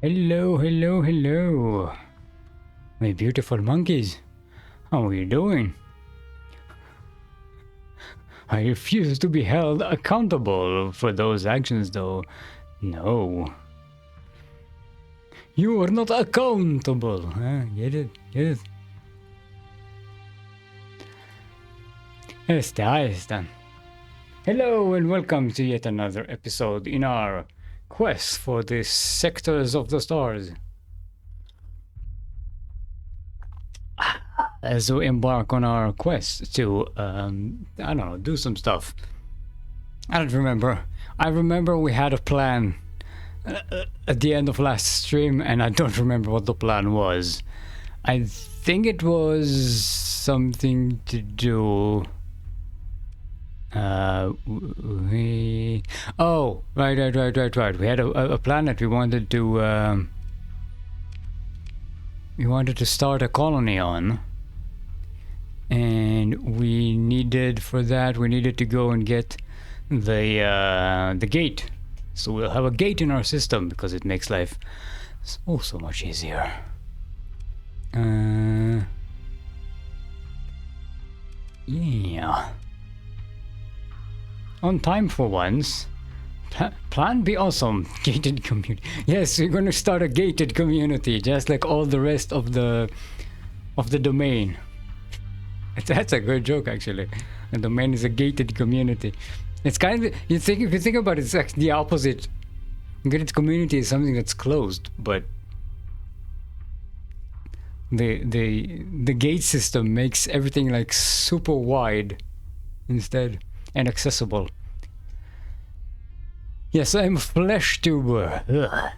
Hello, hello, hello. My beautiful monkeys. How are you doing? I refuse to be held accountable for those actions, though. No. You are not accountable. Huh? Get it? Get it? Ahí está. Hello and welcome to yet another episode in our quest for the sectors of the stars. As we embark on our quest to, I don't know, do some stuff. I don't remember. I remember we had a plan at the end of last stream, and I don't remember what the plan was. I think it was something to do. Right. We had a plan that we wanted to start a colony on, and we needed to go and get the gate. So we'll have a gate in our system because it makes life so much easier. Yeah. On time for once. Plan be awesome. Gated community. Yes, we're gonna start a gated community, just like all the rest of the domain. That's a good joke, actually. The domain is a gated community. It's kind of if you think about it, it's actually the opposite. Gated community is something that's closed, but the gate system makes everything like super wide instead and accessible. Yes, I'm a flesh tuber. Ugh.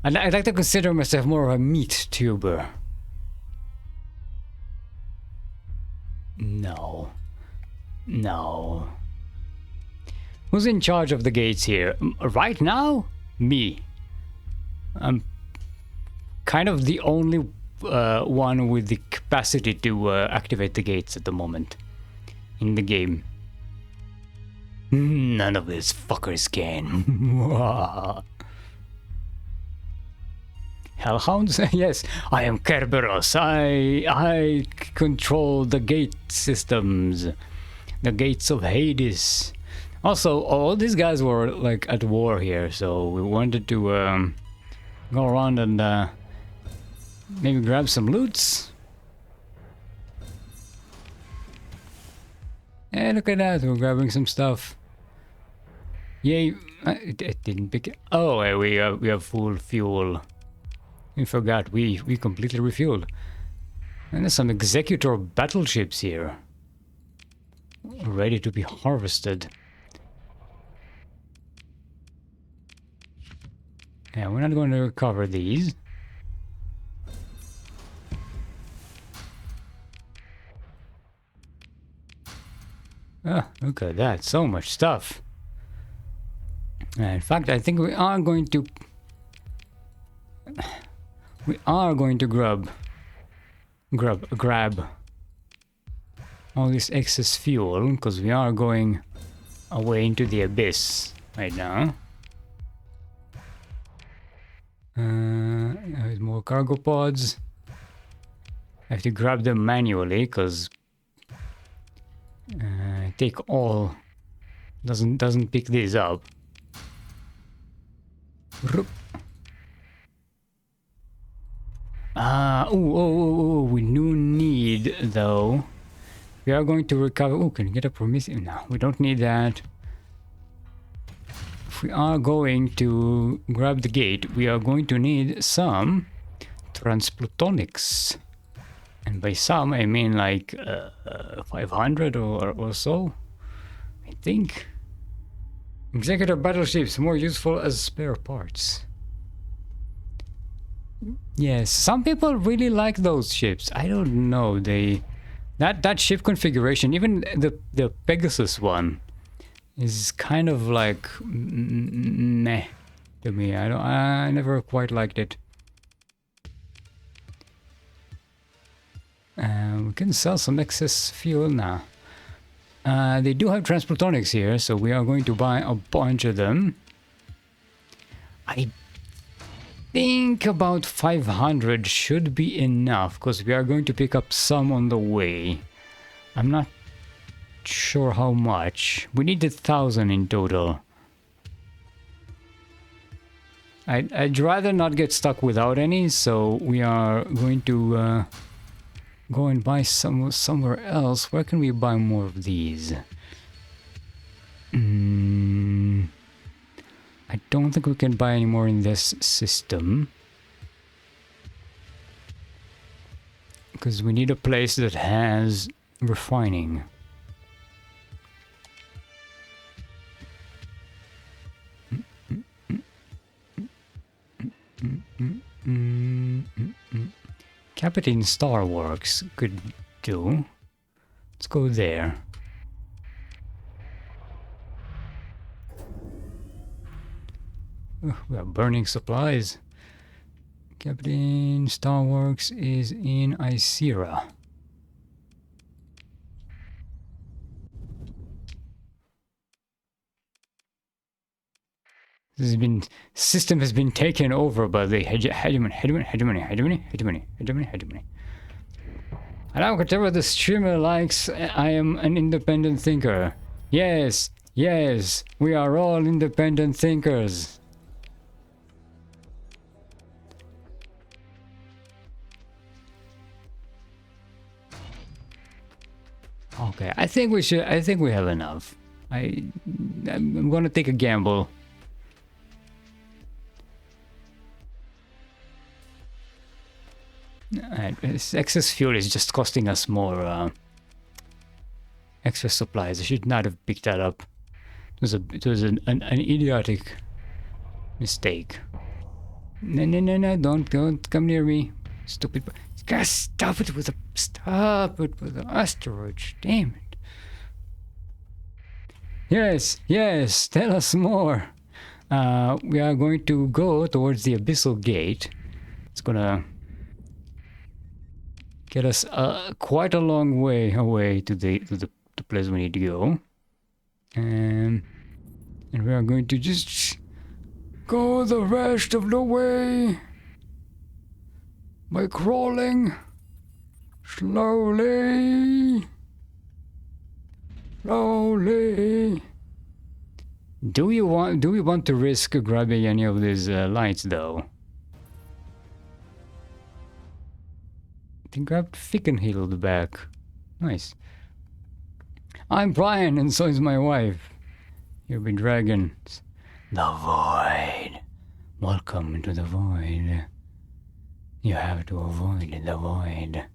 I'd like to consider myself more of a meat tuber. No. Who's in charge of the gates here? Right now? Me. I'm kind of the only one with the capacity to activate the gates at the moment in the game. None of these fuckers can. Hellhounds? Yes, I am Kerberos. I control the gate systems. The gates of Hades. Also, all these guys were like at war here, so we wanted to go around and maybe grab some loots. And look at that, we're grabbing some stuff. Yay! It didn't pick it. Oh, we have full fuel. We forgot, we completely refueled. And there's some executor battleships here. Ready to be harvested. Yeah, we're not going to recover these. Ah, look at that, so much stuff. In fact, I think we are going to grab all this excess fuel, because we are going away into the abyss right now. There's more cargo pods. I have to grab them manually because take all doesn't pick these up. We do need though. We are going to recover. Oh, can you get a Prometheus? No, we don't need that. If we are going to grab the gate, we are going to need some transplutonics. And by some, I mean like 500 or so, I think. Executor battleships, more useful as spare parts. Yes, some people really like those ships. I don't know, that ship configuration, even the Pegasus one, is kind of like meh to me. I never quite liked it. We can sell some excess fuel now. They do have transplutonics here, so we are going to buy a bunch of them. think about 500 should be enough, because we are going to pick up some on the way. I'm not sure how much. We need 1,000 in total. I'd rather not get stuck without any, so we are going to go and buy somewhere else. Where can we buy more of these? I don't think we can buy any more in this system. Because we need a place that has refining. Captain Starworks could do. Let's go there. Oh, we are burning supplies. Captain Starworks is in Isera. System has been taken over by the hegemony. Allow whatever the streamer likes. I am an independent thinker. Yes, yes, we are all independent thinkers. Okay, I think we should. I think we have enough. I'm gonna take a gamble. Excess fuel is just costing us more extra supplies. I should not have picked that up. It was an idiotic mistake. No! Don't come near me, stupid. Gotta stop it with the asteroids. Damn it. Yes. Tell us more. We are going to go towards the abyssal gate. It's gonna get us quite a long way away to the place we need to go, and we are going to just go the rest of the way by crawling slowly. Do we want to risk grabbing any of these lights though? Grab Fickenhill back. Nice. I'm Brian, and so is my wife. You'll be dragons. The void. Welcome to the void. You have to avoid the void.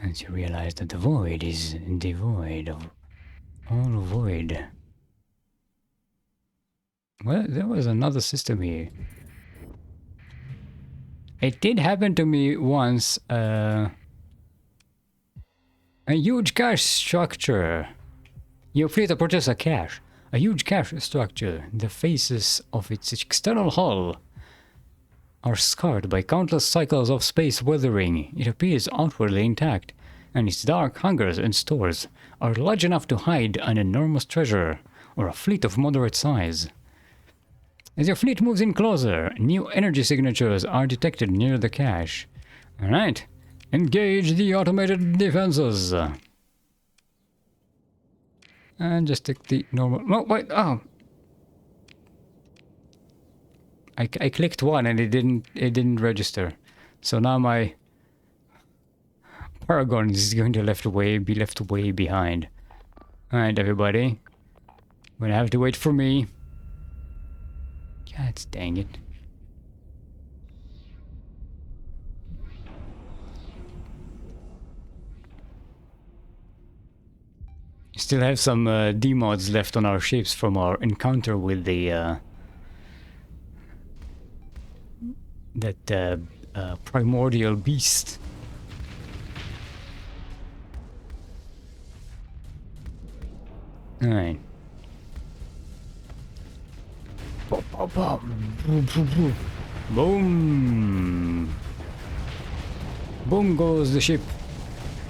Once you realize that the void is devoid of all void. Well, there was another system here. It did happen to me once, a huge cache structure. You free to purchase a cache. A huge cache structure. The faces of its external hull are scarred by countless cycles of space weathering. It appears outwardly intact, and its dark hangars and stores are large enough to hide an enormous treasure, or a fleet of moderate size. As your fleet moves in closer, new energy signatures are detected near the cache. Alright, engage the automated defenses. And just take the normal... No, wait, oh! I clicked one and it didn't register. So now my Paragon is going to be left way behind. Alright, everybody. You're gonna have to wait for me. God dang it. Still have some D-mods left on our ships from our encounter with the primordial beast. Alright. Boom! Boom goes the ship.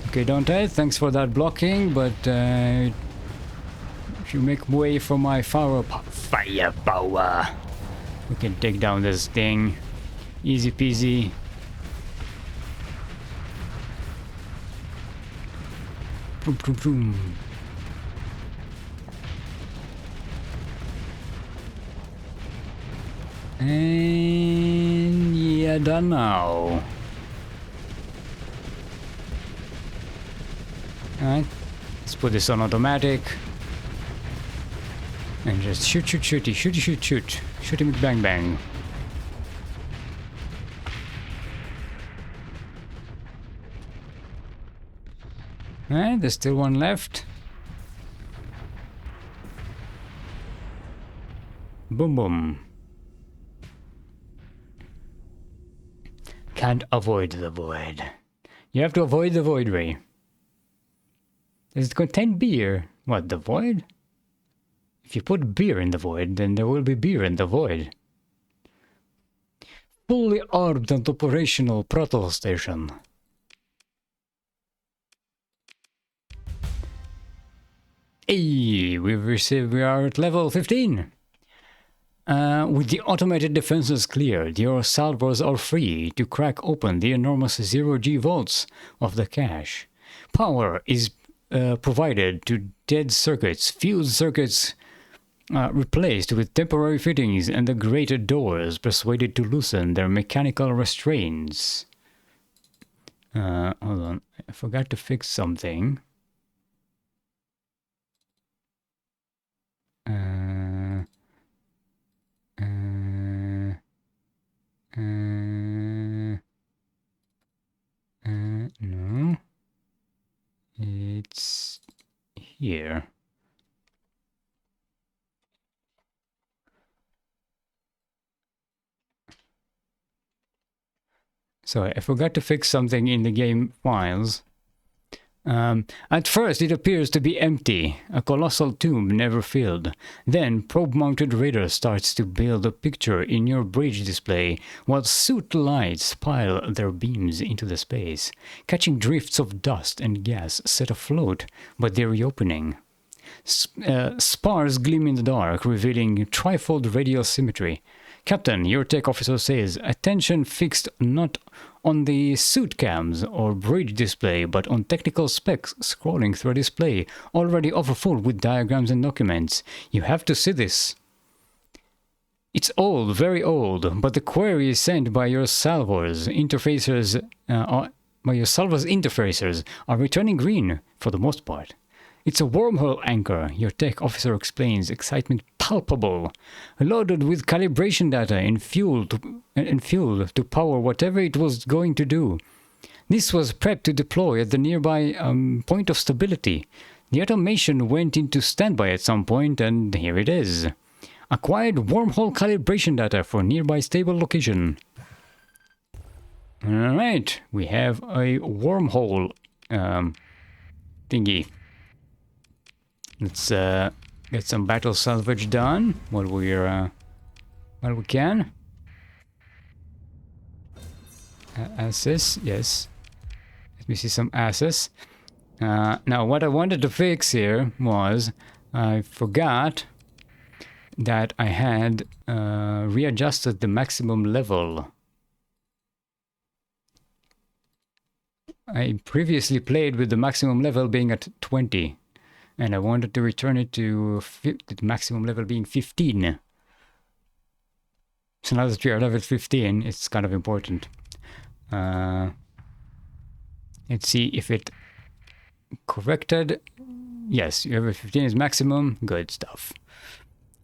Okay, Dante, thanks for that blocking, but You make way for my firepower. We can take down this thing. Easy peasy. Boom, boom, boom. And yeah, done now. Alright, let's put this on automatic. And just shoot, shoot, shooty, shooty, shoot, shoot. Shoot him with bang bang. Alright, there's still one left. Boom boom. Can't avoid the void. You have to avoid the void, Ray. Does it contain beer? What, the void? If you put beer in the void, then there will be beer in the void. Fully armed and operational Proto Station. Hey, we are at level 15. With the automated defenses cleared, your salvos are free to crack open the enormous zero-G vaults of the cache. Power is provided to dead circuits, fused circuits replaced with temporary fittings, and the grated doors persuaded to loosen their mechanical restraints. Hold on, I forgot to fix something. No. It's here. Sorry, I forgot to fix something in the game files. At first, it appears to be empty, a colossal tomb never filled. Then, probe-mounted radar starts to build a picture in your bridge display, while suit lights pile their beams into the space, catching drifts of dust and gas set afloat by the reopening. Spars gleam in the dark, revealing trifold radial symmetry. Captain, your tech officer says, attention fixed not on the suit cams or bridge display, but on technical specs scrolling through a display already overfull with diagrams and documents. You have to see this. It's old, very old, but the queries sent by your salvos interfacers are returning green for the most part. It's a wormhole anchor, your tech officer explains, excitement palpable, loaded with calibration data and fuel to power whatever it was going to do. This was prepped to deploy at the nearby point of stability. The automation went into standby at some point, and here it is. Acquired wormhole calibration data for nearby stable location. Alright, we have a wormhole thingy. Let's get some battle salvage done while we can. Asses, yes. Let me see some asses. Now, what I wanted to fix here was I forgot that I had readjusted the maximum level. I previously played with the maximum level being at 20. And I wanted to return it to the maximum level being 15. So now that we are level 15, it's kind of important. Let's see if it corrected. Yes, level 15 is maximum. Good stuff.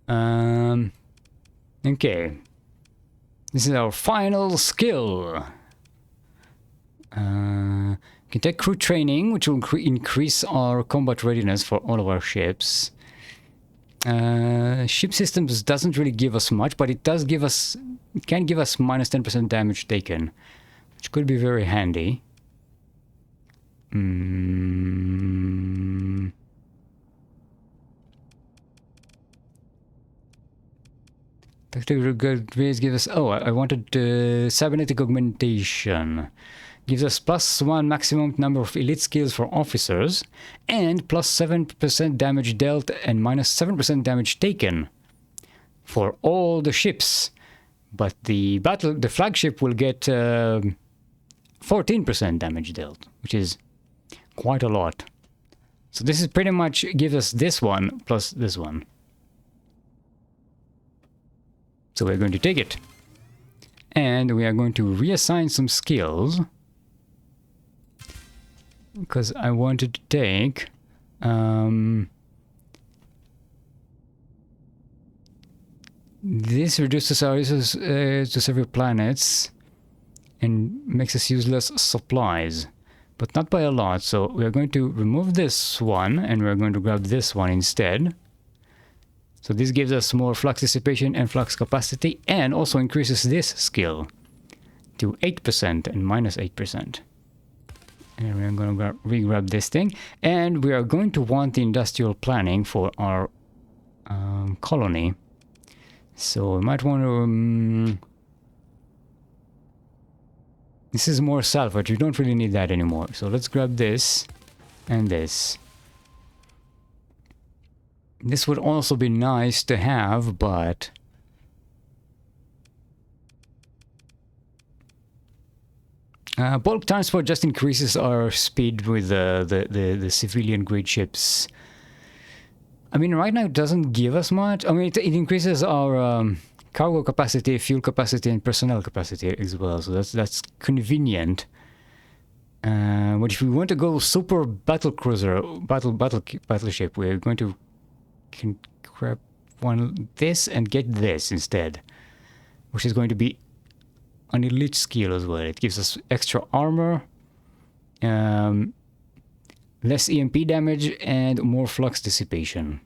Okay. This is our final skill. Can take crew training, which will increase our combat readiness for all of our ships. Ship systems doesn't really give us much, but it does give us, it can give us minus 10% damage taken, which could be very handy. Tactical good rays give us, oh, I wanted cybernetic augmentation. gives us +1 maximum number of elite skills for officers, and +7% damage dealt and -7% damage taken for all the ships. But the flagship will get 14% damage dealt, which is quite a lot. So this is pretty much gives us this one plus this one. So we're going to take it. And we are going to reassign some skills. Because I wanted to take... this reduces our resources to several planets and makes us use less supplies, but not by a lot. So we are going to remove this one and we're going to grab this one instead. So this gives us more flux dissipation and flux capacity, and also increases this skill to 8% and -8%. And we're going to re-grab this thing, and we are going to want the industrial planning for our colony. So we might want to... this is more salvage. You don't really need that anymore. So let's grab this and this. This would also be nice to have, but... bulk transport just increases our speed with the civilian grade ships. I mean, right now it doesn't give us much. I mean, it increases our cargo capacity, fuel capacity, and personnel capacity as well. So that's convenient. But if we want to go super battle cruiser, battleship, we're going to grab this and get this instead, which is going to be an elite skill as well. It gives us extra armor, less EMP damage, and more flux dissipation.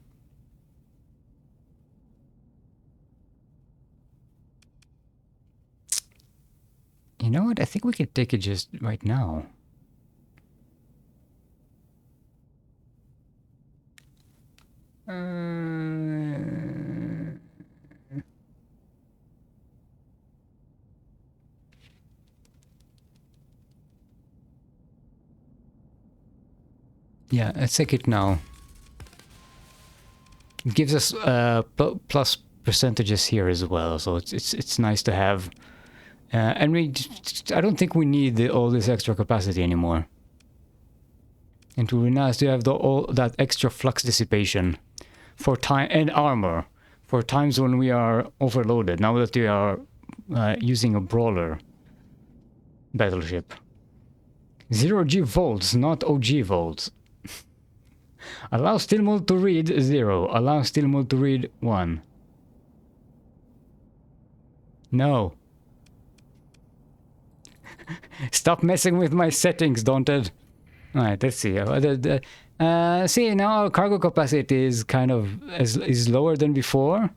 You know what? I think we can take it just right now. Yeah, let's take it now. It gives us plus percentages here as well, so it's nice to have. And I don't think we need all this extra capacity anymore. And it would be nice to have all that extra flux dissipation for time and armor for times when we are overloaded. Now that we are using a brawler battleship. 0G volts, not OG volts. Allow still mode to read 0. Allow still mode to read 1. No. Stop messing with my settings, Daunted. Alright, let's see. See, now our cargo capacity is kind of is lower than before.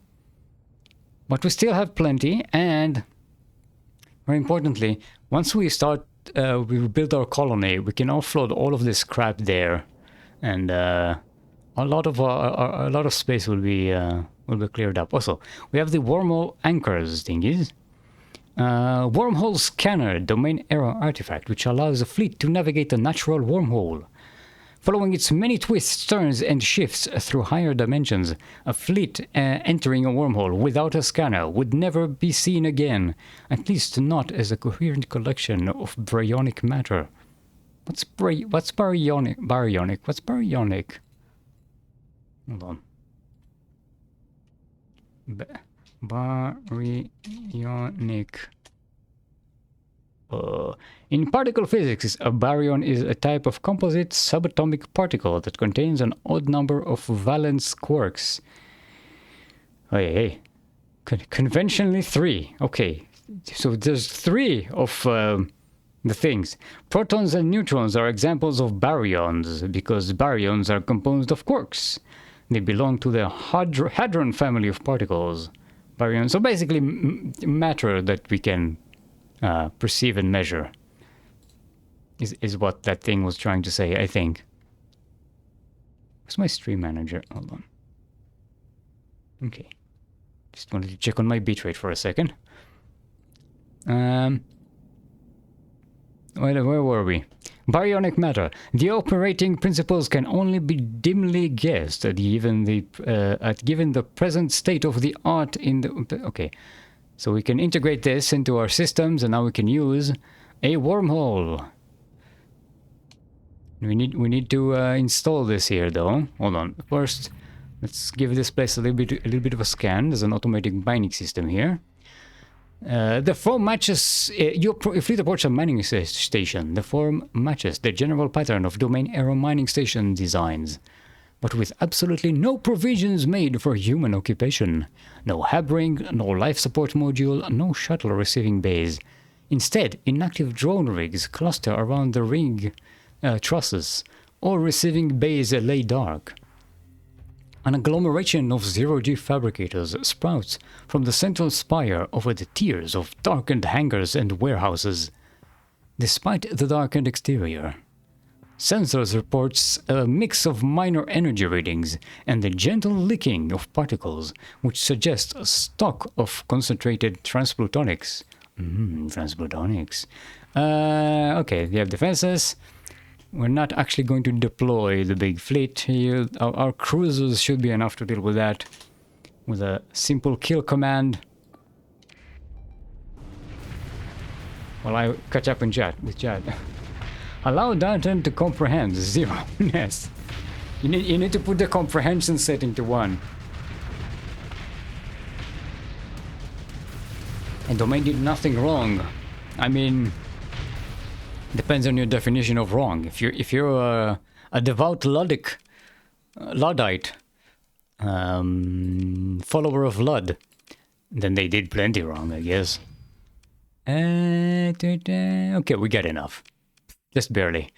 But we still have plenty, and very importantly, once we start we build our colony, we can offload all of this crap there. And a lot of space will be cleared up. Also, we have the wormhole anchors thingies. Wormhole scanner, domain error artifact, which allows a fleet to navigate a natural wormhole. Following its many twists, turns, and shifts through higher dimensions, a fleet entering a wormhole without a scanner would never be seen again, at least not as a coherent collection of baryonic matter. What's baryonic? What's baryonic? Hold on. Baryonic. In particle physics, a baryon is a type of composite subatomic particle that contains an odd number of valence quarks. Hey. Conventionally 3. Okay. So there's 3 of... the things. Protons and neutrons are examples of baryons because baryons are composed of quarks. They belong to the hadron family of particles. Baryons, so basically matter that we can perceive and measure is what that thing was trying to say, I think. Where's my stream manager? Hold on. Okay. Just wanted to check on my bitrate for a second. Where were we? Baryonic matter. The operating principles can only be dimly guessed given the present state of the art in the... Okay. So we can integrate this into our systems, and now we can use a wormhole. We need to install this here, though. Hold on. First, let's give this place a little bit of a scan. There's an automatic mining system here. The form matches... your fleet approaches a mining station. The form matches the general pattern of domain-era mining station designs, but with absolutely no provisions made for human occupation. No hab-ring, no life support module, no shuttle receiving bays. Instead, inactive drone rigs cluster around the ring trusses, or receiving bays lay dark. An agglomeration of zero-G fabricators sprouts from the central spire over the tiers of darkened hangars and warehouses. Despite the darkened exterior, Sensors reports a mix of minor energy readings and the gentle licking of particles, which suggest a stock of concentrated transplutonics. Transplutonics. Okay, we have defenses. We're not actually going to deploy the big fleet here. Our cruisers should be enough to deal with that with a simple kill command. While I catch up in chat with chat. Allow Danton to comprehend 0. Yes. You need to put the comprehension setting to 1. And Domain did nothing wrong. I mean, depends on your definition of wrong. If you're a devout Luddite, follower of Lud, then they did plenty wrong, I guess. Okay, we got enough. Just barely.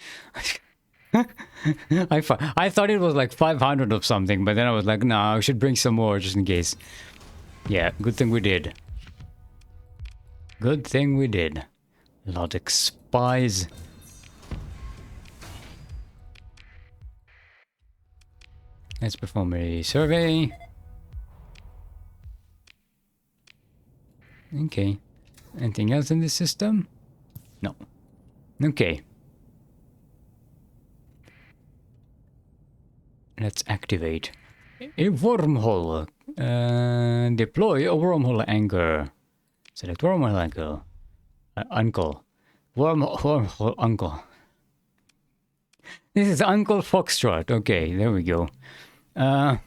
I thought it was like 500 of something, but then I was like, nah, I should bring some more just in case. Yeah, good thing we did. Good thing we did. Logic spies. Let's perform a survey. Okay. Anything else in the system? No. Okay. Let's activate a wormhole. Deploy a wormhole anchor. Select wormhole anchor. Uncle. Wormhole uncle. This is Uncle Foxtrot. Okay, there we go. A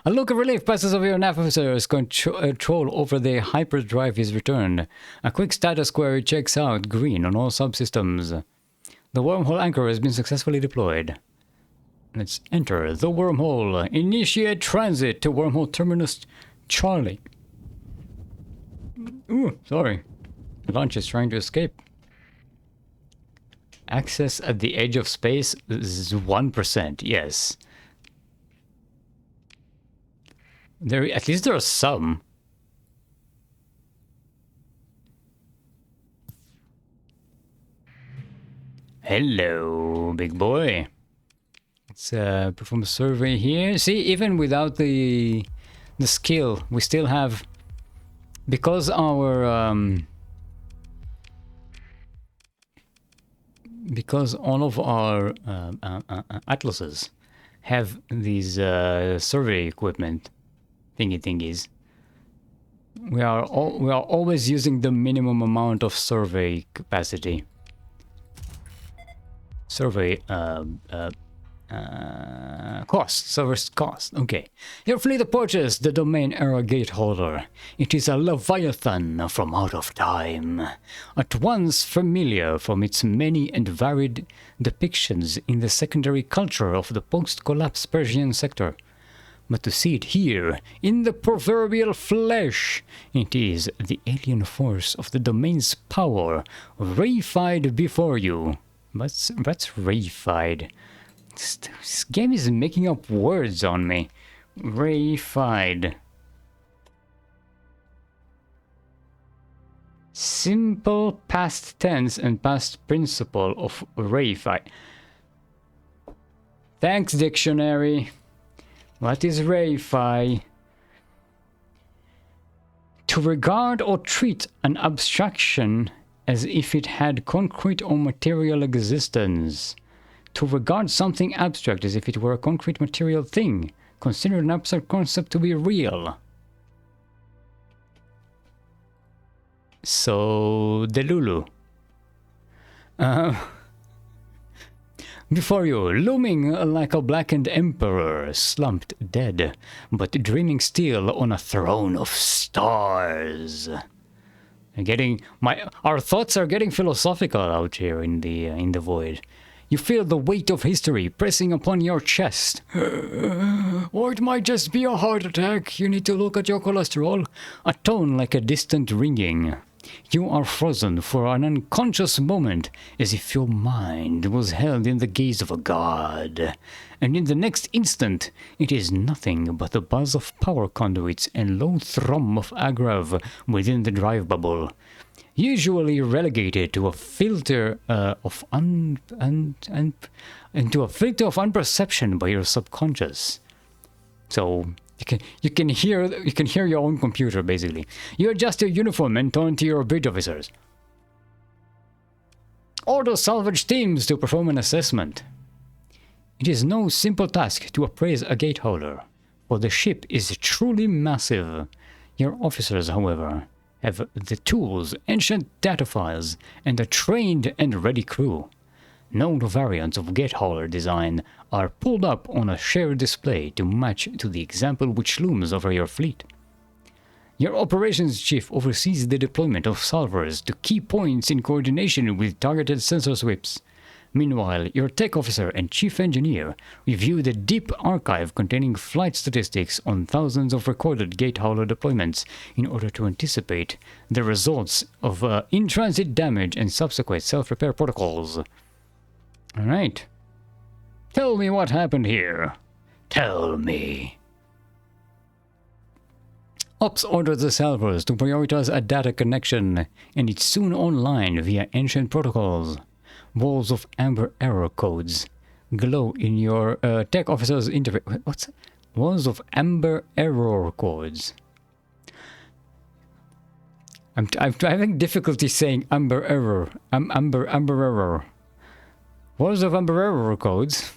look of relief passes over your nav officer's control over the hyperdrive is returned. A quick status query checks out green on all subsystems. The wormhole anchor has been successfully deployed. Let's enter the wormhole. Initiate transit to wormhole terminus Charlie. Ooh, sorry. The launch is trying to escape. Access at the edge of space is 1%. Yes. At least there are some. Hello, big boy. Let's perform a survey here. See, even without the skill, we still have, because our because all of our atlases have these survey equipment thingies. We are always using the minimum amount of survey capacity. Survey service cost. Okay. Your fleet approaches the domain era gate holder. It is a leviathan from out of time, at once familiar from its many and varied depictions in the secondary culture of the post-collapse Persian sector. But to see it here, in the proverbial flesh, it is the alien force of the domain's power, reified before you. That's reified. This game is making up words on me. Reified. Simple past tense and past principle of reified. Thanks, dictionary. What is reify? To regard or treat an abstraction as if it had concrete or material existence. To regard something abstract as if it were a concrete material thing, consider an abstract concept to be real. So, Delulu. Before you, looming like a blackened emperor, slumped dead, but dreaming still on a throne of stars. Our thoughts are getting philosophical out here in the void. You feel the weight of history pressing upon your chest. Or it might just be a heart attack. You need to look at your cholesterol. A tone like a distant ringing. You are frozen for an unconscious moment, as if your mind was held in the gaze of a god. And in the next instant, it is nothing but the buzz of power conduits and low thrum of agrav within the drive bubble, usually relegated to a filter of unperception by your subconscious. So you can hear your own computer basically. You adjust your uniform and turn to your bridge officers. Order salvage teams to perform an assessment. It is no simple task to appraise a gate hauler, for the ship is truly massive. Your officers, however, have the tools, ancient data files, and a trained and ready crew. Known variants of gate hauler design are pulled up on a shared display to match to the example which looms over your fleet. Your operations chief oversees the deployment of salvers to key points in coordination with targeted sensor sweeps. Meanwhile, your tech officer and chief engineer review the deep archive containing flight statistics on thousands of recorded gate hauler deployments in order to anticipate the results of in-transit damage and subsequent self-repair protocols. Alright. Tell me what happened here. Tell me. Ops orders the salvers to prioritize a data connection, and it's soon online via ancient protocols. Walls of amber error codes glow in your tech officer's interface. What's that? Walls of amber error codes. I'm having difficulty saying amber error. Amber error. Walls of amber error codes.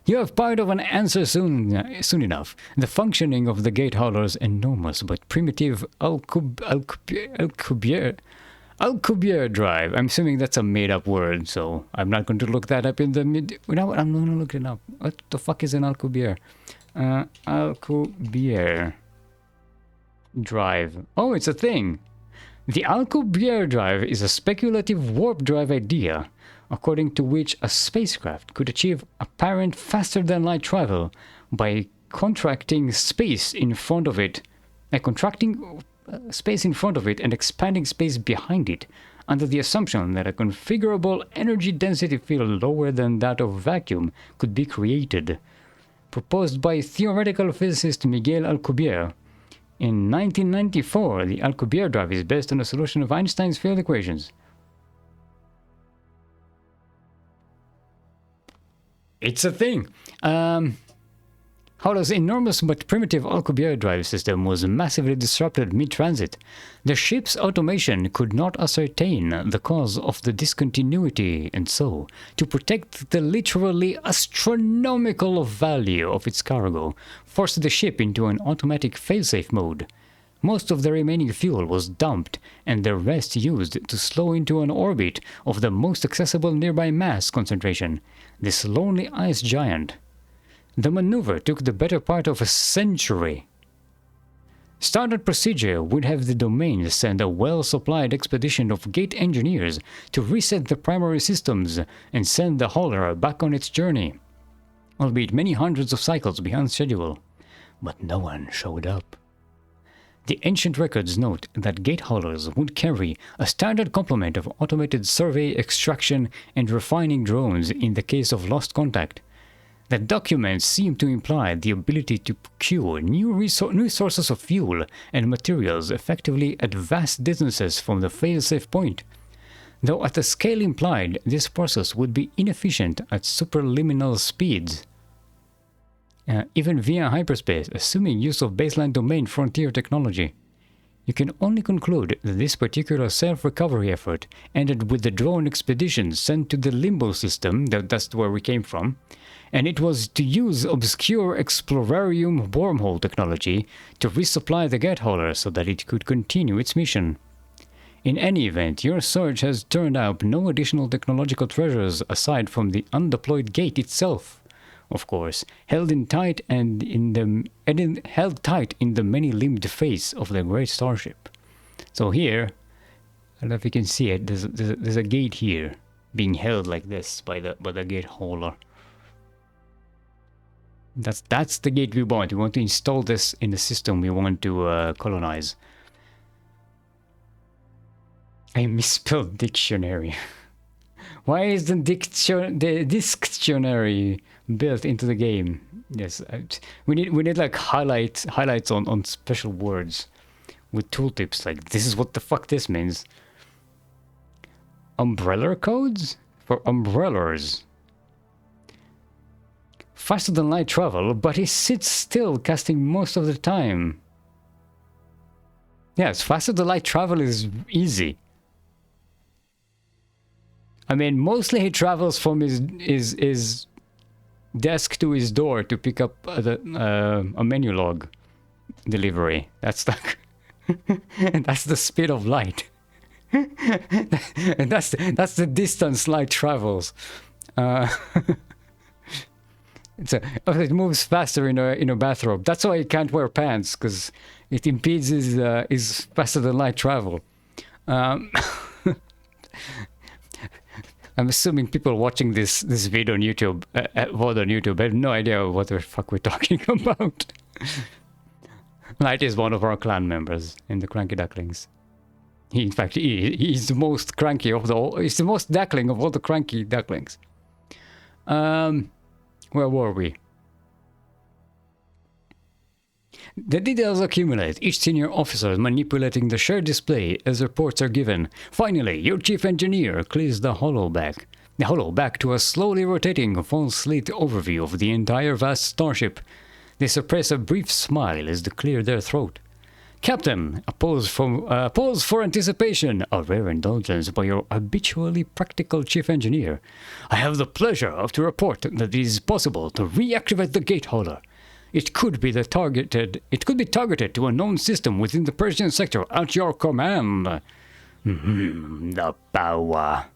You have part of an answer soon enough. The functioning of the gate hauler's enormous but primitive Alcubierre drive. I'm assuming that's a made-up word, so I'm not going to look that up in the mid... You know what? I'm going to look it up. What the fuck is an Alcubierre? Alcubierre drive. Oh, it's a thing. The Alcubierre drive is a speculative warp drive idea, according to which a spacecraft could achieve apparent faster-than-light travel by contracting space in front of it, space in front of it and expanding space behind it, under the assumption that a configurable energy density field lower than that of vacuum could be created. Proposed by theoretical physicist Miguel Alcubierre. In 1994, the Alcubierre drive is based on a solution of Einstein's field equations. It's a thing. Holo's enormous but primitive Alcubierre drive system was massively disrupted mid-transit. The ship's automation could not ascertain the cause of the discontinuity, and so, to protect the literally astronomical value of its cargo, forced the ship into an automatic failsafe mode. Most of the remaining fuel was dumped, and the rest used to slow into an orbit of the most accessible nearby mass concentration, this lonely ice giant. The maneuver took the better part of a century. Standard procedure would have the domain send a well-supplied expedition of gate engineers to reset the primary systems and send the hauler back on its journey, albeit many hundreds of cycles behind schedule. But no one showed up. The ancient records note that gate haulers would carry a standard complement of automated survey, extraction, and refining drones in the case of lost contact. The documents seem to imply the ability to procure new sources of fuel and materials effectively at vast distances from the failsafe point. Though at the scale implied, this process would be inefficient at superliminal speeds. Even via hyperspace, assuming use of baseline domain frontier technology. You can only conclude that this particular self-recovery effort ended with the drone expedition sent to the Limbo system, that's where we came from, and it was to use obscure Explorarium wormhole technology to resupply the gate hauler so that it could continue its mission. In any event, your search has turned up no additional technological treasures aside from the undeployed gate itself, of course, held tight in the many-limbed face of the great starship. So here, I don't know if you can see it, there's a gate here being held like this by the gate hauler. That's the gate we want. We want to install this in the system we want to colonize. I misspelled dictionary. Why is the dictionary built into the game? Yes, we need like highlights on special words with tooltips. Like, this is what the fuck this means. Umbrella codes for umbrellas. Faster than light travel, but he sits still, casting most of the time. Yes, faster than light travel is easy. I mean, mostly he travels from his desk to his door to pick up a menu log delivery. That's that's the speed of light, and that's the distance light travels. It moves faster in a bathrobe. That's why he can't wear pants, because it impedes his faster than light travel. I'm assuming people watching this video on YouTube, VOD on YouTube, have no idea what the fuck we're talking about. Light is one of our clan members in the Cranky Ducklings. In fact, he's the most cranky of he's the most duckling of all the Cranky Ducklings. Where were we? The details accumulate, each senior officer manipulating the shared display as reports are given. Finally, your chief engineer clears the hollow back to a slowly rotating full slate overview of the entire vast starship. They suppress a brief smile as they clear their throat. Captain, a pause for anticipation, a rare indulgence by your habitually practical chief engineer. I have the pleasure to report that it is possible to reactivate the gate hauler. It could be targeted to a known system within the Persian sector at your command. The power.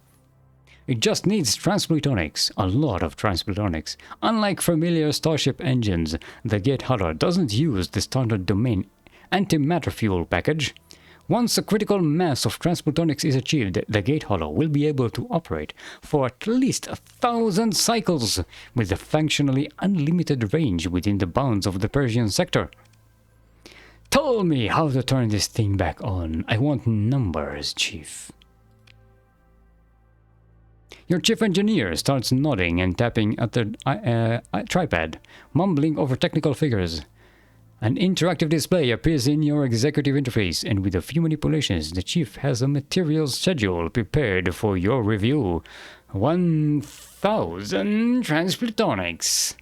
It just needs transplutonics, a lot of transplutonics. Unlike familiar starship engines, the gate hauler doesn't use the standard domain antimatter fuel package. Once a critical mass of transplutonics is achieved, the gate hauler will be able to operate for at least 1,000 cycles, with a functionally unlimited range within the bounds of the Persian sector. Tell me how to turn this thing back on. I want numbers, Chief. Your chief engineer starts nodding and tapping at the tripod, mumbling over technical figures. An interactive display appears in your executive interface, and with a few manipulations, the chief has a materials schedule prepared for your review. 1,000 transplutonics.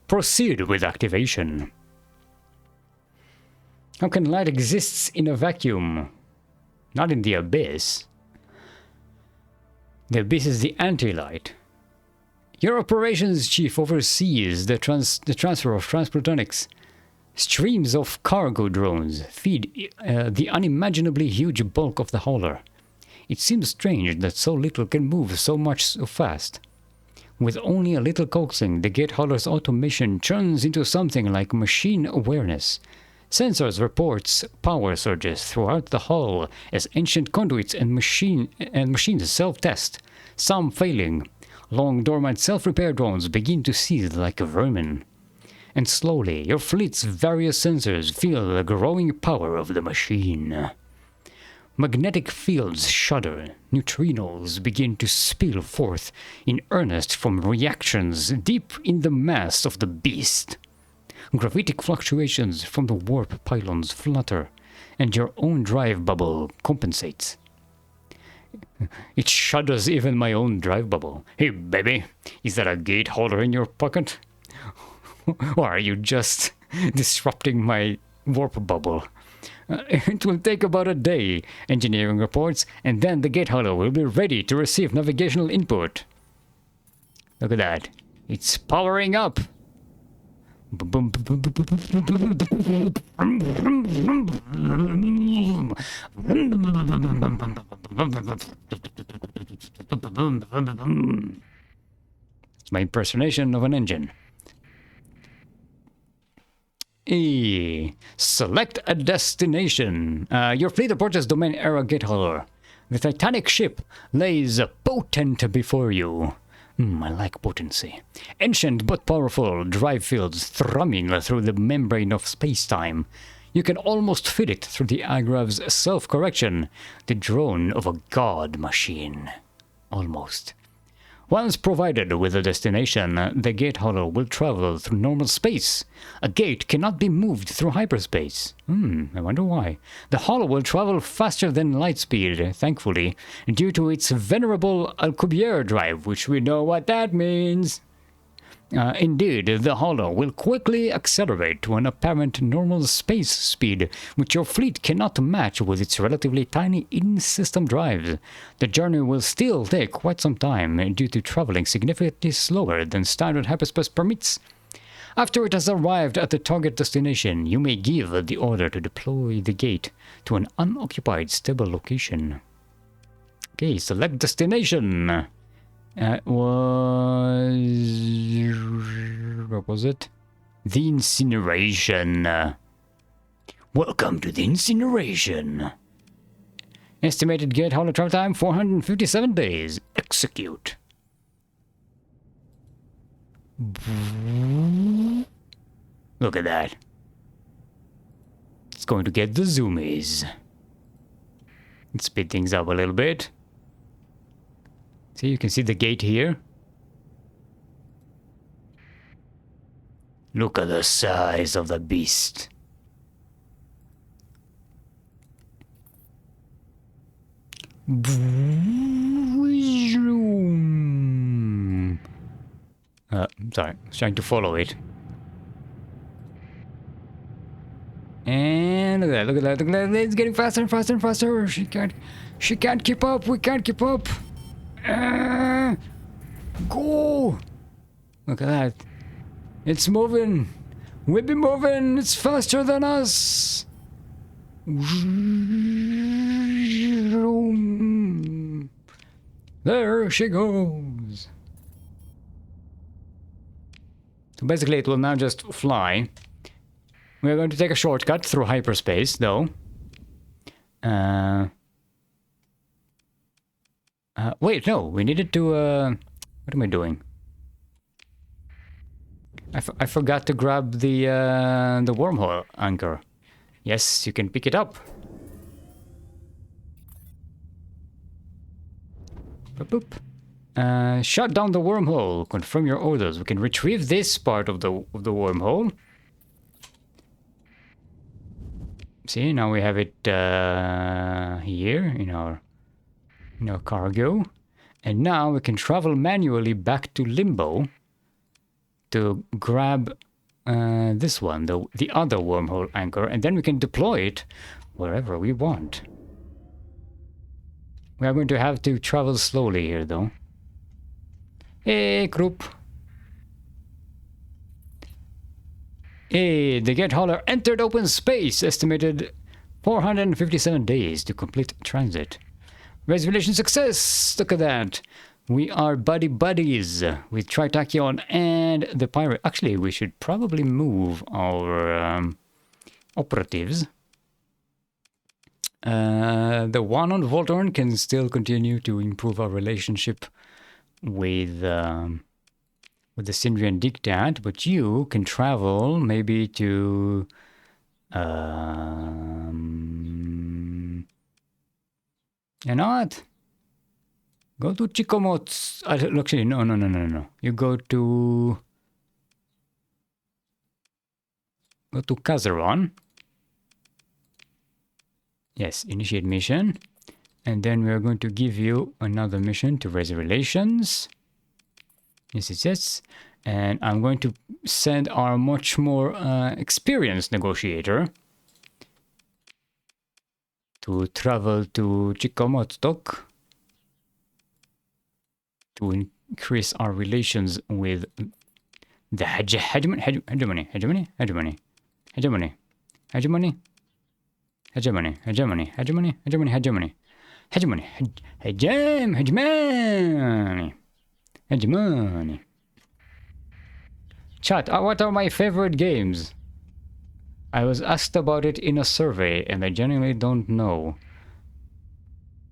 Proceed with activation. How can light exist in a vacuum? Not in the abyss. The abyss is the anti-light. Your operations chief oversees the transfer of transplutonics. Streams of cargo drones feed the unimaginably huge bulk of the hauler. It seems strange that so little can move so much so fast. With only a little coaxing, the gate hauler's automation churns into something like machine awareness. Sensors reports power surges throughout the hull as ancient conduits and machines self-test, some failing. Long dormant self-repair drones begin to seethe like vermin. And slowly, your fleet's various sensors feel the growing power of the machine. Magnetic fields shudder, neutrinos begin to spill forth in earnest from reactions deep in the mass of the beast. Gravitic fluctuations from the warp pylons flutter, and your own drive bubble compensates. It shudders even my own drive bubble. Hey baby, is that a gate hauler in your pocket? Or are you just disrupting my warp bubble. It will take about a day, engineering reports, and then the gate hollow will be ready to receive navigational input. Look at that. It's powering up. It's my impersonation of an engine. E. Select a destination. Your fleet approaches domain era gate hollow. The Titanic ship lays potent before you. I like potency. Ancient but powerful drive fields thrumming through the membrane of space-time. You can almost feel it through the Agrav's self-correction. The drone of a god machine. Almost. Once provided with a destination, the gate hollow will travel through normal space. A gate cannot be moved through hyperspace. I wonder why. The hollow will travel faster than light speed, thankfully, due to its venerable Alcubierre drive, which we know what that means. Indeed, the hollow will quickly accelerate to an apparent normal space speed, which your fleet cannot match with its relatively tiny in-system drives. The journey will still take quite some time due to traveling significantly slower than standard hyperspace permits. After it has arrived at the target destination, you may give the order to deploy the gate to an unoccupied stable location. Okay, select destination. What was it? The incineration. Welcome to the incineration. Estimated gate hollow travel time 457 days. Execute. Look at that. It's going to get the zoomies. Let's speed things up a little bit. See, you can see the gate here. Look at the size of the beast. Sorry, I was trying to follow it. And look at that, look at that, look at that. It's getting faster and faster and faster. She can't keep up. We can't keep up. Go! Look at that. It's moving. We'll be moving. It's faster than us. There she goes. So basically it will now just fly. We're going to take a shortcut through hyperspace, though. Wait, no, we needed to, what am I doing? I forgot to grab the wormhole anchor. Yes, you can pick it up. Boop, boop. Shut down the wormhole. Confirm your orders. We can retrieve this part of the wormhole. See, now we have it here in our cargo. And now we can travel manually back to Limbo to grab this one, the other wormhole anchor, and then we can deploy it wherever we want. We are going to have to travel slowly here, though. Hey, group. Hey, the gate hauler entered open space. Estimated 457 days to complete transit. Reservation success! Look at that. We are buddies with Tritachyon and the pirate. Actually, we should probably move our operatives. The one on Voltorn can still continue to improve our relationship with the Syndrian Dictat, but you can travel maybe to you know what? Go to Chikomots. Actually, no. You go to Kazaron. Yes, initiate mission. And then we are going to give you another mission to raise relations. Yes. And I'm going to send our much more experienced negotiator to travel to Chikomotok to increase our relations with the hegemony, hegemony, hegemony, hegemony, hegemony, hegemony, hegemony, hegemony, hegemony, hegemony, hegemony, hegemony, hegemony, hegemony. Chat, what are my favorite games? I was asked about it in a survey, and I genuinely don't know.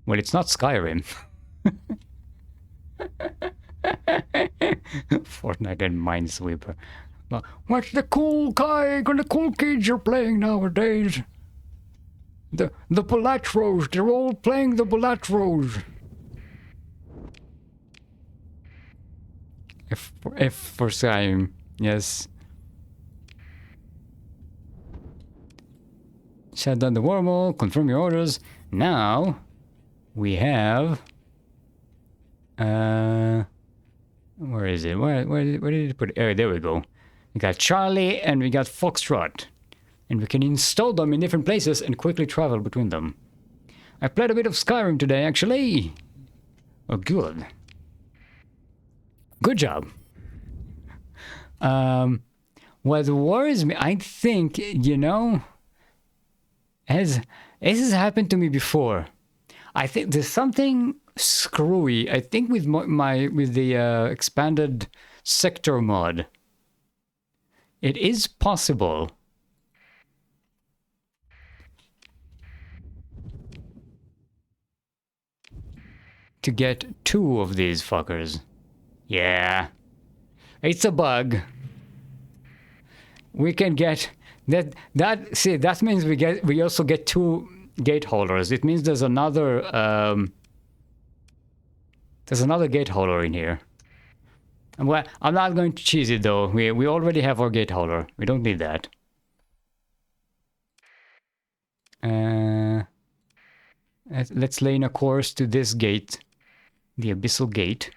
Well, it's not Skyrim. Fortnite and Minesweeper. What's the cool kids are playing nowadays? The Palatros, they're all playing the Palatros. F for Skyrim, yes. Shut down the wormhole, confirm your orders. Now, we have... where is it? Where did it put it? Oh, there we go. We got Charlie and we got Foxtrot. And we can install them in different places and quickly travel between them. I played a bit of Skyrim today, actually. Oh, good. Good job. What worries me, I think, you know, this has happened to me before. I think there's something screwy. I think with with the expanded sector mod, it is possible to get 2 of these fuckers. Yeah, it's a bug. We can get that. See, that means we also get 2 gate holders. It means there's another gate holder in here. Well, I'm not going to cheese it though. We already have our gate holder. We don't need that. Let's lay in a course to this gate, the Abyssal Gate.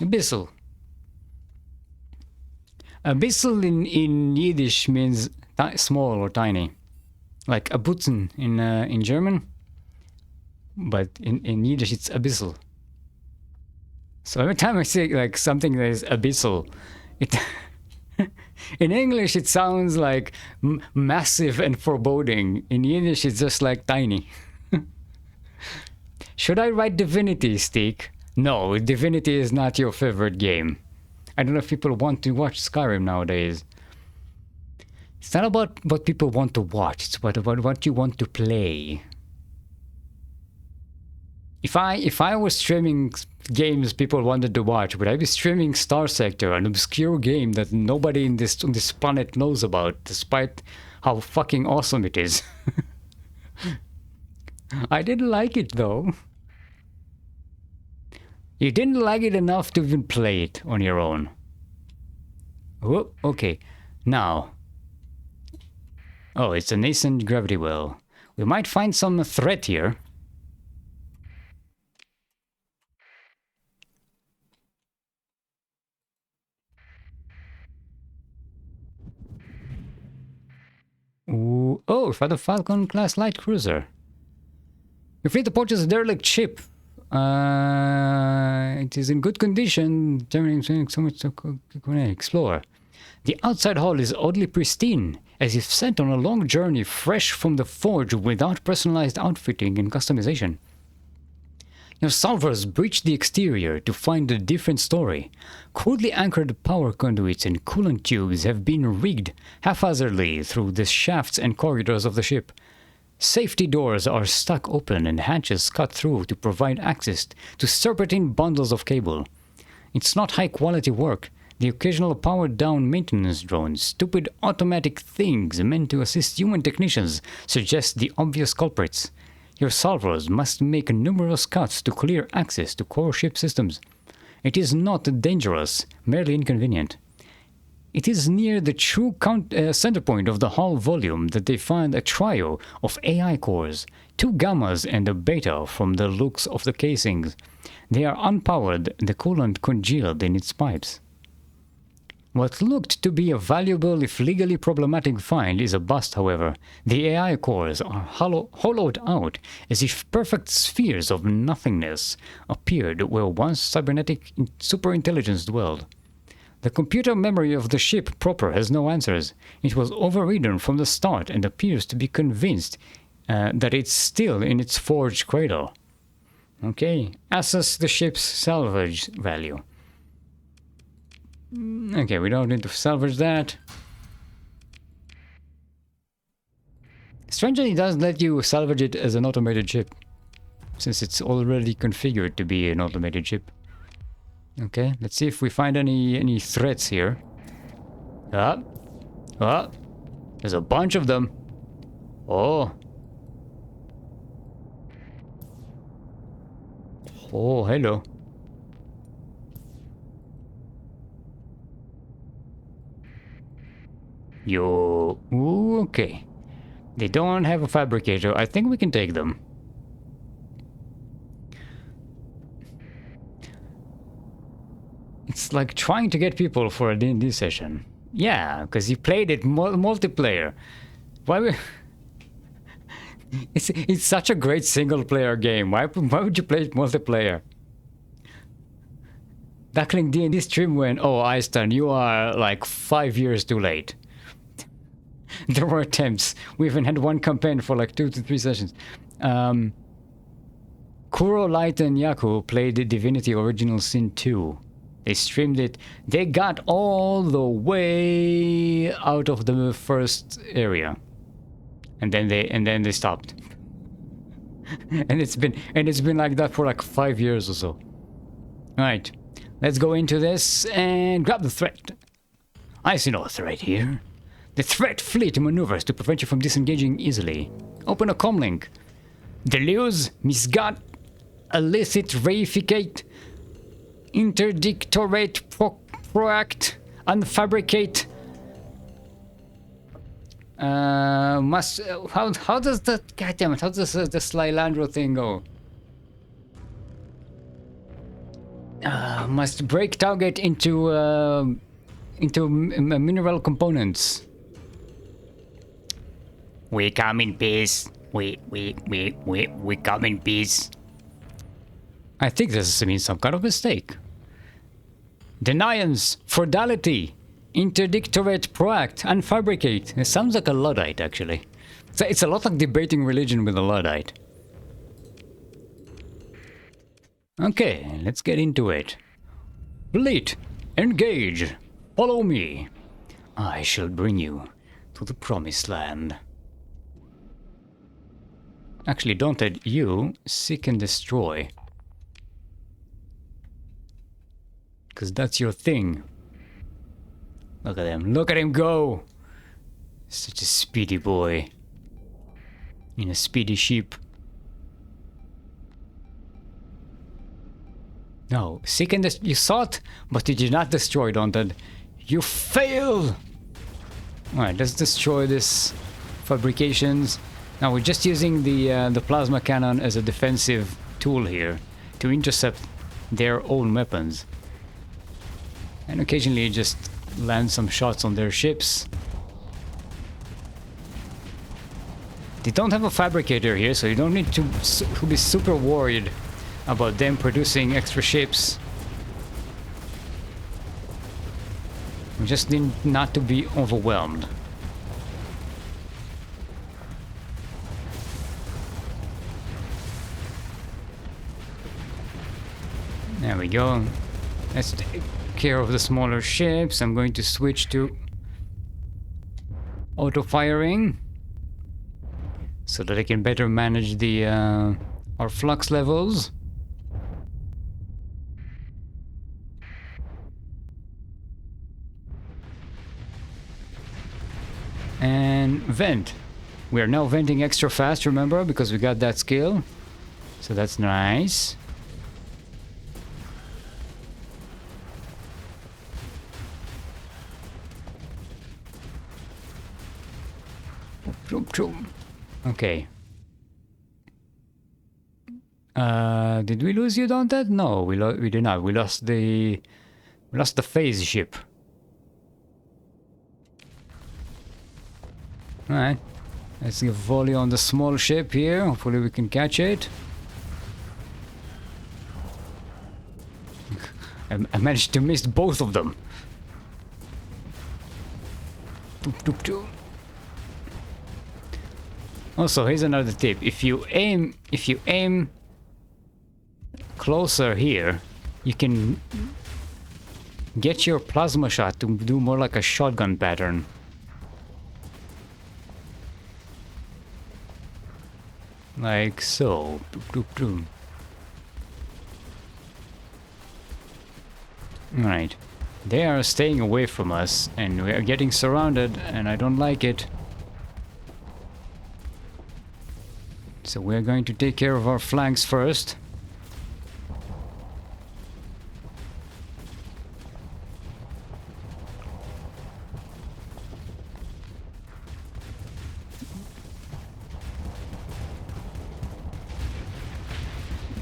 Abyssal. Abyssal in Yiddish means small or tiny, like Abutzen in German, but in Yiddish it's Abyssal. So every time I say like something that is abyssal, it in English it sounds like massive and foreboding. In Yiddish it's just like tiny. Should I write Divinity, Steak? No, Divinity is not your favorite game. I don't know if people want to watch Skyrim nowadays. It's not about what people want to watch, it's about what you want to play. If I was streaming games people wanted to watch, would I be streaming Starsector, an obscure game that nobody on this planet knows about, despite how fucking awesome it is? I didn't like it though. You didn't like it enough to even play it on your own. Oh, okay. Now. Oh, it's a nascent gravity well. We might find some threat here. Ooh. Oh, for the Falcon class light cruiser. You free to purchase a derelict ship. It is in good condition, determining so much to explore. The outside hull is oddly pristine, as if sent on a long journey fresh from the forge without personalized outfitting and customization. Your solvers breach the exterior to find a different story. Crudely anchored power conduits and coolant tubes have been rigged haphazardly through the shafts and corridors of the ship. Safety doors are stuck open and hatches cut through to provide access to serpentine bundles of cable. It's not high-quality work. The occasional powered-down maintenance drones, stupid automatic things meant to assist human technicians, suggest the obvious culprits. Your solvers must make numerous cuts to clear access to core ship systems. It is not dangerous, merely inconvenient. It is near the true center point of the hull volume that they find a trio of AI cores, 2 gammas and a beta from the looks of the casings. They are unpowered, the coolant congealed in its pipes. What looked to be a valuable, if legally problematic find is a bust, however. The AI cores are hollowed out, as if perfect spheres of nothingness appeared where once cybernetic superintelligence dwelled. The computer memory of the ship proper has no answers. It was overridden from the start and appears to be convinced that it's still in its forged cradle. Okay, assess the ship's salvage value. Okay, we don't need to salvage that. Strangely, it doesn't let you salvage it as an automated ship, since it's already configured to be an automated ship. Okay, let's see if we find any threats here. There's a bunch of them. Oh, hello. Ooh, okay. They don't have a fabricator. I think we can take them. It's like trying to get people for a D&D session. Yeah, because you played it multiplayer. Why would... It's such a great single-player game. Why would you play it multiplayer? Duckling D&D stream went, oh, Einstein, you are like 5 years too late. There were attempts. We even had one campaign for like 2 to 3 sessions. Kuro, Light, and Yaku played Divinity Original Sin 2. They streamed it. They got all the way out of the first area, and then they stopped. and it's been like that for like 5 years or so. All right, let's go into this and grab the threat. I see no threat here. The threat fleet maneuvers to prevent you from disengaging easily. Open a comlink. Deluge, misguide, illicit, reificate, interdictorate, proact, unfabricate. How does that, goddammit, how does the Slylandro thing go? Must break target into mineral components. We come in peace. We come in peace. I think this means some kind of mistake. Deniance, fraudality, interdictorate, proact, unfabricate. It sounds like a Luddite, actually. So it's a lot like debating religion with a Luddite. Okay, let's get into it. Fleet, engage. Follow me. I shall bring you to the promised land. Actually, don't let you seek and destroy. Because that's your thing. Look at him. Look at him go! Such a speedy boy. In a speedy ship. No, seek and destroy. You sought, but you did not destroy, Daunted. You failed! Alright, let's destroy this fabrications. Now we're just using the plasma cannon as a defensive tool here to intercept their own weapons. And occasionally just land some shots on their ships. They don't have a fabricator here, so you don't need to be super worried about them producing extra ships. We just need not to be overwhelmed. There we go. Let's take care of the smaller ships. I'm going to switch to auto firing so that I can better manage the our flux levels. And vent. We are now venting extra fast, remember, because we got that skill. So that's nice. Okay. Did we lose you on that? No, we did not. We lost the phase ship. Alright. Let's give volley on the small ship here. Hopefully we can catch it. I managed to miss both of them. Doop, doop, doop. Also, here's another tip. If you aim closer here, you can get your plasma shot to do more like a shotgun pattern. Like so. Doop, doop, doop. Right. They are staying away from us, and we are getting surrounded, and I don't like it. So we're going to take care of our flanks first.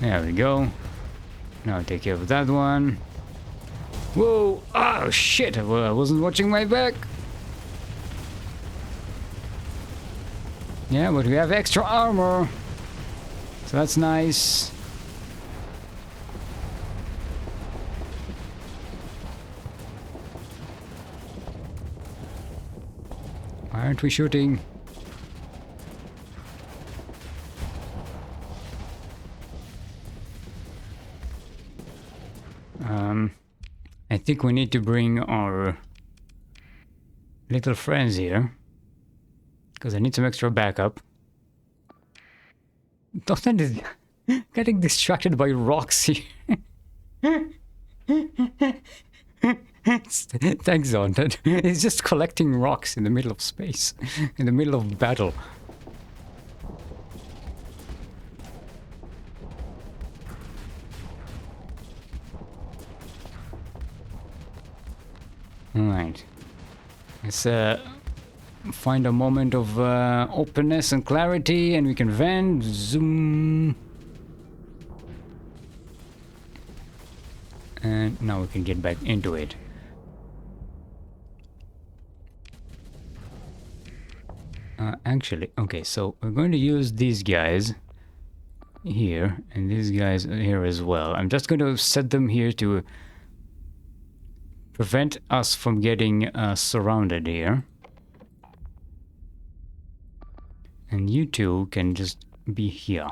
There we go. Now take care of that one. Whoa! Oh shit! I wasn't watching my back. Yeah, but we have extra armor, so that's nice. Why aren't we shooting? I think we need to bring our little friends here, because I need some extra backup. Don't end getting distracted by rocks here. Thanks, Zon. It's just collecting rocks in the middle of space, in the middle of battle. Alright. Let's find a moment of openness and clarity, and we can vent. Zoom. And now we can get back into it. Actually, okay, so we're going to use these guys here, and these guys here as well. I'm just going to set them here to prevent us from getting surrounded here. And you two can just be here.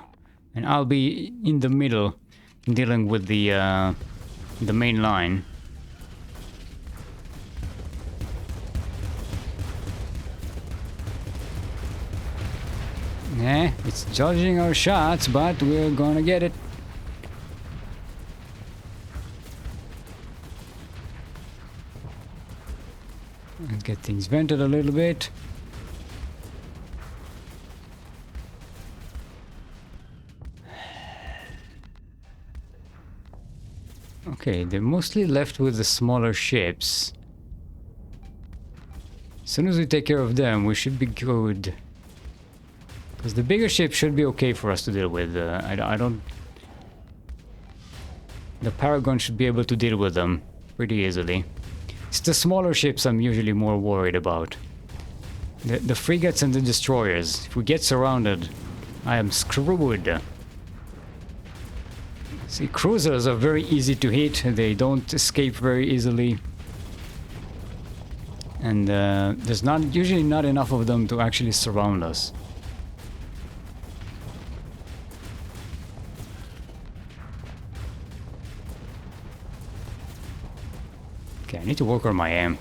And I'll be in the middle, dealing with the main line. Yeah, it's judging our shots, but we're gonna get it. Let's get things vented a little bit. Okay, they're mostly left with the smaller ships. As soon as we take care of them, we should be good. Because the bigger ships should be okay for us to deal with. I don't... The Paragon should be able to deal with them pretty easily. It's the smaller ships I'm usually more worried about. The frigates and the destroyers. If we get surrounded, I am screwed. See, cruisers are very easy to hit. They don't escape very easily. And there's usually not enough of them to actually surround us. Okay, I need to work on my aim.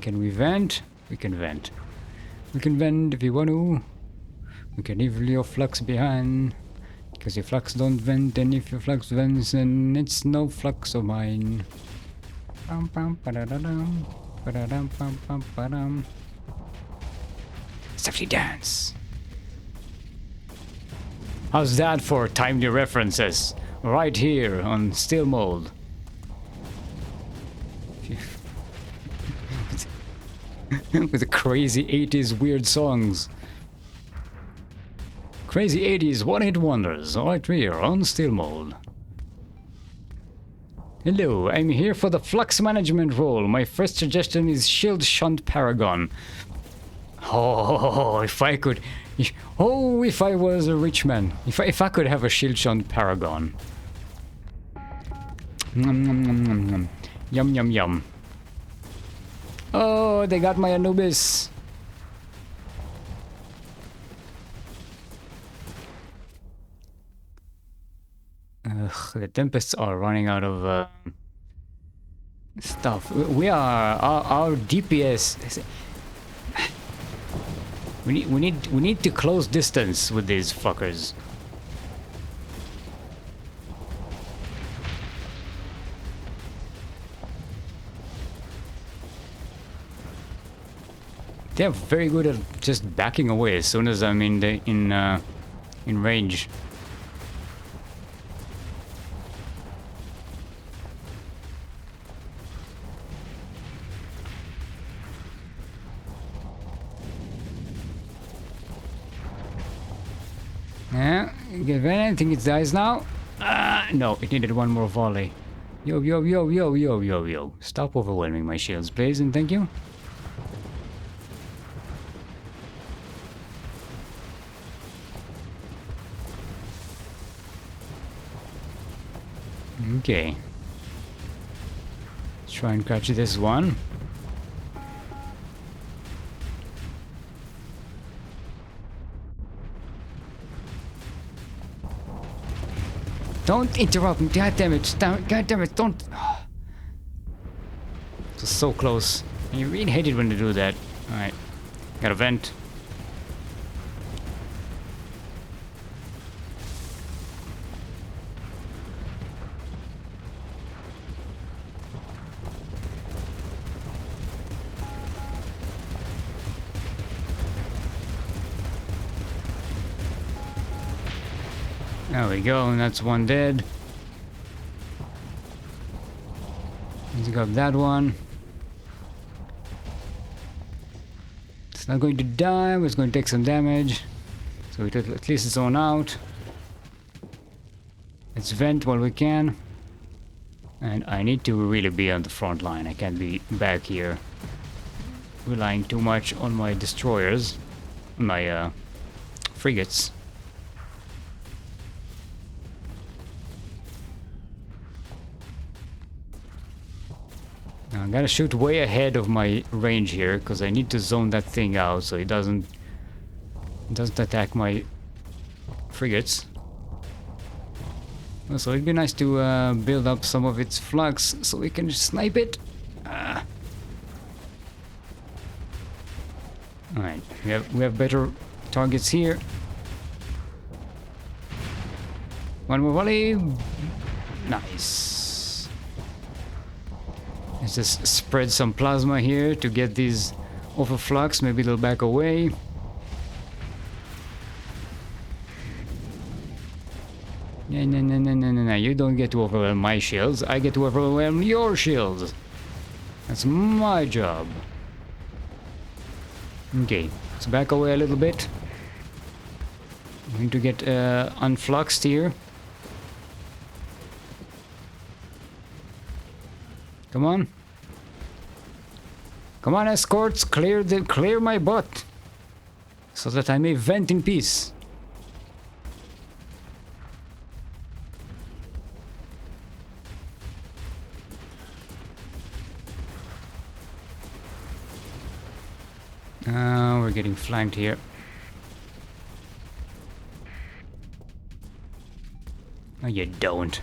Can we vent? We can vent. We can vent if you want to. We can leave your flux behind. Because your flux don't vent, and if your flux vents, then it's no flux of mine. Safety dance. How's that for timely references? Right here on Still Mold. With the crazy 80s weird songs. Crazy 80s one-hit wonders right here on Still Mold. Hello, I'm here for the Flux management role. My first suggestion is Shield Shunt Paragon. Oh, if I could... if I was a rich man. If I could have a Shield Shunt Paragon. Nom, nom, nom, nom, nom. Yum, yum, yum. Oh, they got my Anubis. Ugh, the Tempests are running out of stuff. We are our DPS. We need to close distance with these fuckers. They're very good at just backing away as soon as I'm in range. Yeah, I think it dies now. No, it needed one more volley. Yo, yo, yo, yo, yo, yo, yo. Stop overwhelming my shields, please, and thank you. Okay. Let's try and catch this one. Don't interrupt me, god damn it, god damn it, don't... It was so close. You really hate it when they do that. Alright, got a vent. There we go, and that's one dead. Let's got that one. It's not going to die, but it's going to take some damage. So we took at least its own out. Let's vent while we can. And I need to really be on the front line. I can't be back here relying too much on my destroyers, my frigates. Now, I gotta shoot way ahead of my range here because I need to zone that thing out so it doesn't attack my frigates. Also, it'd be nice to build up some of its flux so we can snipe it. Alright, we have better targets here. One more volley. Nice. Let's just spread some plasma here to get these overflux. Maybe they'll back away. No. You don't get to overwhelm my shields. I get to overwhelm your shields. That's my job. Okay, let's back away a little bit. I'm going to get unfluxed here. Come on. Come on, escorts, clear my butt. So that I may vent in peace. We're getting flanked here. No, you don't.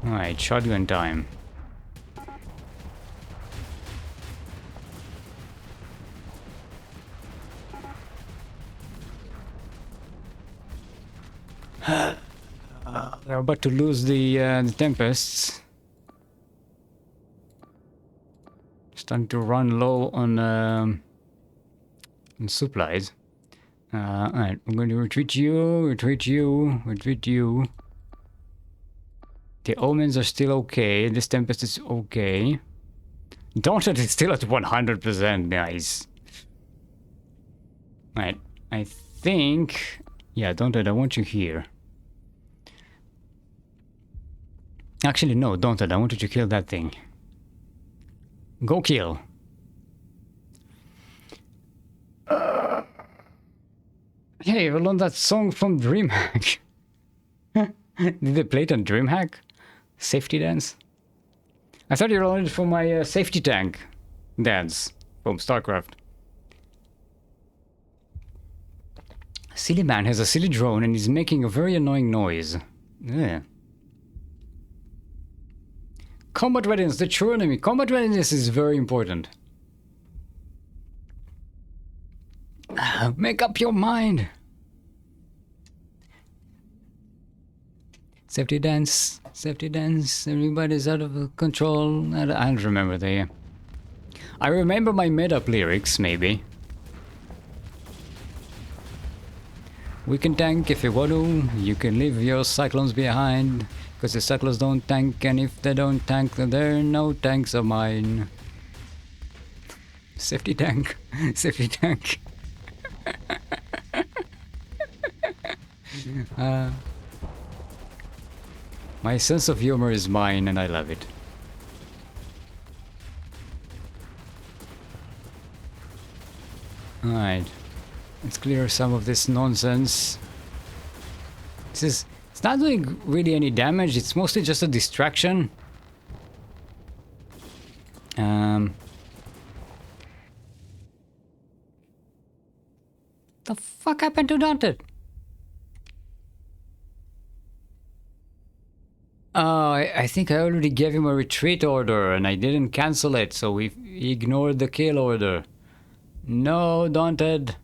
Alright, shotgun time. We're about to lose the Tempests. Starting to run low on supplies. Alright, I'm going to retreat you. The omens are still okay. This Tempest is okay. Daunted is still at 100%. Nice. Alright, I think... Yeah, Daunted, I want you here. Actually, no, don't. I wanted to kill that thing. Go kill. Hey, I learned that song from DreamHack. Did they play it on DreamHack? Safety dance? I thought you learned it from my safety tank dance from StarCraft. Silly man has a silly drone and is making a very annoying noise. Yeah. Combat readiness, the true enemy. Combat readiness is very important. Make up your mind. Safety dance, everybody's out of control. I don't remember the... I remember my made-up lyrics, maybe. We can tank if you want to. You can leave your cyclones behind. Because the cyclones don't tank, and if they don't tank, then there are no tanks of mine. Safety tank. Safety tank. My sense of humor is mine, and I love it. Alright. Let's clear some of this nonsense. It's not doing really any damage, it's mostly just a distraction. The fuck happened to Daunted? Oh, I think I already gave him a retreat order and I didn't cancel it, so we ignored the kill order. No, Daunted.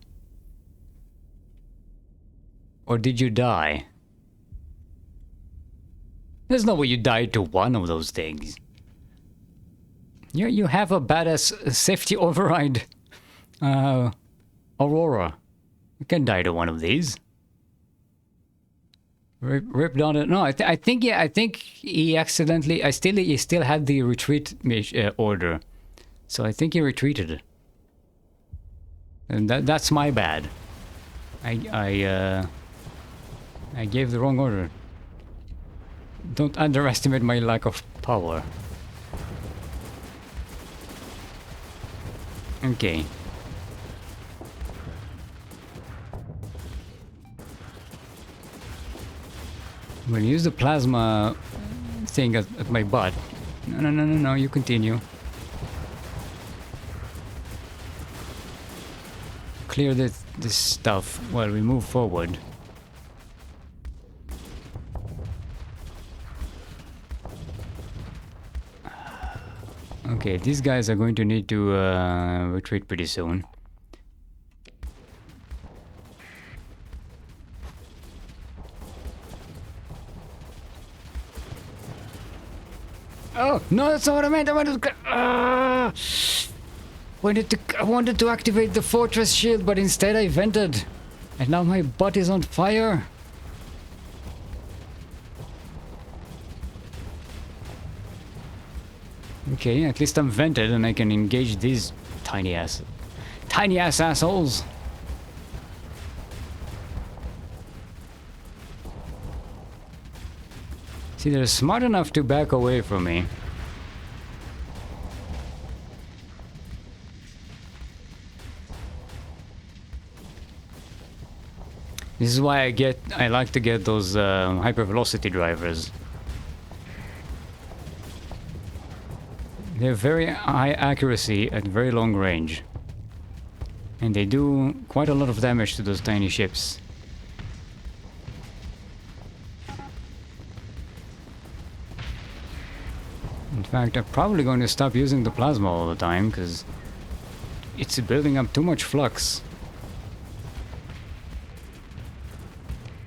Or did you die? There's no way you died to one of those things. You have a badass safety override, Aurora. You can die to one of these. Ripped on it. No, I think he accidentally. He still had the retreat order, so I think he retreated. And that's my bad. I gave the wrong order. Don't underestimate my lack of power. Okay. I'm gonna use the plasma thing at my butt. No, you continue. Clear this stuff while we move forward. Okay, these guys are going to need to retreat pretty soon. Oh, no, that's not what I meant. I wanted to activate the fortress shield, but instead I vented. And now my butt is on fire. Okay, at least I'm vented and I can engage these tiny ass assholes. See, they're smart enough to back away from me. This is why I like to get those hypervelocity drivers. They have very high accuracy at very long range. And they do quite a lot of damage to those tiny ships. In fact, I'm probably going to stop using the plasma all the time, because it's building up too much flux.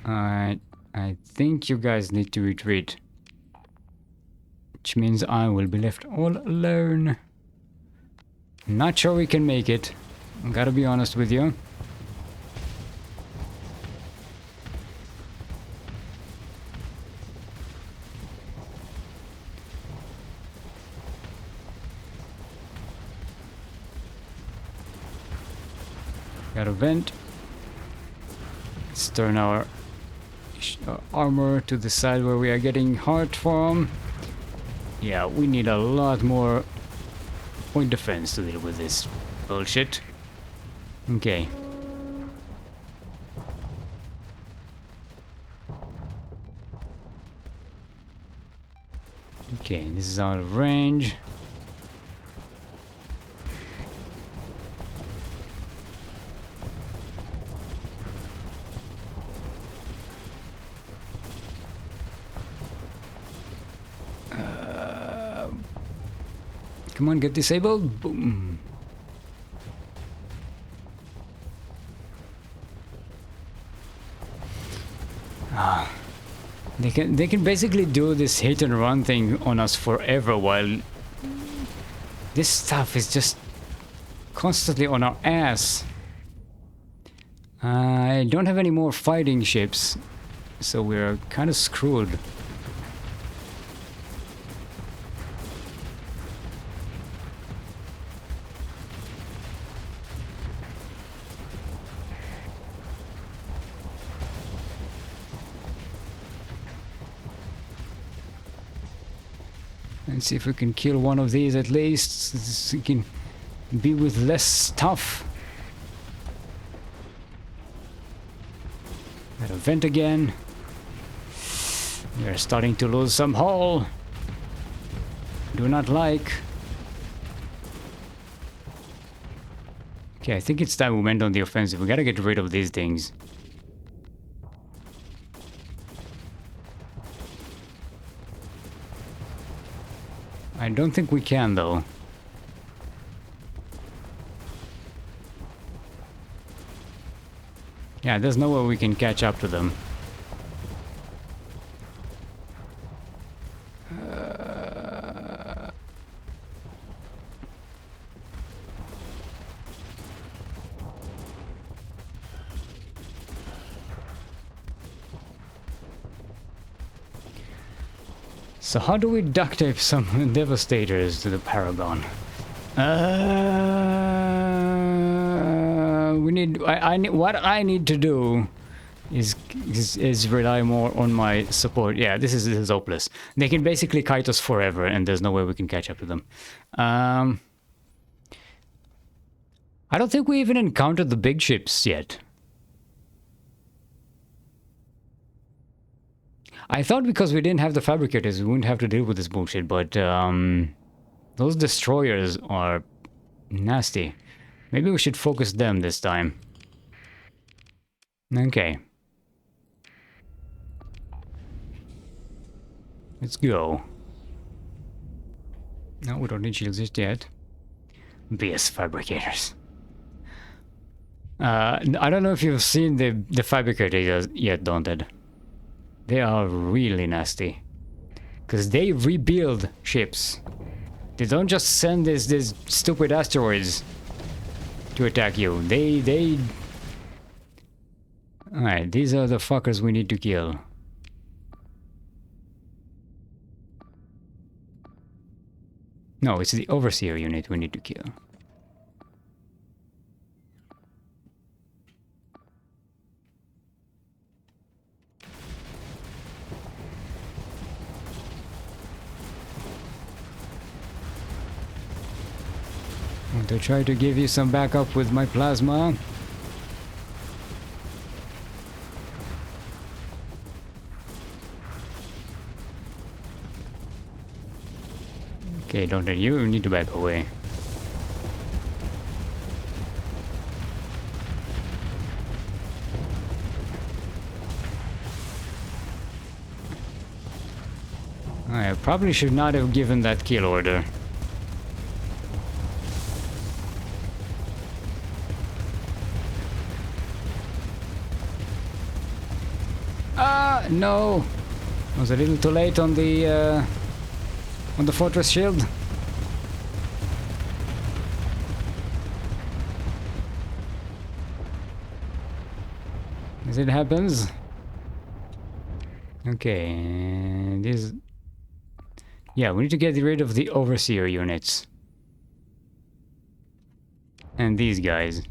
Alright, I think you guys need to retreat. Which means I will be left all alone. Not sure we can make it. Gotta be honest with you. Got a vent. Let's turn our armor to the side where we are getting hurt from. Yeah, we need a lot more point defense to deal with this bullshit. Okay. Okay, this is out of range. Come on, get disabled. Boom. They can basically do this hit and run thing on us forever while this stuff is just constantly on our ass. I don't have any more fighting ships, so we're kind of screwed. Let's see if we can kill one of these at least, so we can be with less stuff. Got a vent again. We're starting to lose some hull. Do not like. Okay, I think it's time we went on the offensive. We gotta get rid of these things. I don't think we can, though. Yeah, there's no way we can catch up to them. So how do we duct tape some devastators to the Paragon? We need. I need. What I need to do is rely more on my support. Yeah, this is hopeless. They can basically kite us forever, and there's no way we can catch up to them. I don't think we even encountered the big ships yet. I thought because we didn't have the fabricators, we wouldn't have to deal with this bullshit, but those destroyers are nasty. Maybe we should focus them this time. Okay. Let's go. No, we don't need shields just yet. BS fabricators. I don't know if you've seen the fabricators yet, Daunted. They are really nasty. Because they rebuild ships. They don't just send these stupid asteroids to attack you. They... Alright, these are the fuckers we need to kill. No, it's the Overseer unit we need to kill. To try to give you some backup with my plasma. Okay, don't let you need to back away. I probably should not have given that kill order. No, I was a little too late on the fortress shield. As it happens. Okay, this. Yeah, we need to get rid of the Overseer units and these guys.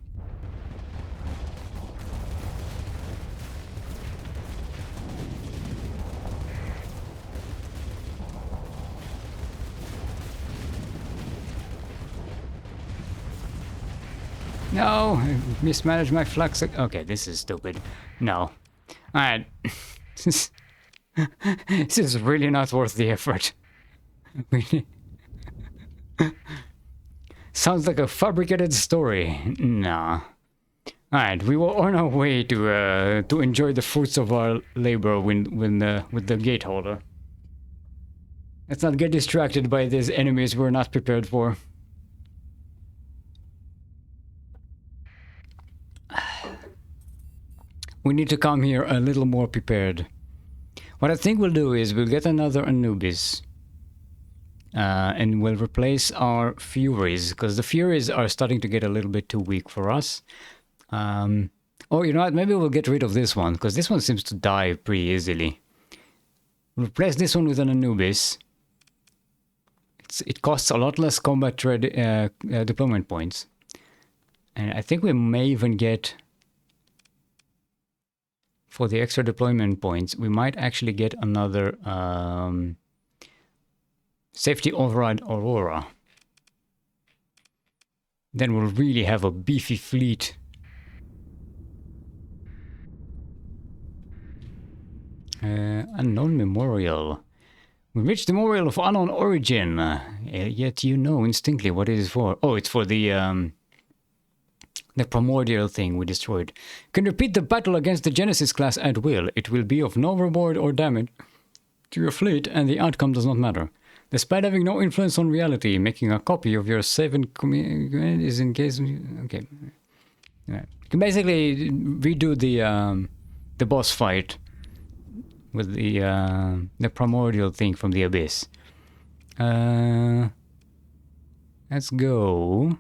No, I mismanaged my flux. Okay, this is stupid. No. Alright. This is really not worth the effort. Sounds like a fabricated story. Nah. Alright, we will on our way to enjoy the fruits of our labor with the gate holder. Let's not get distracted by these enemies we're not prepared for. We need to come here a little more prepared. What I think we'll do is we'll get another Anubis. And we'll replace our Furies, because the Furies are starting to get a little bit too weak for us. Oh, you know what? Maybe we'll get rid of this one, because this one seems to die pretty easily. Replace this one with an Anubis. It costs a lot less combat deployment points. And I think we may even get... For the extra deployment points, we might actually get another Safety Override Aurora. Then we'll really have a beefy fleet. Unknown Memorial. We reached the Memorial of Unknown Origin. Yet you know instinctively what it is for. Oh, it's for the primordial thing we destroyed. Can repeat the battle against the Genesis class at will. It will be of no reward or damage to your fleet, and the outcome does not matter. Despite having no influence on reality, making a copy of your saved command is in case... Okay. Yeah. You can basically redo the boss fight with the primordial thing from the Abyss. Let's go...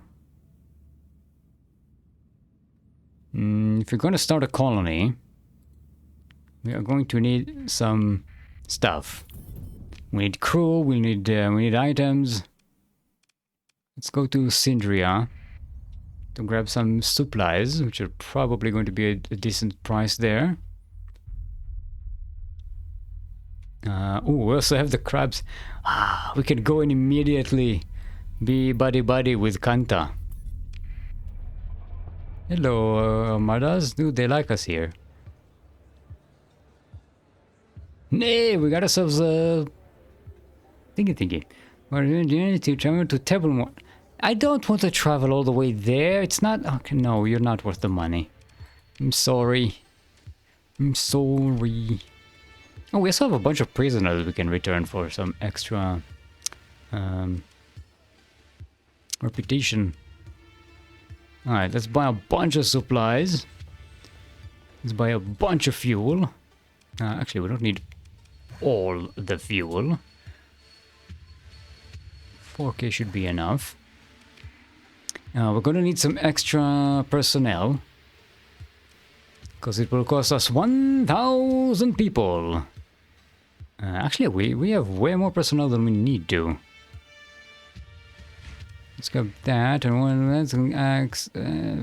if you're going to start a colony, we are going to need some stuff. We need crew, we need items. Let's go to Syndria to grab some supplies, which are probably going to be a decent price there. Oh, we also have the crabs. We can go and immediately be buddy-buddy with Kanta. Hello, Armadas. Dude, they like us here. Nay, we got ourselves a... Thingy. We're going to travel to Tebelmore. I don't want to travel all the way there. It's not... Okay, no, you're not worth the money. I'm sorry. I'm sorry. Oh, we also have a bunch of prisoners we can return for some extra... reputation. Alright, let's buy a bunch of supplies. Let's buy a bunch of fuel. Actually, we don't need all the fuel. 4K should be enough. We're gonna need some extra personnel. Because it will cost us 1,000 people. Actually, we have way more personnel than we need to. Let's grab that and one that's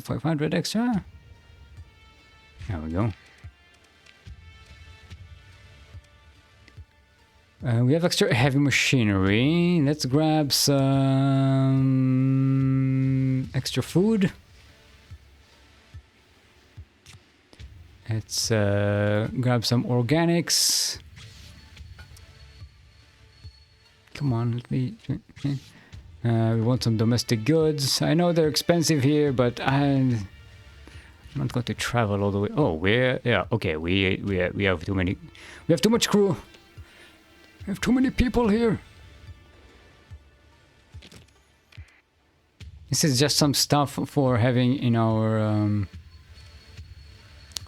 500 extra. There we go. We have extra heavy machinery. Let's grab some extra food. Let's grab some organics. Come on, let me... we want some domestic goods. I know they're expensive here, but I'm not going to travel all the way. Oh, yeah, okay. We have too many. We have too much crew. We have too many people here. This is just some stuff for having in our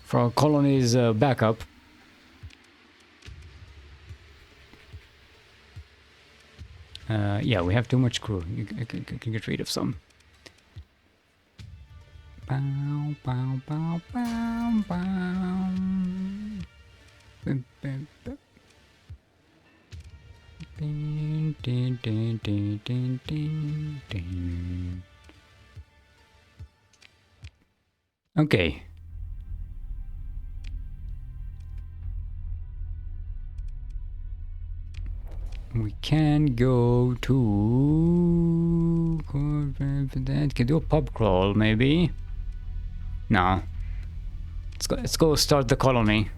for our colony's backup. Yeah, we have too much crew. You can get rid of some. Bow, bow, bow, bow, bow. Bim, bim, bim. Ding, ding, ding, ding, ding, ding, ding. Okay. We can go to... Can do a pub crawl, maybe. No. Let's go start the colony.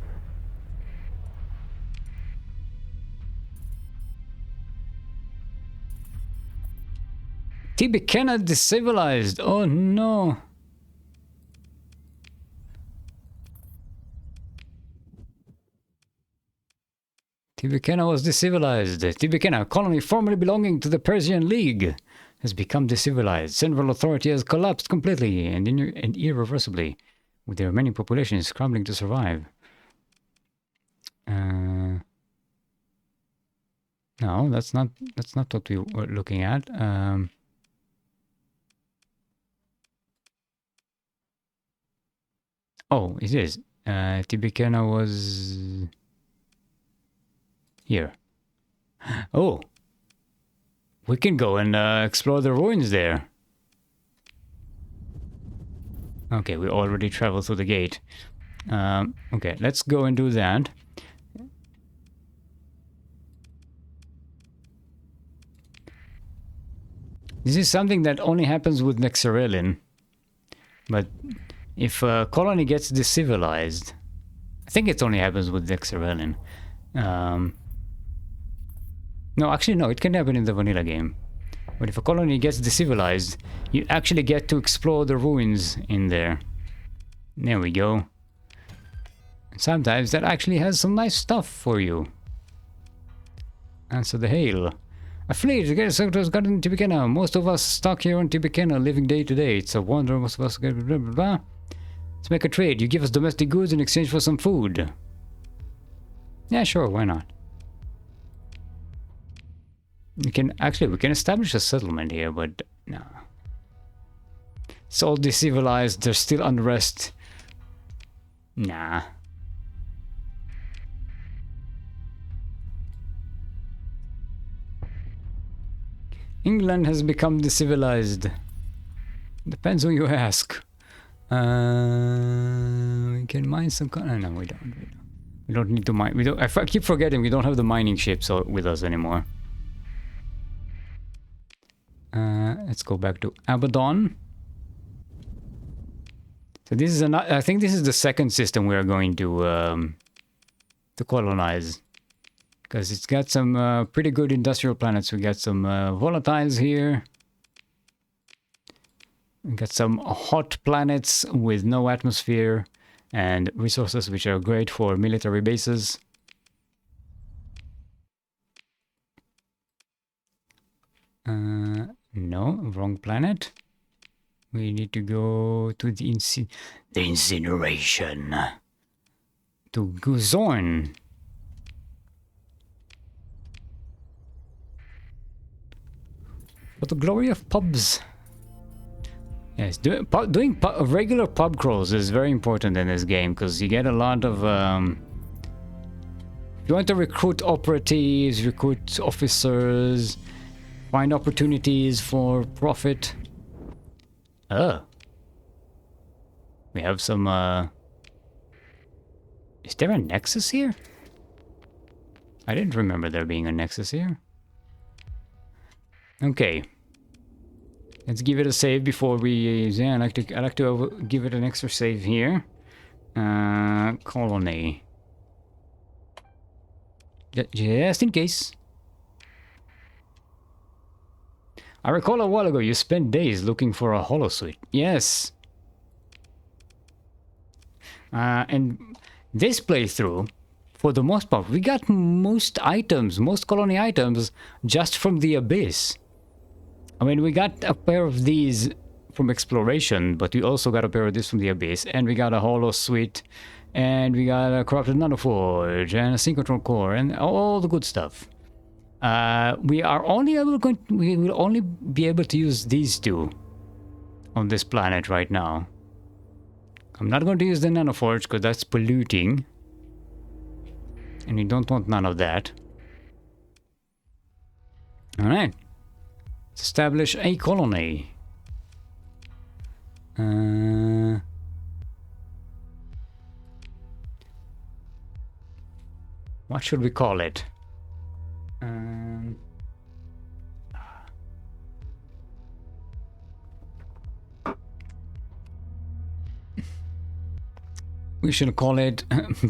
Tibicana decivilized. Oh no. Tibicana was decivilized. Tibicana, a colony formerly belonging to the Persian League, has become decivilized. Central authority has collapsed completely and irreversibly, with their remaining population scrambling to survive. No, that's not what we were looking at. Oh, it is. Tibicana was here. Oh, we can go and explore the ruins there. Okay, we already traveled through the gate. Okay, let's go and do that. This is something that only happens with Nexarelin. But if a colony gets decivilized, I think it only happens with Nexarelin. No, actually no, it can happen in the vanilla game. But if a colony gets decivilized, you actually get to explore the ruins in there. There we go. And sometimes that actually has some nice stuff for you. Answer the hail. A fleet, the sector has gotten Tibicana. Most of us stuck here on Tibicana, living day to day. It's a wonder most of us get blah blah blah. Let's make a trade. You give us domestic goods in exchange for some food. Yeah, sure, why not? We can establish a settlement here, but no. It's all decivilized, there's still unrest. Nah. England has become decivilized. Depends who you ask. We can mine some. No, we don't. We don't need to mine. We don't. I keep forgetting we don't have the mining ships with us anymore. Let's go back to Abaddon. So this is I think this is the second system we are going to colonize, because it's got some pretty good industrial planets. We got some volatiles here. We got some hot planets with no atmosphere and resources which are great for military bases. No, wrong planet. We need to go to the incineration. To Guzorn. For the glory of pubs. Yes, doing regular pub crawls is very important in this game, because you get a lot of... you want to recruit operatives, recruit officers, find opportunities for profit. Oh. We have some... Is there a nexus here? I didn't remember there being a nexus here. Okay. Let's give it a save before we... Yeah, I like to give it an extra save here. Colony. Just in case. I recall a while ago you spent days looking for a holosuite. Yes. And this playthrough, for the most part, we got most colony items, just from the Abyss. I mean, we got a pair of these from exploration, but we also got a pair of this from the Abyss, and we got a holosuite, and we got a corrupted nanoforge, and a synchrotron core, and all the good stuff. We will only be able to use these two on this planet right now. I'm not going to use the nanoforge because that's polluting, and we don't want none of that. All right, let's establish a colony. What should we call it? We should call it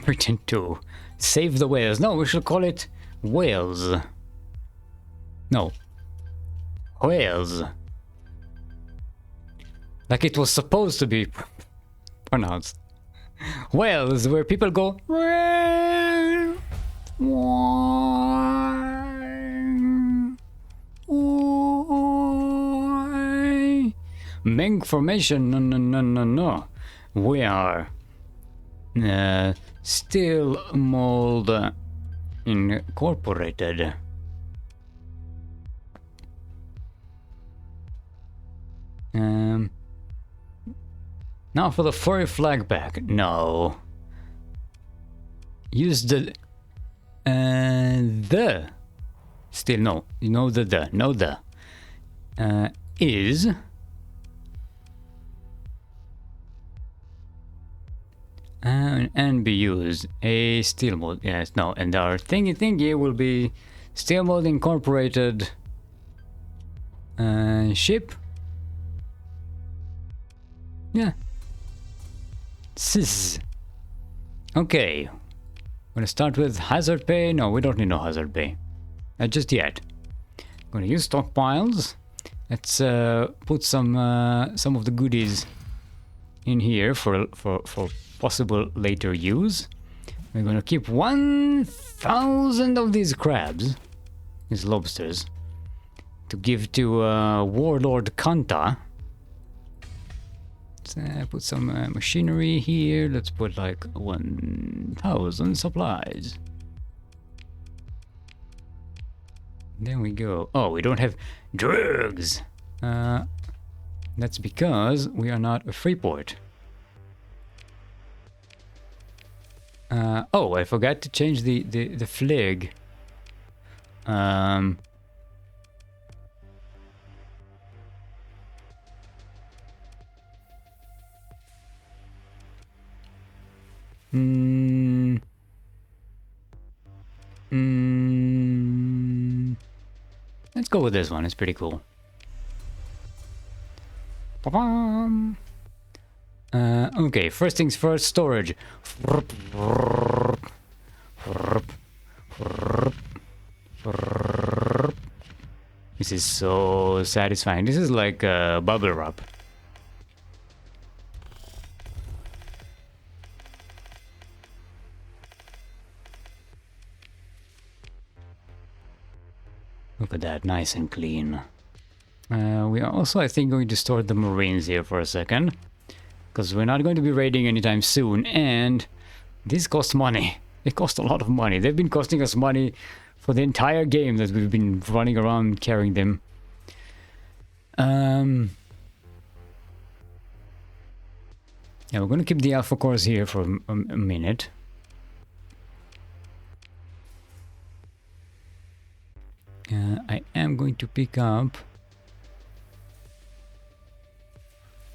Britain 2. Save the whales. No, we should call it Wales. No. Wales. Like it was supposed to be pronounced. Wales, where people go. Meng formation, no. We are still mold incorporated. Now for the furry flag back. No. Use the still no. You know the no the is and be used a steel mode. Yes, no, and our thingy will be steel mode incorporated ship. Yeah. Sis. Okay. Gonna start with hazard pay. No, we don't need no hazard pay. Not just yet. Gonna use stockpiles. Let's put some of the goodies in here for possible later use. We're gonna keep 1,000 of these crabs, these lobsters, to give to Warlord Kanta. Let's put some machinery here. Let's put like 1,000 supplies. There we go. Oh, we don't have drugs. That's because we are not a free port. Oh, I forgot to change the flag. Let's go with this one. It's pretty cool. Okay, first things first, storage. This is so satisfying. This is like bubble wrap. Look at that, nice and clean. We are also, I think, going to store the Marines here for a second. Because we're not going to be raiding anytime soon, and these cost money. They cost a lot of money. They've been costing us money for the entire game that we've been running around carrying them. Yeah, we're going to keep the Alpha cores here for a minute. I am going to pick up...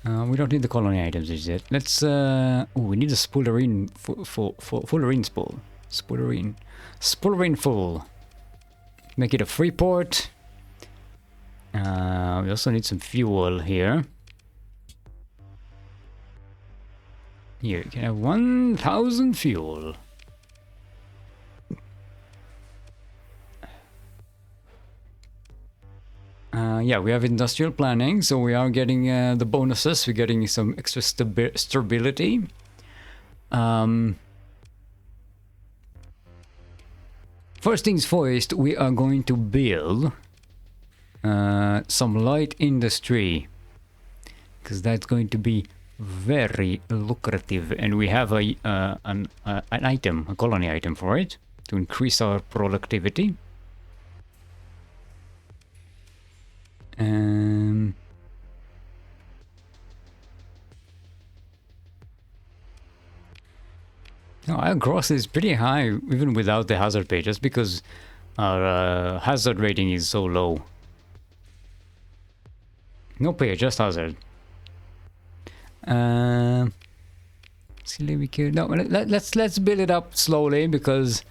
we don't need the colony items just yet. Let's... oh, we need a spoolerine... fullerine spool. Spoolerine. Spoolerine full. Make it a free port. We also need some fuel here. Here, you can have 1,000 fuel. Yeah, we have industrial planning, so we are getting the bonuses. We're getting some extra stability. First things first, we are going to build some light industry, because that's going to be very lucrative, and we have an item, a colony item for it, to increase our productivity. No, our gross is pretty high even without the hazard pay, just because our hazard rating is so low. No pay, just hazard. No, let's build it up slowly, because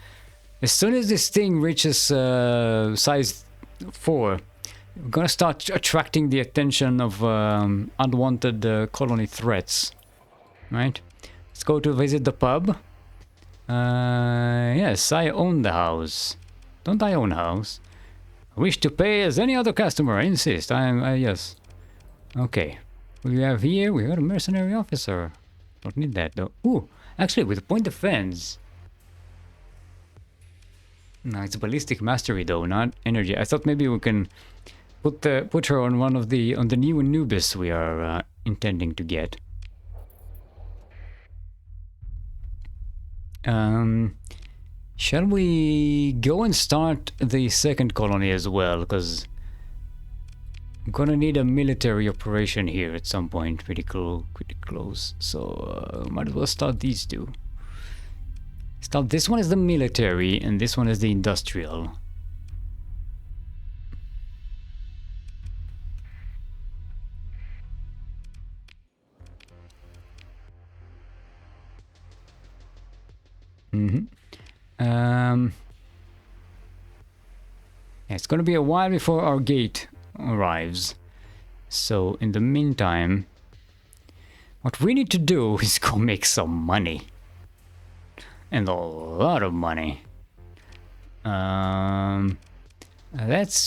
as soon as this thing reaches size 4, we're gonna start attracting the attention of unwanted colony threats, right? Let's go to visit the pub. Yes, I own the house. Don't I own a house? I wish to pay as any other customer. I insist. Yes. Okay. What do we have here? We got a mercenary officer. Don't need that though. Ooh, actually, with point defense. No, it's ballistic mastery though, not energy. I thought maybe we can put her on on the new Anubis we are intending to get. Shall we go and start the second colony as well? Because I'm gonna need a military operation here at some point, pretty close. So might as well start these two. Start this one as the military, and this one as the industrial. Yeah, it's gonna be a while before our gate arrives. So in the meantime, what we need to do is go make some money. And a lot of money. Let's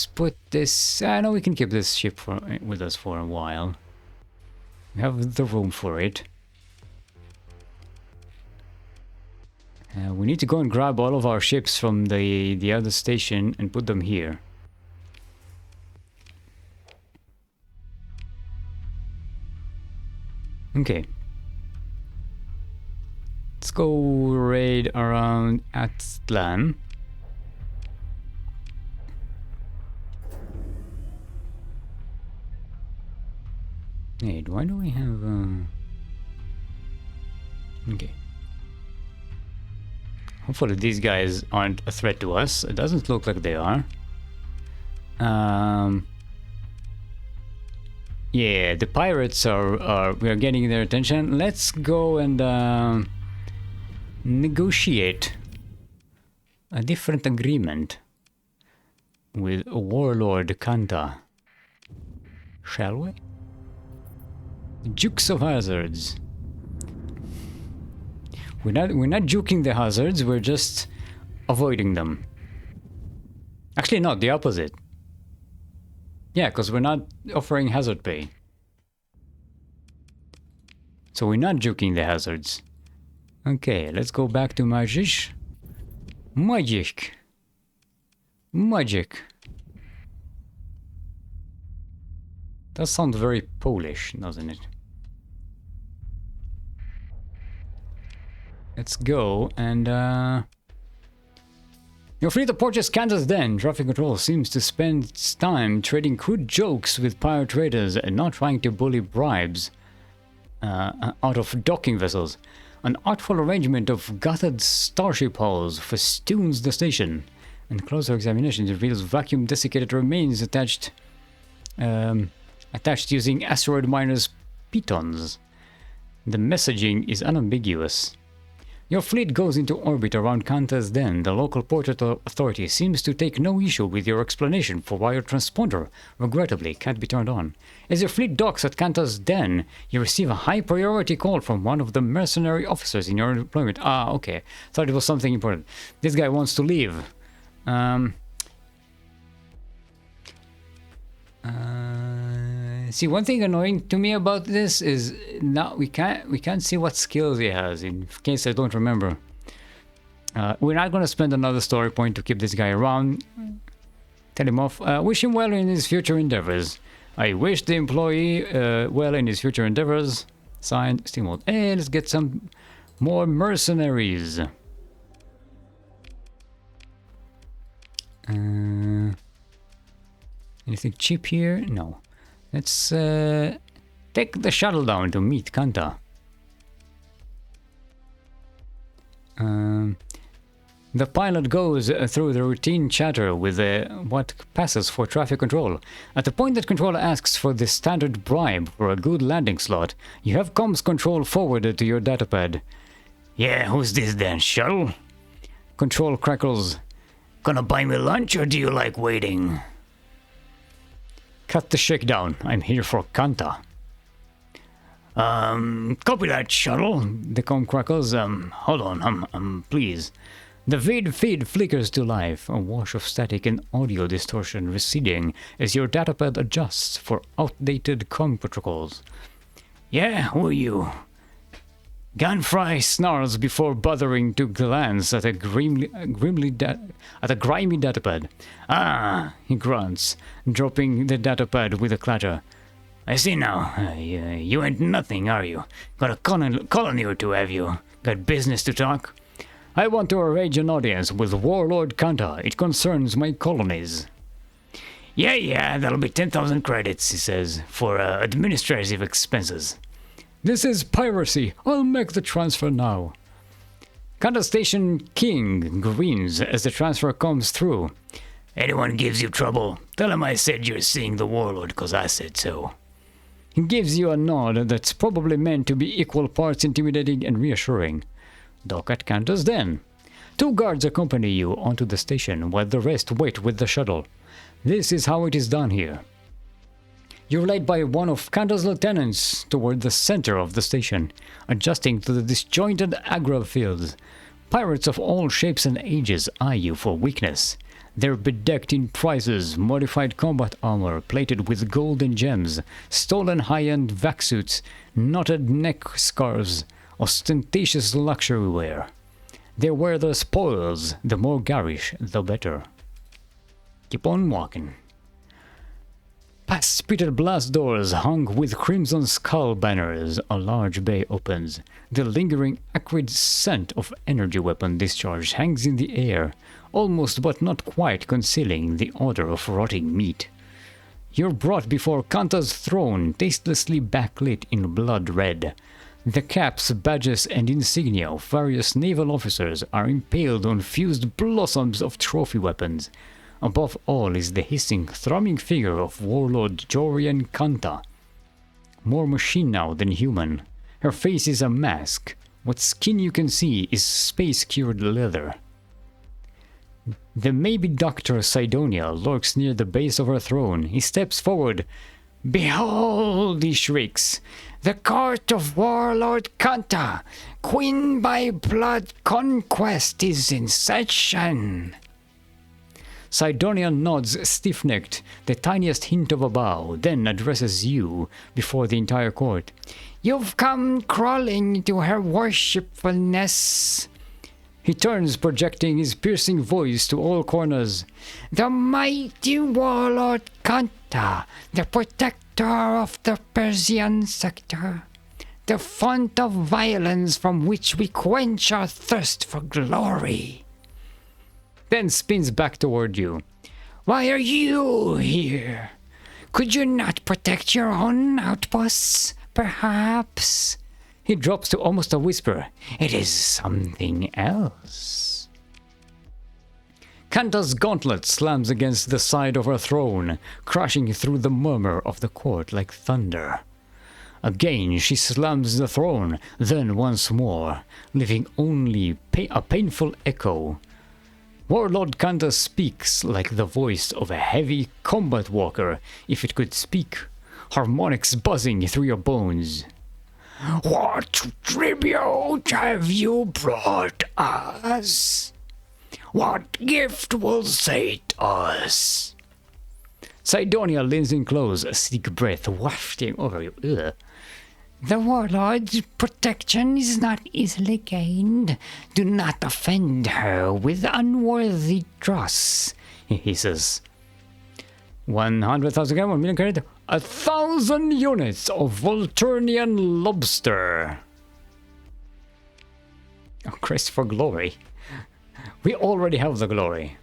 put this... I know we can keep this ship with us for a while. We have the room for it. We need to go and grab all of our ships from the other station and put them here. Okay. Let's go raid around Aztlan. Wait, why do we have... Okay. Hopefully these guys aren't a threat to us. It doesn't look like they are. Yeah, the pirates we are getting their attention. Let's go and negotiate a different agreement with Warlord Kanta. Shall we? Jukes of hazards. We're not juking the hazards, we're just avoiding them. Actually, not the opposite. Yeah, because we're not offering hazard pay. So we're not juking the hazards. Okay, let's go back to Magic. Magic. That sounds very Polish, doesn't it? Let's go and Your fleet approaches Kansas Den. Traffic control seems to spend its time trading crude jokes with pirate traders and not trying to bully bribes out of docking vessels. An artful arrangement of gathered starship hulls festoons the station, and closer examination reveals vacuum desiccated remains attached using asteroid miners' pitons. The messaging is unambiguous. Your fleet goes into orbit around Kanta's Den. The local port authority seems to take no issue with your explanation for why your transponder, regrettably, can't be turned on. As your fleet docks at Kanta's Den, you receive a high-priority call from one of the mercenary officers in your employment. Ah, okay. Thought it was something important. This guy wants to leave. See, one thing annoying to me about this is now we can't see what skills he has, in case I don't remember. We're not gonna spend another story point to keep this guy around. Tell him off. Wish him well in his future endeavors. I wish the employee well in his future endeavors. Signed, Steamboat. Hey, let's get some more mercenaries. Anything cheap here? No. Let's take the shuttle down to meet Kanta. The pilot goes through the routine chatter with what passes for traffic control. At the point that controller asks for the standard bribe for a good landing slot, you have comms control forwarded to your datapad. Yeah, who's this then, shuttle? Control crackles. Gonna buy me lunch or do you like waiting? Cut the shakedown. I'm here for Kanta. Copy that, shuttle. The comm crackles. Hold on, please. The feed flickers to life, a wash of static and audio distortion receding as your datapad adjusts for outdated comm protocols. Yeah, who are you? Gunfry snarls before bothering to glance at a grimy datapad. Ah, he grunts, dropping the datapad with a clatter. I see now. You ain't nothing, are you? Got a colony or two, have you? Got business to talk? I want to arrange an audience with Warlord Kanta. It concerns my colonies. Yeah, that'll be 10,000 credits, he says, for administrative expenses. This is piracy. I'll make the transfer now. Kanta Station King grins as the transfer comes through. Anyone gives you trouble, tell him I said you're seeing the Warlord 'cause I said so. He gives you a nod that's probably meant to be equal parts intimidating and reassuring. Dock at Kanta's den. 2 guards accompany you onto the station while the rest wait with the shuttle. This is how it is done here. You're led by one of Kanta's lieutenants toward the center of the station, adjusting to the disjointed agra fields. Pirates of all shapes and ages eye you for weakness. They're bedecked in prizes, modified combat armor plated with gold and gems, stolen high-end vac suits, knotted neck scarves, ostentatious luxury wear. They wear the spoils, the more garish, the better. Keep on walking. Past spitted blast doors hung with crimson skull banners, a large bay opens. The lingering acrid scent of energy weapon discharge hangs in the air, almost but not quite concealing the odor of rotting meat. You're brought before Kanta's throne, tastelessly backlit in blood red. The caps, badges, and insignia of various naval officers are impaled on fused blossoms of trophy weapons. Above all is the hissing, thrumming figure of Warlord Jorian Kanta. More machine now than human. Her face is a mask. What skin you can see is space-cured leather. The maybe Dr. Sidonia lurks near the base of her throne. He steps forward. Behold, he shrieks, the court of Warlord Kanta, Queen by blood conquest is in session. Sidonia nods stiff-necked, the tiniest hint of a bow, then addresses you before the entire court. You've come crawling to her worshipfulness. He turns, projecting his piercing voice to all corners. The mighty Warlord Kanta, the protector of the Persian sector, the font of violence from which we quench our thirst for glory. Then spins back toward you. Why are you here? Could you not protect your own outposts, perhaps? He drops to almost a whisper. It is something else. Kanta's gauntlet slams against the side of her throne, crashing through the murmur of the court like thunder. Again she slams the throne, then once more, leaving only a painful echo. Warlord Kanta speaks like the voice of a heavy combat walker, if it could speak, harmonics buzzing through your bones. What tribute have you brought us? What gift will sate us? Sidonia leans in close, a sick breath wafting over you. Ugh. The Warlord's protection is not easily gained. Do not offend her with unworthy dross, he hisses. 100,000 1 million credit. 1,000 units of Volturnian lobster. A crest for glory. We already have the glory.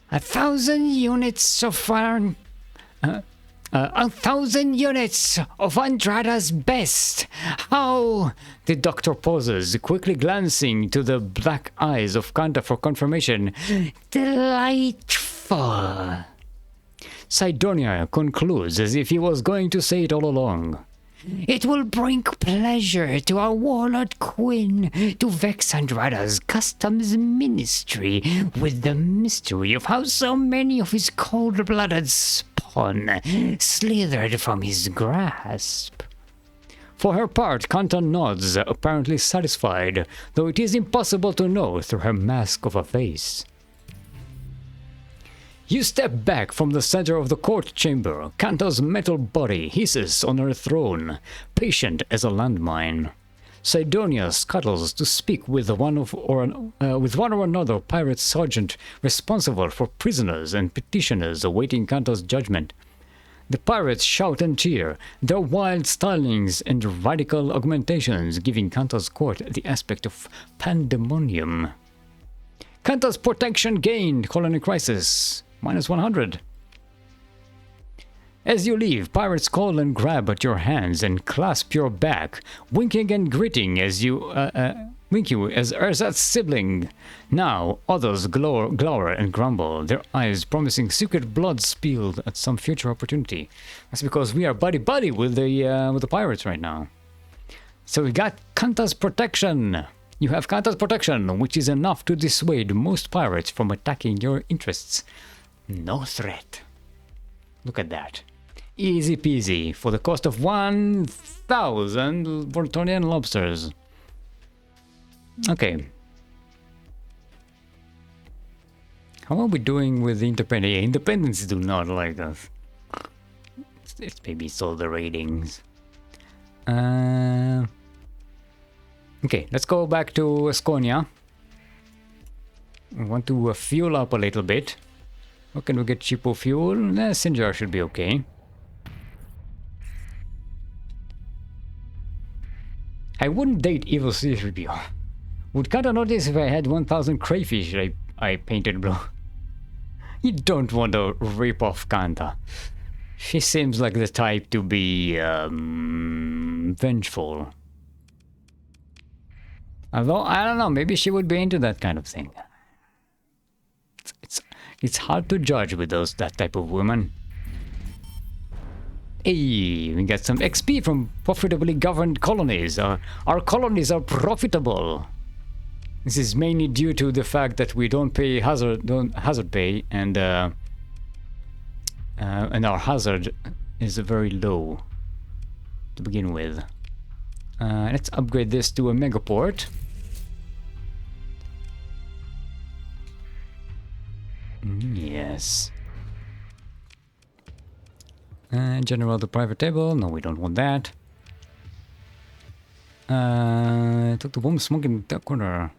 1,000 units of 1,000 units of Andrada's best. How? The doctor pauses, quickly glancing to the black eyes of Kanta for confirmation. Delightful. Sidonia concludes as if he was going to say it all along. It will bring pleasure to our Warlord Queen to vex Andrada's customs ministry with the mystery of how so many of his cold-blooded spawn slithered from his grasp. For her part, Kanta nods, apparently satisfied, though it is impossible to know through her mask of a face. You step back from the center of the court chamber. Kanta's metal body hisses on her throne, patient as a landmine. Sidonia scuttles to speak with one or another pirate sergeant responsible for prisoners and petitioners awaiting Kanta's judgment. The pirates shout and cheer, their wild stylings and radical augmentations giving Kanta's court the aspect of pandemonium. Kanta's protection gained, colony crisis, -100. As you leave, pirates call and grab at your hands and clasp your back, winking and gritting as you wink you as Erzat's sibling. Now others glower and grumble, their eyes promising secret blood spilled at some future opportunity. That's because we are buddy with the pirates right now. So we got Kanta's protection. You have Kanta's protection, which is enough to dissuade most pirates from attacking your interests. No threat. Look at that. Easy peasy for the cost of 1,000 Vortonian lobsters. Okay. How are we doing with the independent? Independents do not like us. It's maybe all the ratings. Okay, let's go back to Asconia. I want to fuel up a little bit. How can we get cheaper fuel? Sinjar should be okay. I wouldn't date Evil C-3PO. Would Kanta notice if I had 1,000 crayfish I painted blue? You don't want to rip off Kanta. She seems like the type to be vengeful. Although, I don't know, maybe she would be into that kind of thing. It's hard to judge with that type of woman. Hey, we got some XP from profitably governed colonies. Our colonies are profitable. This is mainly due to the fact that we don't pay hazard pay, and our hazard is very low to begin with. Let's upgrade this to a megaport. Yes. General the private table. No, we don't want that. Talk to woman smoking in that corner.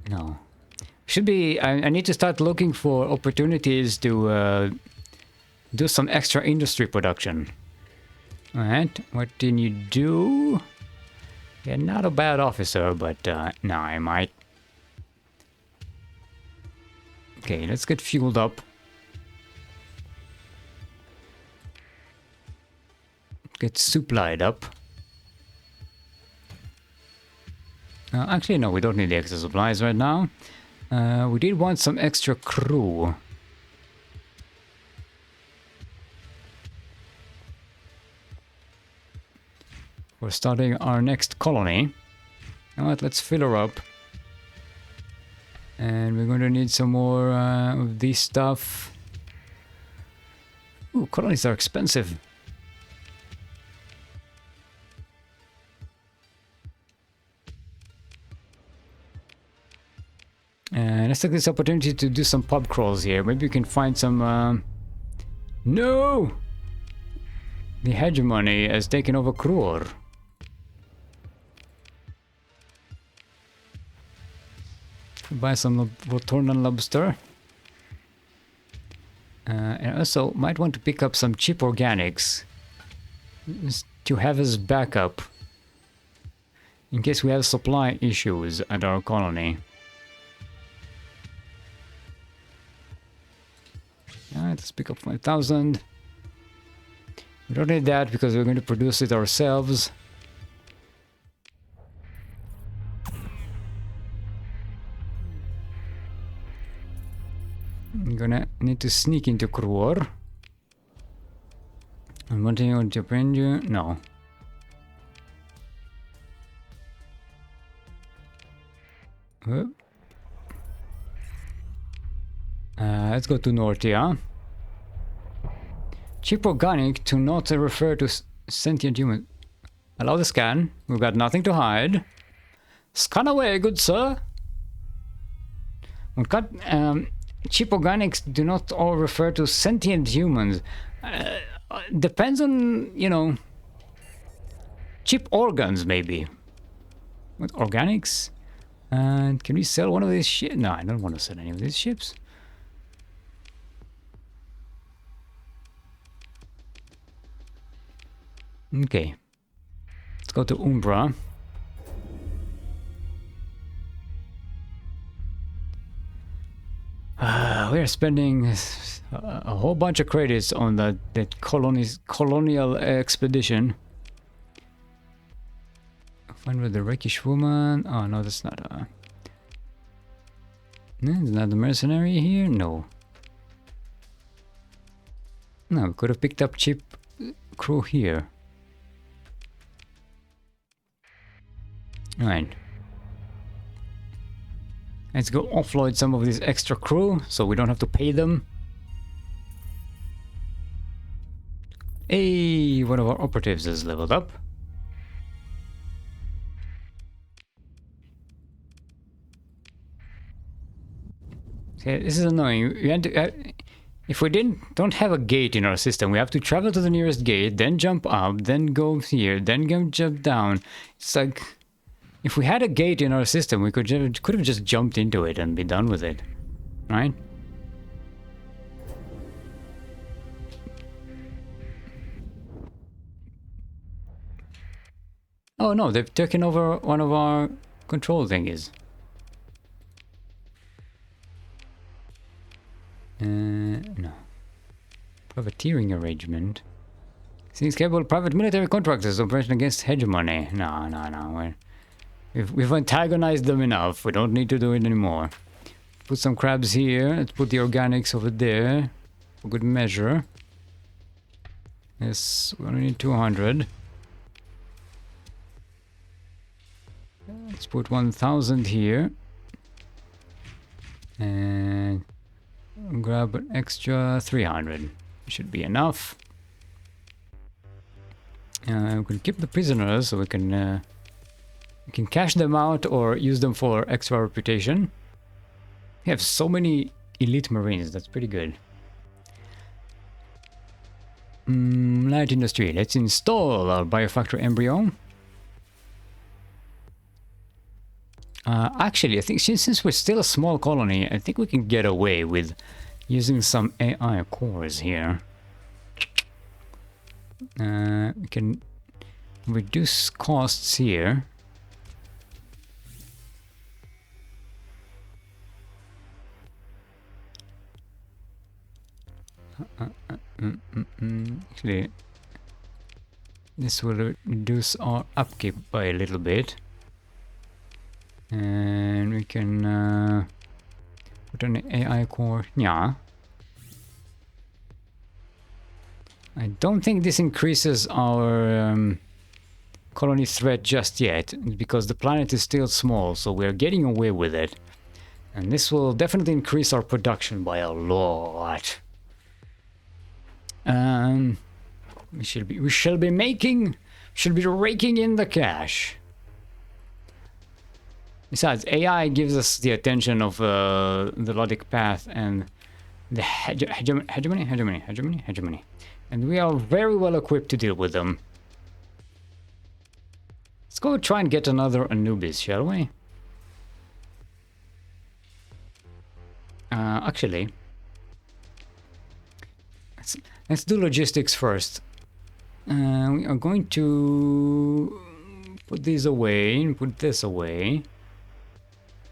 No. Should be. I need to start looking for opportunities to do some extra industry production. Alright, what can you do? Yeah, not a bad officer, but no, I might. Okay, let's get fueled up. Get supplied up. Actually, no, we don't need the extra supplies right now. We did want some extra crew. We're starting our next colony. Alright, let's fill her up. And we're going to need some more of this stuff. Ooh, colonies are expensive. Let's take this opportunity to do some pub crawls here. Maybe we can find some... No! The hegemony has taken over Kruor. Buy some Vortornan lobster. And also might want to pick up some cheap organics to have as backup in case we have supply issues at our colony. Alright, let's pick up 5,000. We don't need that because we're going to produce it ourselves. I'm gonna need to sneak into Kruor. I'm wanting to bring you. No. Let's go to Nortia. Cheap organic to not refer to sentient human. Allow the scan. We've got nothing to hide. Scan away, good sir. Cheap organics do not all refer to sentient humans. Depends on, you know, cheap organs, maybe. What, organics? And can we sell one of these ships? No, I don't want to sell any of these ships. Okay. Let's go to Umbra. We're spending a whole bunch of credits on that colonial expedition. Find with the rakish woman. Oh no, that's not a. There's not a mercenary here. No. No, we could have picked up cheap crew here. Right. Let's go offload some of this extra crew so we don't have to pay them. Hey, one of our operatives is leveled up. Okay, this is annoying. We had to, if we don't have a gate in our system, we have to travel to the nearest gate, then jump up, then go here, then jump down. It's like, if we had a gate in our system, we could have just jumped into it and be done with it, right? Oh no, they've taken over one of our control thingies. No. Privateering arrangement. Seems capable private military contractors operation against hegemony. No. We've antagonized them enough. We don't need to do it anymore. Put some crabs here. Let's put the organics over there. For good measure. Yes, we only need 200. Let's put 1000 here. And grab an extra 300. Should be enough. We can keep the prisoners so we can cash them out or use them for extra reputation. We have so many elite marines, that's pretty good. Light industry, let's install our biofactory embryo. Actually, I think since we're still a small colony, I think we can get away with using some AI cores here. We can reduce costs here. Actually, this will reduce our upkeep by a little bit. And we can put an AI core. Yeah. I don't think this increases our colony threat just yet, because the planet is still small, so we're getting away with it. And this will definitely increase our production by a lot. We shall be raking in the cash. Besides, AI gives us the attention of the logic path and the hegemony. And we are very well equipped to deal with them. Let's go try and get another Anubis, shall we? Actually, let's do logistics first. We are going to put these away and put this away.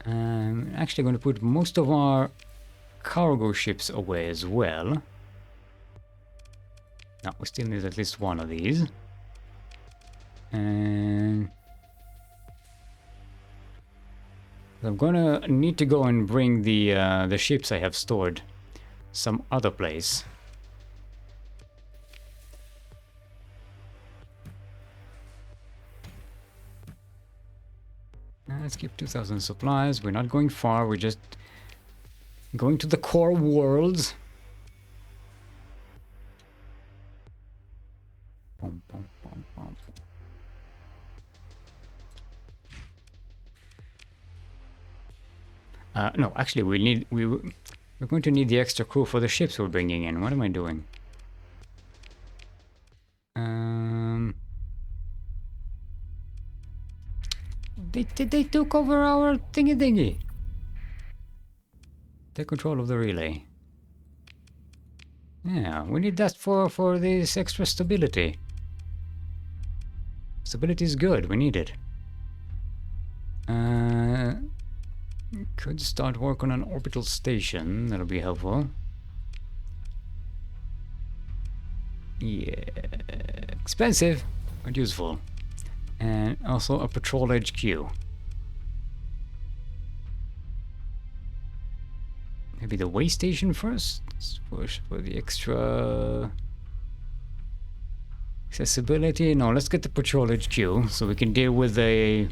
I'm actually going to put most of our cargo ships away as well. No, we still need at least one of these. And I'm gonna need to go and bring the ships I have stored some other place. Let's keep 2000 supplies. We're not going far. We're just going to the core worlds. No, actually, we're going to need the extra crew for the ships we're bringing in. What am I doing? They took over our thingy. Take control of the relay. Yeah, we need that for this extra stability. Stability is good. We need it. Could start work on an orbital station. That'll be helpful. Yeah, expensive but useful. And also a patrol HQ. Maybe the way station first? Let's push for the extra accessibility. No, let's get the patrol HQ so we can deal with the...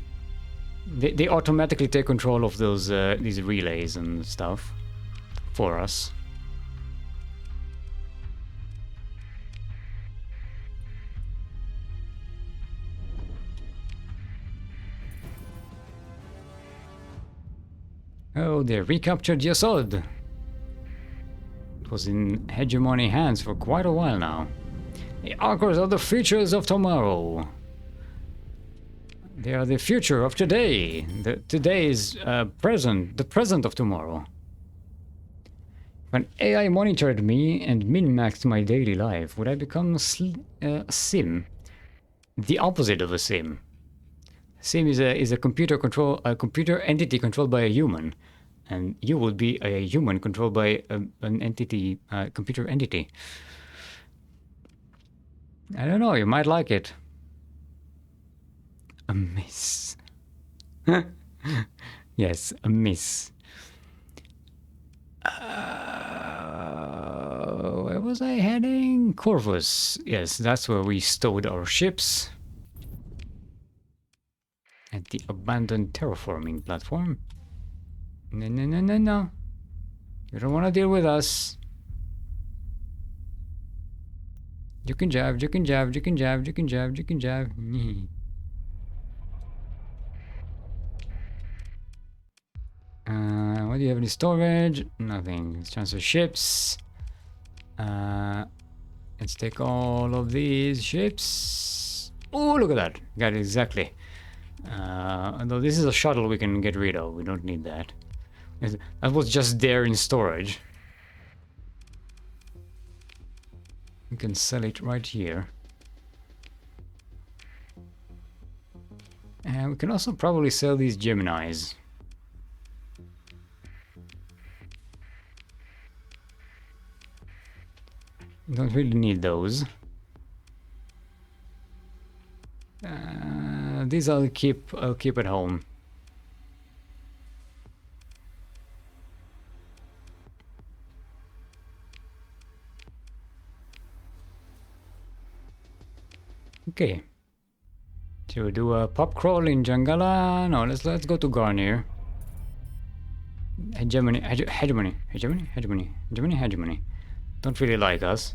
They automatically take control of those these relays and stuff for us. Oh, they recaptured Yasod. It was in hegemony hands for quite a while now. The Archers are the futures of tomorrow. They are the future of today. Today is present, the present of tomorrow. If an AI monitored me and min-maxed my daily life, would I become a sim? The opposite of a sim. Sim is a computer entity controlled by a human, and you would be a human controlled by an entity, computer entity. I don't know. You might like it. A miss. Yes, a miss. Where was I heading? Corvus. Yes, that's where we stowed our ships. At the abandoned terraforming platform. No. You don't want to deal with us. You can jab. What do you have in storage? Nothing. Let's transfer ships. Let's take all of these ships. Oh, look at that. Got it exactly. Although this is a shuttle we can get rid of. We don't need that. That was just there in storage. We can sell it right here. And we can also probably sell these Geminis. Don't really need those. These I'll keep at home. Okay. Should we do a pop crawl in Jangala? No, let's go to Garnier. Hegemony. Don't really like us.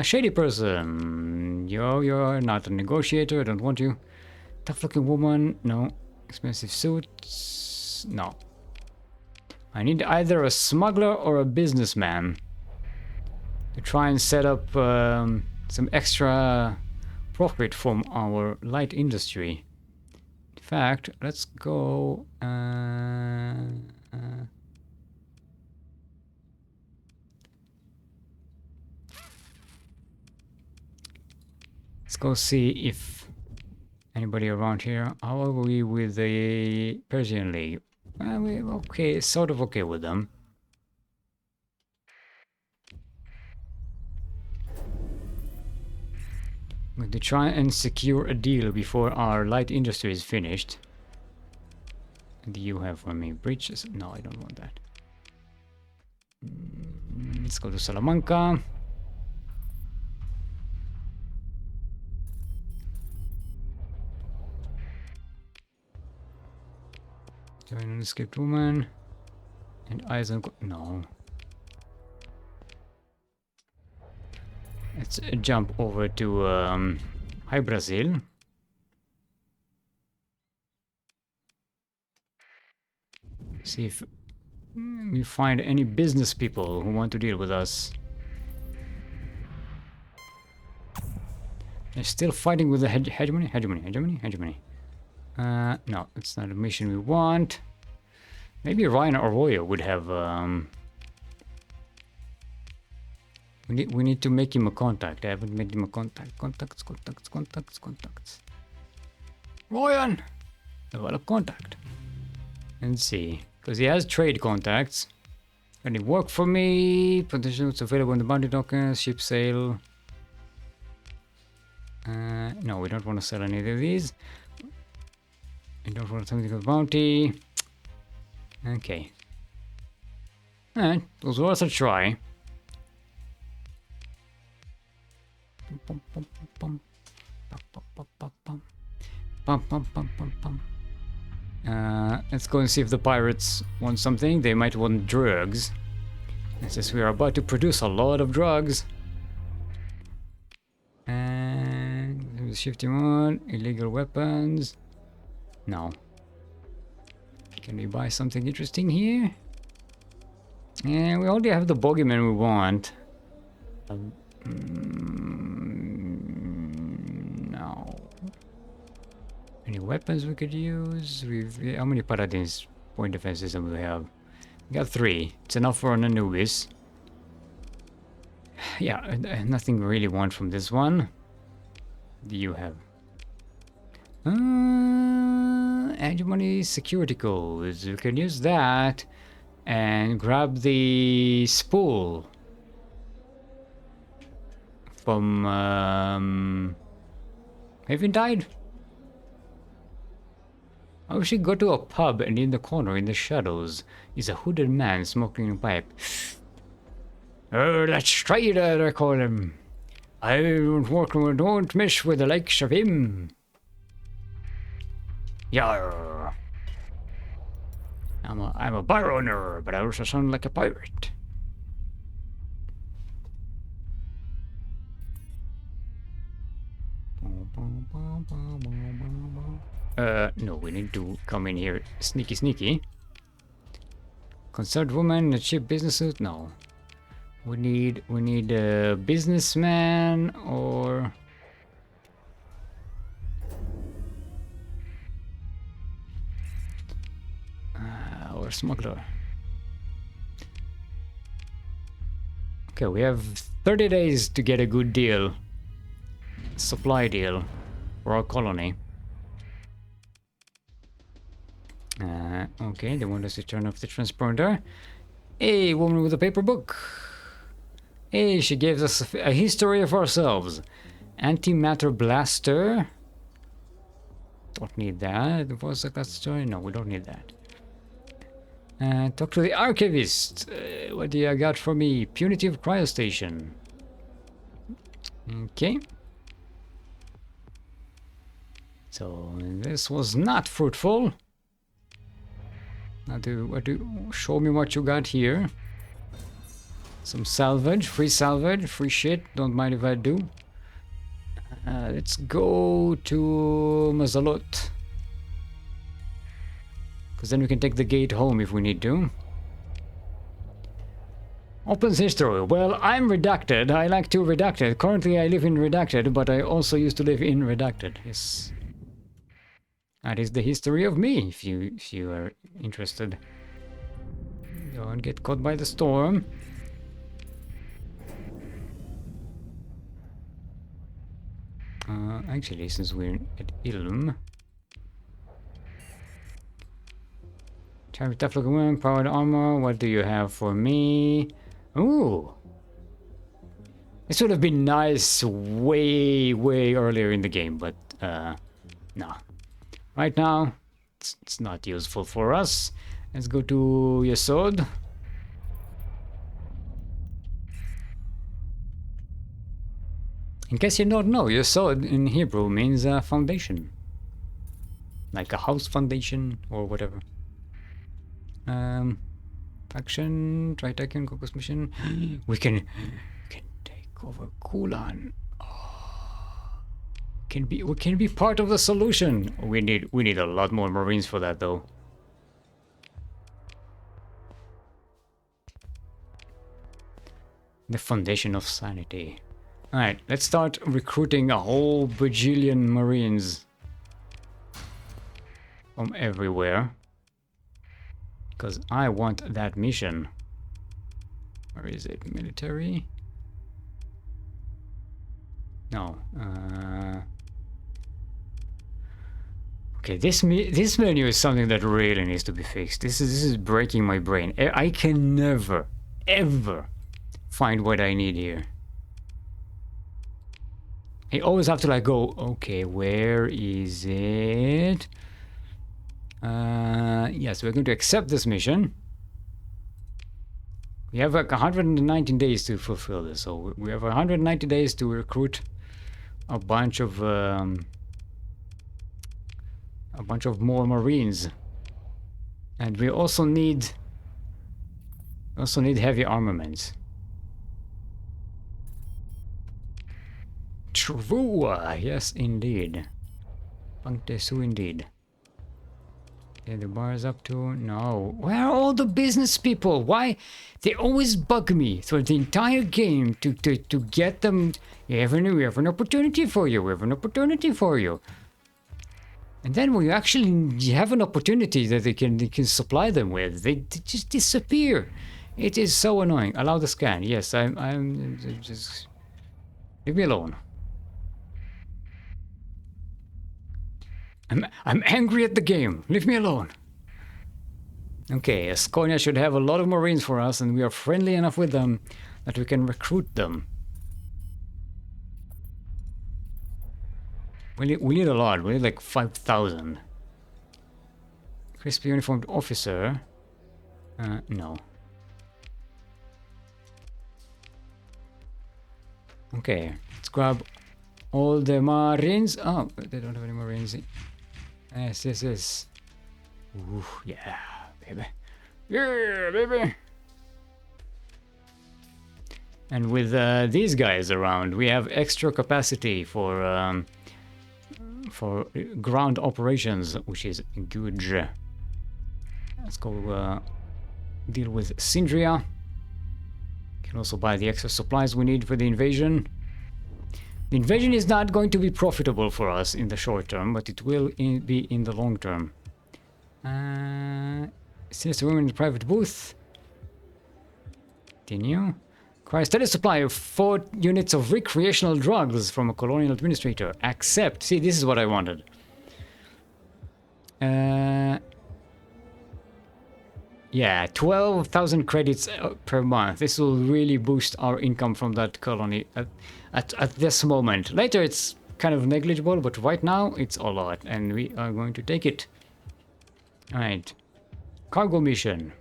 Shady person. You're not a negotiator. I don't want you. Tough looking woman. No. Expensive suits. No. I need either a smuggler or a businessman to try and set up some extra profit from our light industry. In fact, let's go. Let's go see if anybody around here. How are we with the Persian League? We're okay, sort of okay with them. I'm going to try and secure a deal before our light industry is finished. What do you have for me? Breaches? No, I don't want that. Let's go to Salamanca. Join an escaped woman. And Eisen. No. Let's jump over to High Brazil. See if we find any business people who want to deal with us. They're still fighting with the hegemony. No, it's not a mission we want. Maybe Ryan or Royo would have. We need to make him a contact. I haven't made him a contact. Contacts. Ryan, develop contact. Let's see, because he has trade contacts. Any work for me? Potentials available in the bounty tokens. Ship sale. No, we don't want to sell any of these. We don't want something with bounty. Okay. Alright, it was worth a try. Let's go and see if the pirates want something. They might want drugs. Since we are about to produce a lot of drugs. And shifting on illegal weapons. No. Can we buy something interesting here? Yeah, we already have the bogeyman we want. No. Any weapons we could use? How many paladins point defense system do we have? We got 3. It's enough for an Anubis. Yeah, nothing we really want from this one. Do you have? Hegemony security codes. We can use that and grab the spool from Haven died? I should go to a pub, and in the corner in the shadows is a hooded man smoking a pipe. Oh, that's Strider, I call him. I don't mess with the likes of him. Yarr. I'm a bar owner, but I also sound like a pirate. No, we need to come in here sneaky. Concerned woman in a cheap business suit? No. We need a businessman or smuggler. Okay, we have 30 days to get a good deal. Supply deal for our colony. Okay, they want us to turn off the transponder. Hey, woman with a paper book. Hey, she gives us a history of ourselves. Antimatter blaster. Don't need that. Was that story? No, we don't need that. Talk to the archivist. What do you got for me? Punitive cryostation. Okay. So this was not fruitful. Now show me what you got here. Some salvage, free shit. Don't mind if I do. Let's go to Mazalot. Because then we can take the gate home if we need to. Opens history. Well, I'm redacted. I like to redacted. Currently I live in redacted, but I also used to live in redacted. Yes. That is the history of me, if you are interested. Don't get caught by the storm. Actually, since we're at Ilm. Tough looking woman, powered armor. What do you have for me? Ooh. This would have been nice way earlier in the game, but no. Right now, it's not useful for us. Let's go to Yesod. In case you don't know, Yesod in Hebrew means foundation. Like a house foundation or whatever. Faction, Tritaken, Kokos mission. We can take over Kulan. We can be part of the solution. We need a lot more Marines for that though. The foundation of sanity. Alright, let's start recruiting a whole bajillion Marines from everywhere. Because I want that mission. Where is it? Military? No. Okay, this menu is something that really needs to be fixed. This is breaking my brain. I can never, ever find what I need here. I always have to like go, okay, where is it? Yes, we're going to accept this mission. We have like 119 days to fulfill this, so we have 190 days to recruit a bunch of more Marines, and we also need heavy armaments. True, yes, indeed. Punctesu, indeed. Okay, the bar is up to no. Where are all the business people? Why they always bug me through the entire game to get them? We have an opportunity for you. We have an opportunity for you. And then when you actually have an opportunity that they can supply them with, they just disappear. It is so annoying. Allow the scan. Yes, I'm just leave me alone. I'm angry at the game. Leave me alone. Okay, Asconia should have a lot of Marines for us, and we are friendly enough with them that we can recruit them. We need a lot. We need like 5,000. Crispy uniformed officer. No. Okay, let's grab all the Marines. Oh, they don't have any Marines. Yes. Ooh, yeah, baby. Yeah, baby. And with these guys around, we have extra capacity for ground operations, which is good. Let's go deal with Sindria. Can also buy the extra supplies we need for the invasion. The invasion is not going to be profitable for us in the short term, but it will be in the long term. Sinister women in the private booth. Continue. Acquire steady supply of 4 units of recreational drugs from a colonial administrator. Accept. See, this is what I wanted. Yeah, 12,000 credits per month. This will really boost our income from that colony at this moment. Later it's kind of negligible, but right now it's a lot, and we are going to take it. Alright. Cargo mission.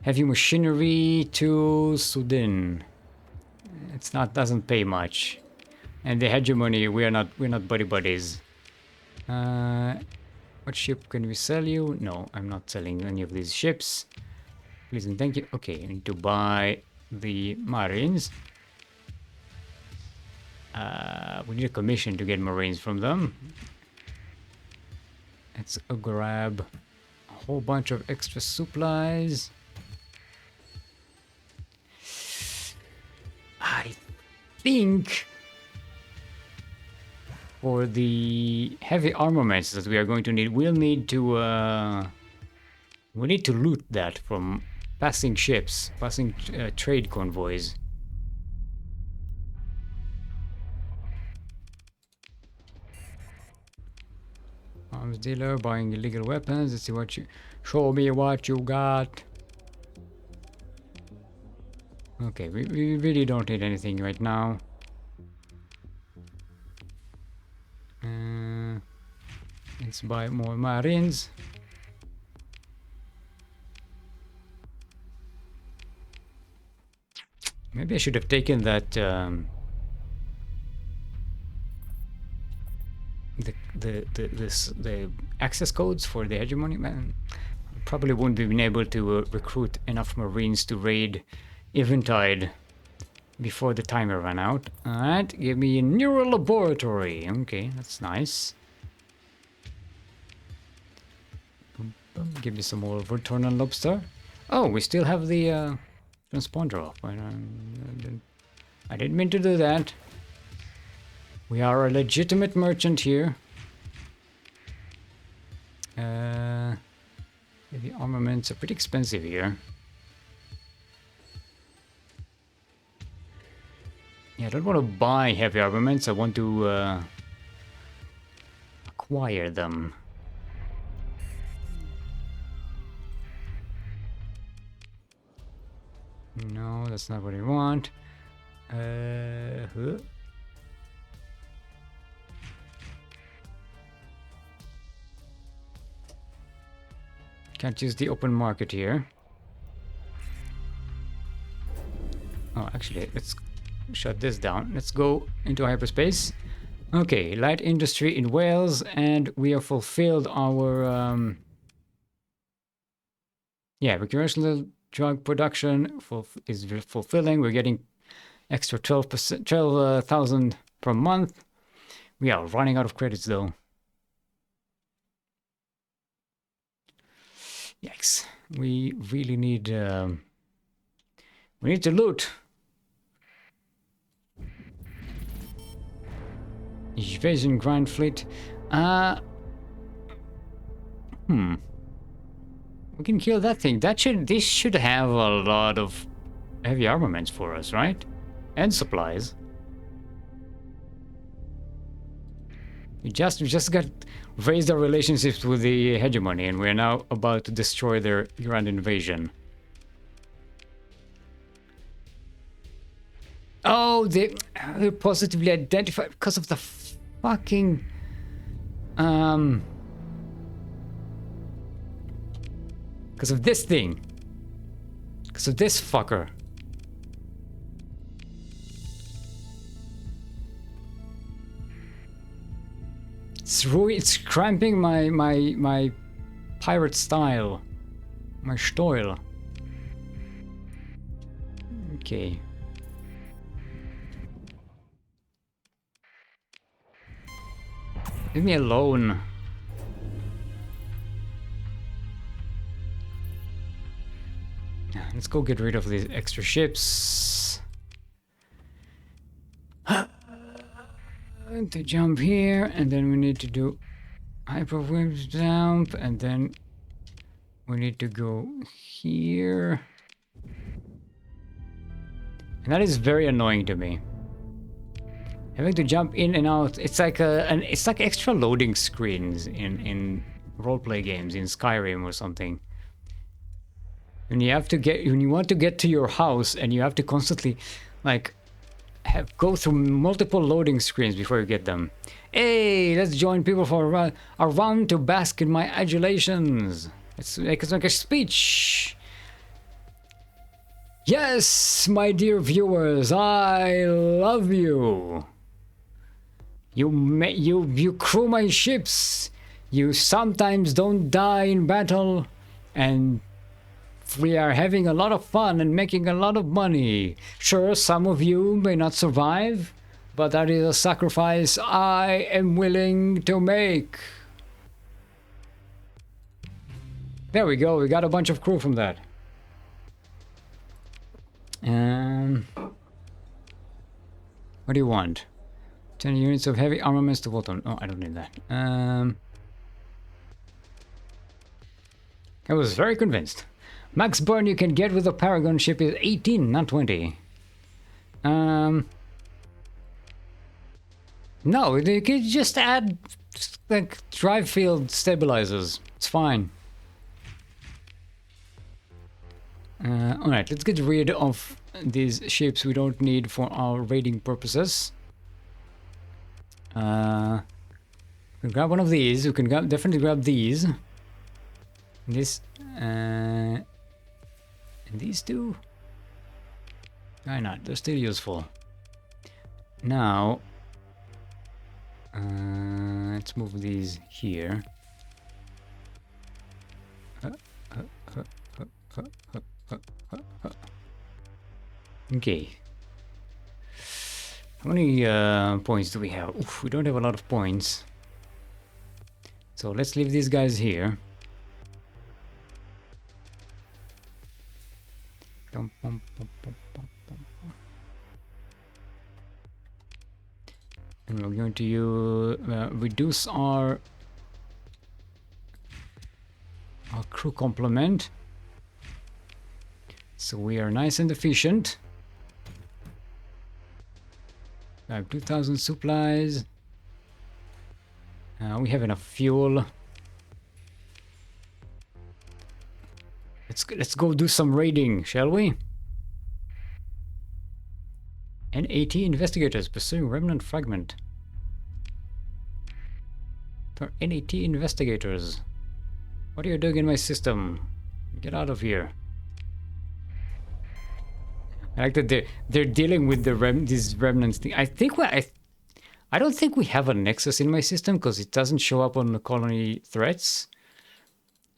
Heavy machinery to Sudan. It's not, doesn't pay much. And the hegemony, we're not buddy buddies. What ship can we sell you? No, I'm not selling any of these ships. Please and thank you. Okay, I need to buy the Marines. We need a commission to get Marines from them. Let's grab a whole bunch of extra supplies. I think for the heavy armaments that we are going to need, we need to loot that from passing ships, passing trade convoys. Arms dealer buying illegal weapons. Let's see what you show me what you got. Okay, we really don't need anything right now. Let's buy more Marines. Maybe I should have taken that the access codes for the hegemony. Man, probably wouldn't have been able to recruit enough Marines to raid Eventide before the timer ran out. Alright, give me a neural laboratory. Okay, that's nice. Give me some more Vertorn and Lobster. Oh, we still have the Transponder off. I didn't mean to do that. We are a legitimate merchant here. The armaments are pretty expensive here. Yeah, I don't want to buy heavy armaments. I want to acquire them. No, that's not what I want. Can't use the open market here. Oh, actually, let's shut this down. Let's go into hyperspace. Okay, light industry in Wales, and we have fulfilled our yeah, recreational drug production is fulfilling. We're getting extra 12,000 per month. We are running out of credits though. Yikes. We really need to loot. Invasion Grand Fleet. We can kill that thing. This should have a lot of heavy armaments for us, right? And supplies. We just got raised our relationships with the hegemony, and we're now about to destroy their grand invasion. Oh, they're positively identified because of the fucking because of this thing. Because of this fucker. It's cramping my pirate style. My style. Okay. Leave me alone. Let's go get rid of these extra ships. To jump here, and then we need to do hyperwave jump, and then we need to go here. And that is very annoying to me. Having to jump in and out, it's like it's like extra loading screens in roleplay games, in Skyrim or something. When you want to get to your house, and you have to constantly, like, go through multiple loading screens before you get them. Hey, let's join people for a round to bask in my adulations. It's like a speech. Yes, my dear viewers, I love you. You crew my ships. You sometimes don't die in battle, and we are having a lot of fun and making a lot of money. Sure, some of you may not survive, but that is a sacrifice I am willing to make. There we go, we got a bunch of crew from that. What do you want? 10 units of heavy armaments to vote on. Oh, I don't need that. I was very convinced. Max burn you can get with a Paragon ship is 18, not 20. No, you can just add like drive field stabilizers. It's fine. Alright, let's get rid of these ships we don't need for our raiding purposes. We can grab one of these. We can definitely grab these. This and these two. Why not? They're still useful. Now, let's move these here. Okay. How many points do we have? Oof, we don't have a lot of points. So let's leave these guys here. Dum, bum, bum, bum, bum, bum. And we're going to reduce our crew complement, so we are nice and efficient. I have 2,000 supplies. We have enough fuel. Let's go do some raiding, shall we? NAT investigators pursuing remnant fragment. For NAT investigators, what are you doing in my system? Get out of here. I like that they're dealing with these remnants thing. I don't think we have a nexus in my system because it doesn't show up on the colony threats.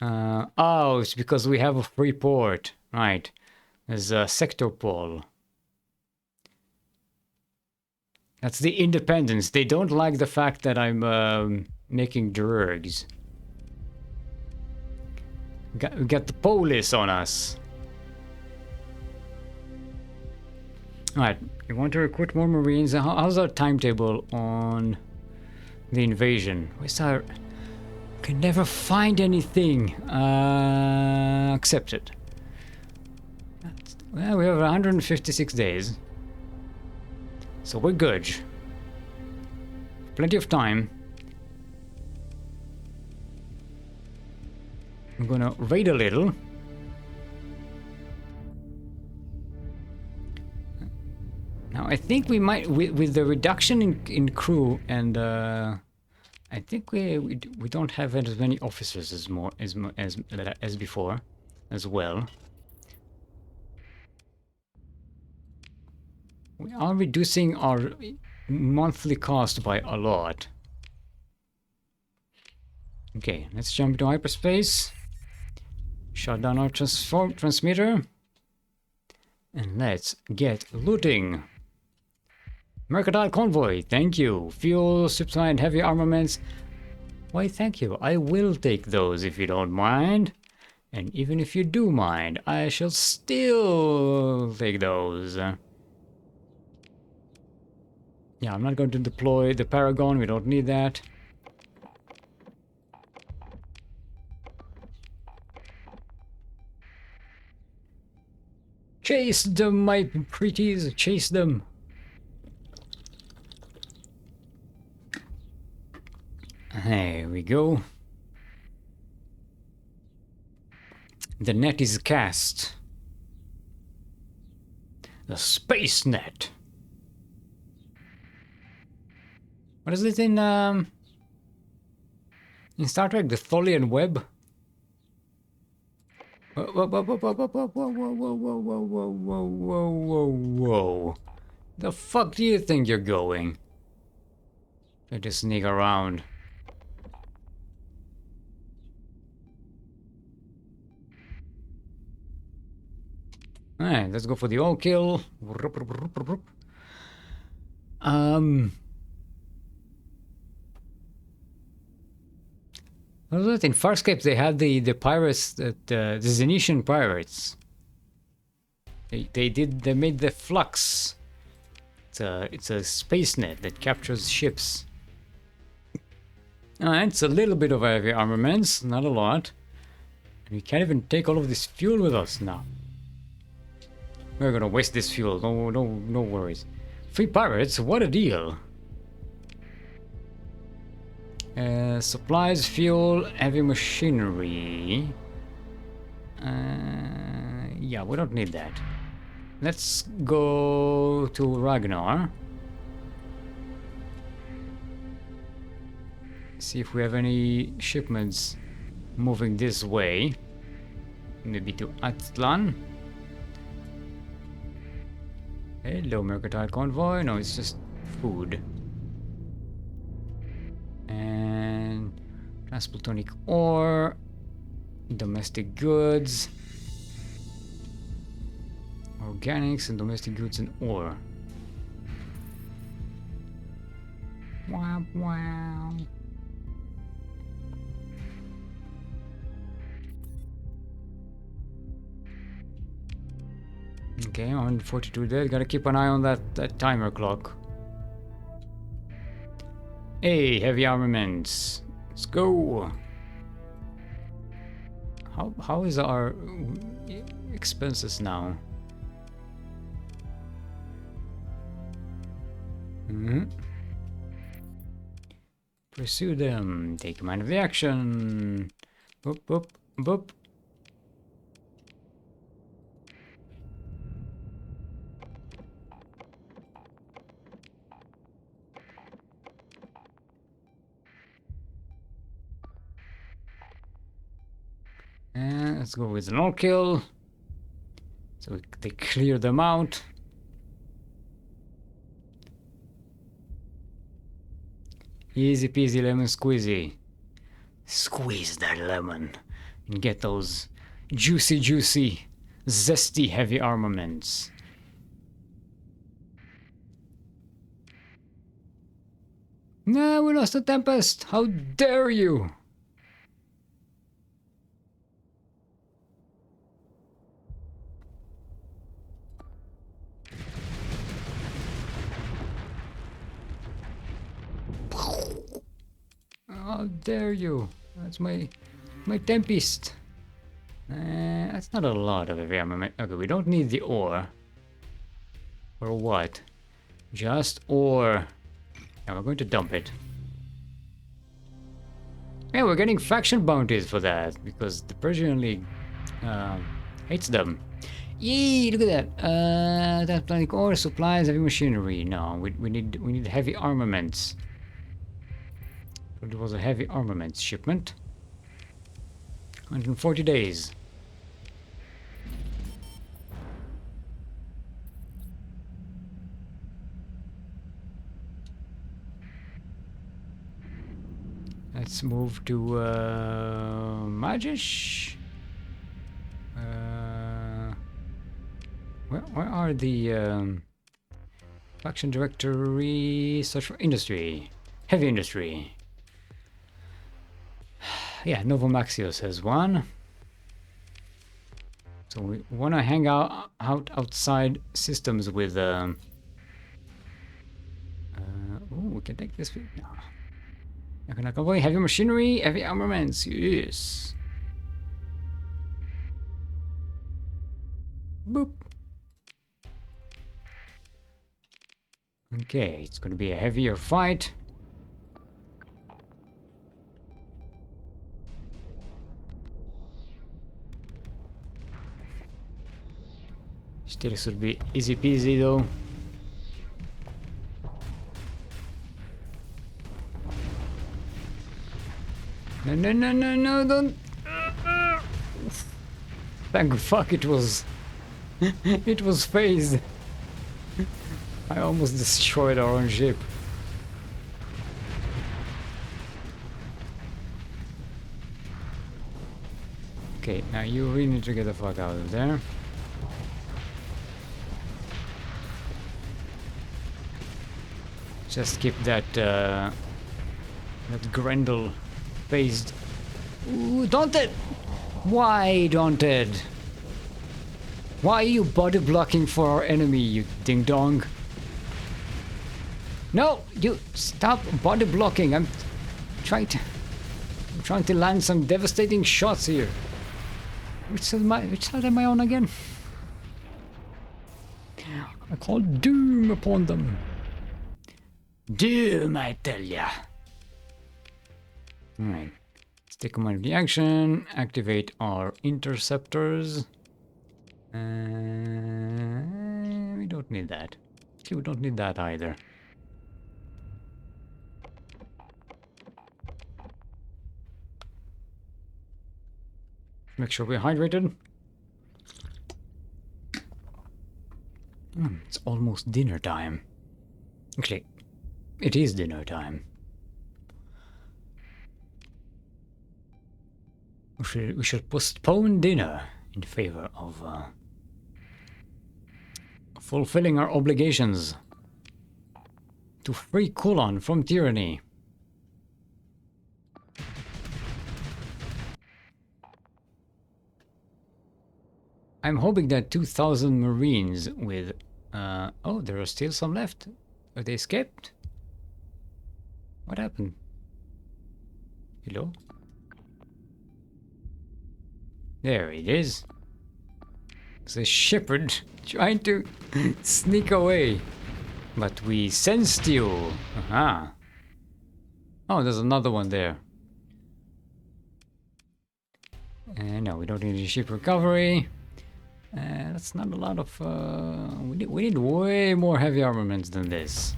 Oh, it's because we have a free port. Right. There's a sector pole. That's the independence. They don't like the fact that I'm making drugs. We got the police on us. Alright, we want to recruit more Marines. How's our timetable on the invasion? Where's our... Can never find anything. Accepted. Well, we have 156 days. So we're good. Plenty of time. I'm gonna raid a little. Now I think we might, with the reduction in crew, and I think we don't have as many officers as before, as well. We are reducing our monthly cost by a lot. Okay, let's jump into hyperspace. Shut down our transmitter. And let's get looting. Mercantile convoy, thank you. Fuel, supply, and heavy armaments. Why, thank you. I will take those if you don't mind. And even if you do mind, I shall still take those. Yeah, I'm not going to deploy the Paragon. We don't need that. Chase them, my pretties. Chase them. There we go. The net is cast. The space net. What is it in Star Trek? The Tholian web? Whoa, whoa, whoa, whoa, whoa, whoa, whoa, whoa, whoa, whoa, whoa, whoa, whoa, whoa. The fuck do you think you're going? Try to sneak around. Alright, let's go for the all kill. What was it? In Farscape they had the pirates, the Zenitian pirates. They made the Flux. It's a space net that captures ships. It's a little bit of heavy armaments, not a lot. And we can't even take all of this fuel with us now. We're gonna waste this fuel, no worries. Free pirates, what a deal. Supplies, fuel, heavy machinery. Yeah, we don't need that. Let's go to Ragnar. See if we have any shipments moving this way. Maybe to Atlan. Hello, Mercantile Convoy. No, it's just food. And transplatonic ore. Domestic goods. Organics and domestic goods and ore. Wow, wow. Okay, 142 dead. Gotta keep an eye on that timer clock. Hey, heavy armaments. Let's go. How is our expenses now? Pursue them. Take command of the action. Boop, boop, boop. And let's go with an all kill. So they clear them out. Easy peasy lemon squeezy. Squeeze that lemon and get those juicy, zesty heavy armaments. No, we lost the Tempest. How dare you? How dare you? That's my Tempest. That's not a lot of heavy armament. Okay, we don't need the ore. Or what? Just ore. Now we're going to dump it. Yeah, we're getting faction bounties for that because the Persian League hates them. Yay! Look at that. That planning ore, supplies, heavy machinery. No, we need heavy armaments. It was a heavy armaments shipment. 140 days. Let's move to Magish. Where are the faction directory? Search for industry, heavy industry. Yeah, Novomaxios has one. So we want to hang out outside systems with. Oh, we can take this. No. I can avoid heavy machinery, heavy armaments. Yes. Boop. Okay, it's going to be a heavier fight. Still should be easy peasy though. No, don't. Thank fuck it was. It was phased. I almost destroyed our own ship. Okay, now you really need to get the fuck out of there. Just keep that Grendel phased. Ooh, Daunted! Why Daunted? Why are you body blocking for our enemy, you ding dong? No, you stop body blocking. I'm trying to land some devastating shots here. Which side am I on again? I call doom upon them. Doom, I tell ya. Alright. Let's take command of the action. Activate our interceptors. We don't need that. Okay, we don't need that either. Make sure we're hydrated. It's almost dinner time. Actually, it is dinner time. We should postpone dinner in favor of fulfilling our obligations to free Kulon from tyranny. I'm hoping that 2,000 Marines with... oh, there are still some left. Are they escaped? What happened? Hello? There it is. It's a shepherd trying to sneak away. But we sensed you. Aha. Oh, there's another one there. No, we don't need any ship recovery. That's not a lot of... we need way more heavy armaments than this.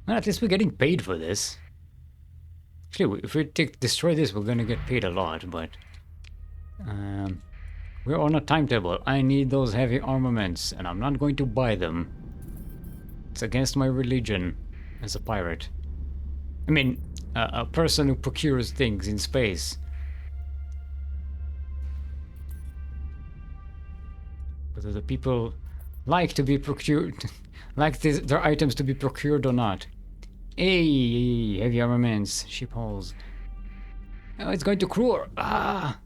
Well, at least we're getting paid for this. Actually, if we destroy this, we're gonna get paid a lot, but... we're on a timetable. I need those heavy armaments, and I'm not going to buy them. It's against my religion as a pirate. I mean, a person who procures things in space. Whether the people like to be procured, like their items to be procured or not. Hey, heavy armaments, ship hulls. Oh, it's going to cruise. Ah!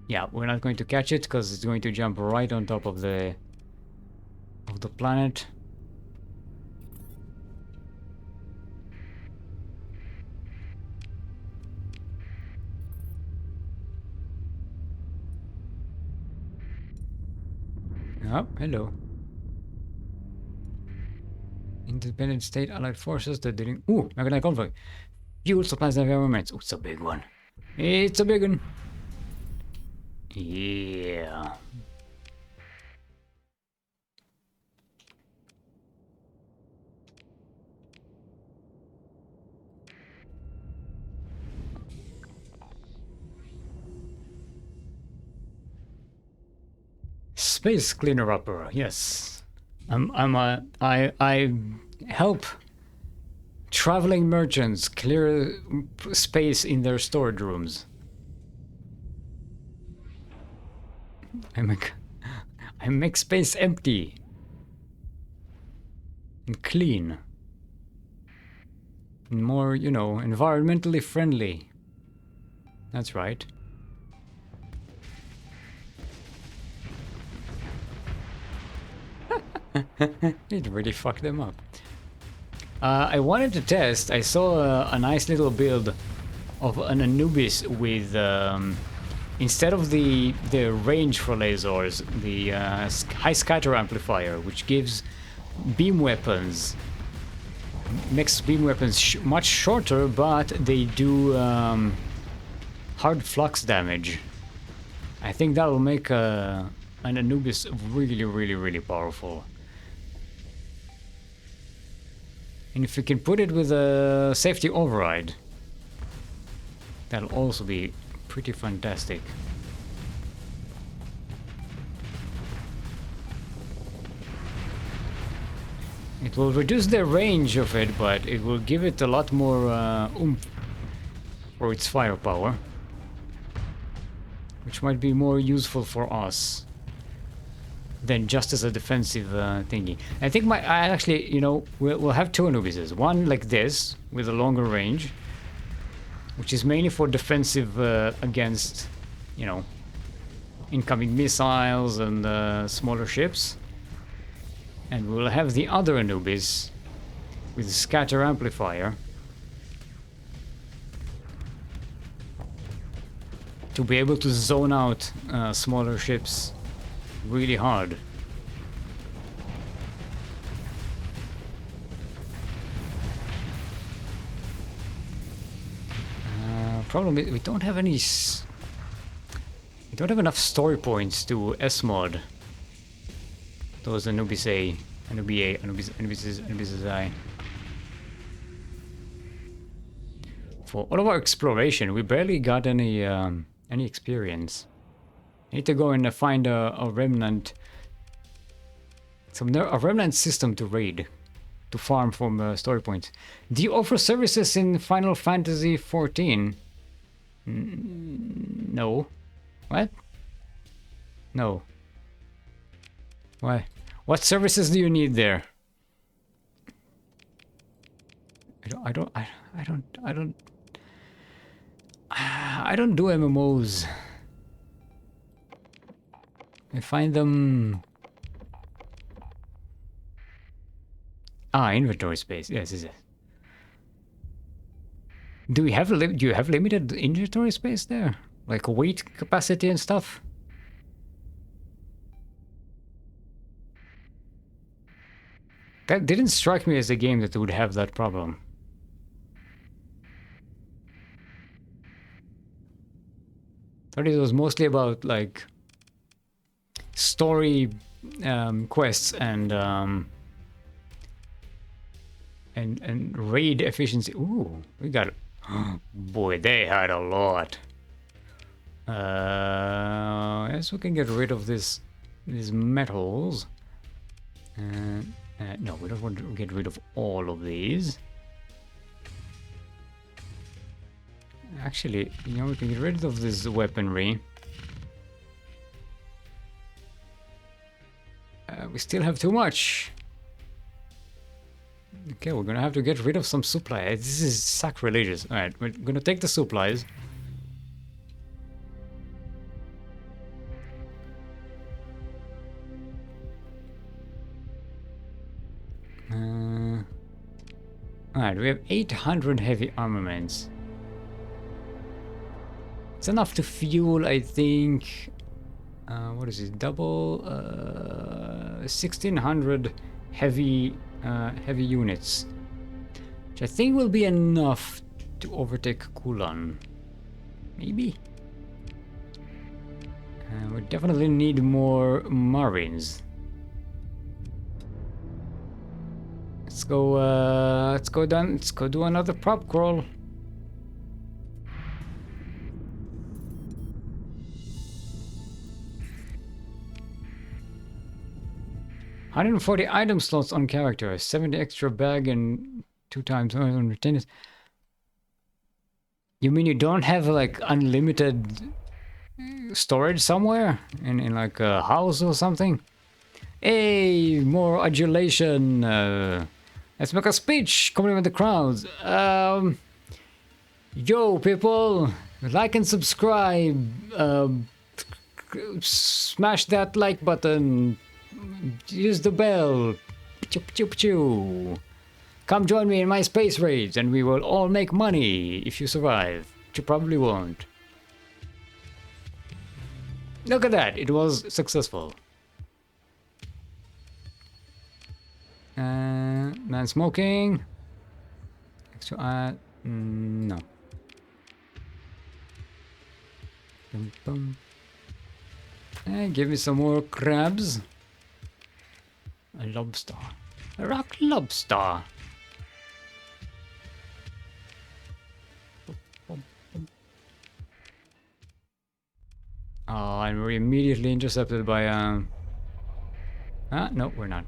Yeah, we're not going to catch it because it's going to jump right on top of the planet. Oh, hello. Independent state allied forces that didn't... Ooh, magnetic convoy. Fuel supplies and armaments. Ooh, it's a big one. It's a big one. Yeah. Space cleaner upper, yes. I help traveling merchants clear space in their storage rooms. I make space empty and clean and more, you know, environmentally friendly. That's right. It really fucked them up. I wanted to test. I saw a nice little build of an Anubis with instead of the range for lasers, the high scatter amplifier, which gives beam weapons, makes beam weapons much shorter, but they do hard flux damage. I think that will make an Anubis really powerful. And if you can put it with a safety override, that'll also be pretty fantastic. It will reduce the range of it, but it will give it a lot more oomph for its firepower, which might be more useful for us than just as a defensive thingy. I think I actually, you know, we'll have two Anubises. One like this, with a longer range, which is mainly for defensive against, you know, incoming missiles and smaller ships. And we'll have the other Anubis with a scatter amplifier to be able to zone out smaller ships really hard. Problem is we don't have any. We don't have enough story points to S-mod those Anubis A, Anubis I. For all of our exploration, we barely got any experience. I need to go and find a remnant, a remnant system to raid, to farm from story points. Do you offer services in Final Fantasy XIV? No. What? No. Why? What services do you need there? I don't do MMOs. I find them... inventory space. Yes, is it? Do you have limited inventory space there? Like weight capacity and stuff? That didn't strike me as a game that would have that problem. Thought it was mostly about like story quests and raid efficiency. Ooh, we got. Boy, they had a lot. Yes, we can get rid of these metals. No, we don't want to get rid of all of these. Actually, you know, we can get rid of this weaponry. We still have too much. Okay, we're gonna have to get rid of some supplies. This is sacrilegious. Alright, we're gonna take the supplies. Alright, we have 800 heavy armaments. It's enough to fuel, I think. What is it? Double 1600 heavy units, which I think will be enough to overtake Kulan. Maybe. We definitely need more Marines. Let's go do another prop crawl. $140 item slots on character, 70 extra bag and 2 times 110. You mean you don't have like unlimited storage somewhere in like a house or something? Hey, more adulation. Let's make a speech coming with the crowds. Yo, people, like and subscribe. Smash that like button. Use the bell. Choo choo choo. Come join me in my space raids and we will all make money if you survive. But you probably won't. Look at that, it was successful. Man smoking. Extra no. Bum, bum. Give me some more crabs. A lobster. A rock lobster. Oh, and we're immediately intercepted by no, we're not.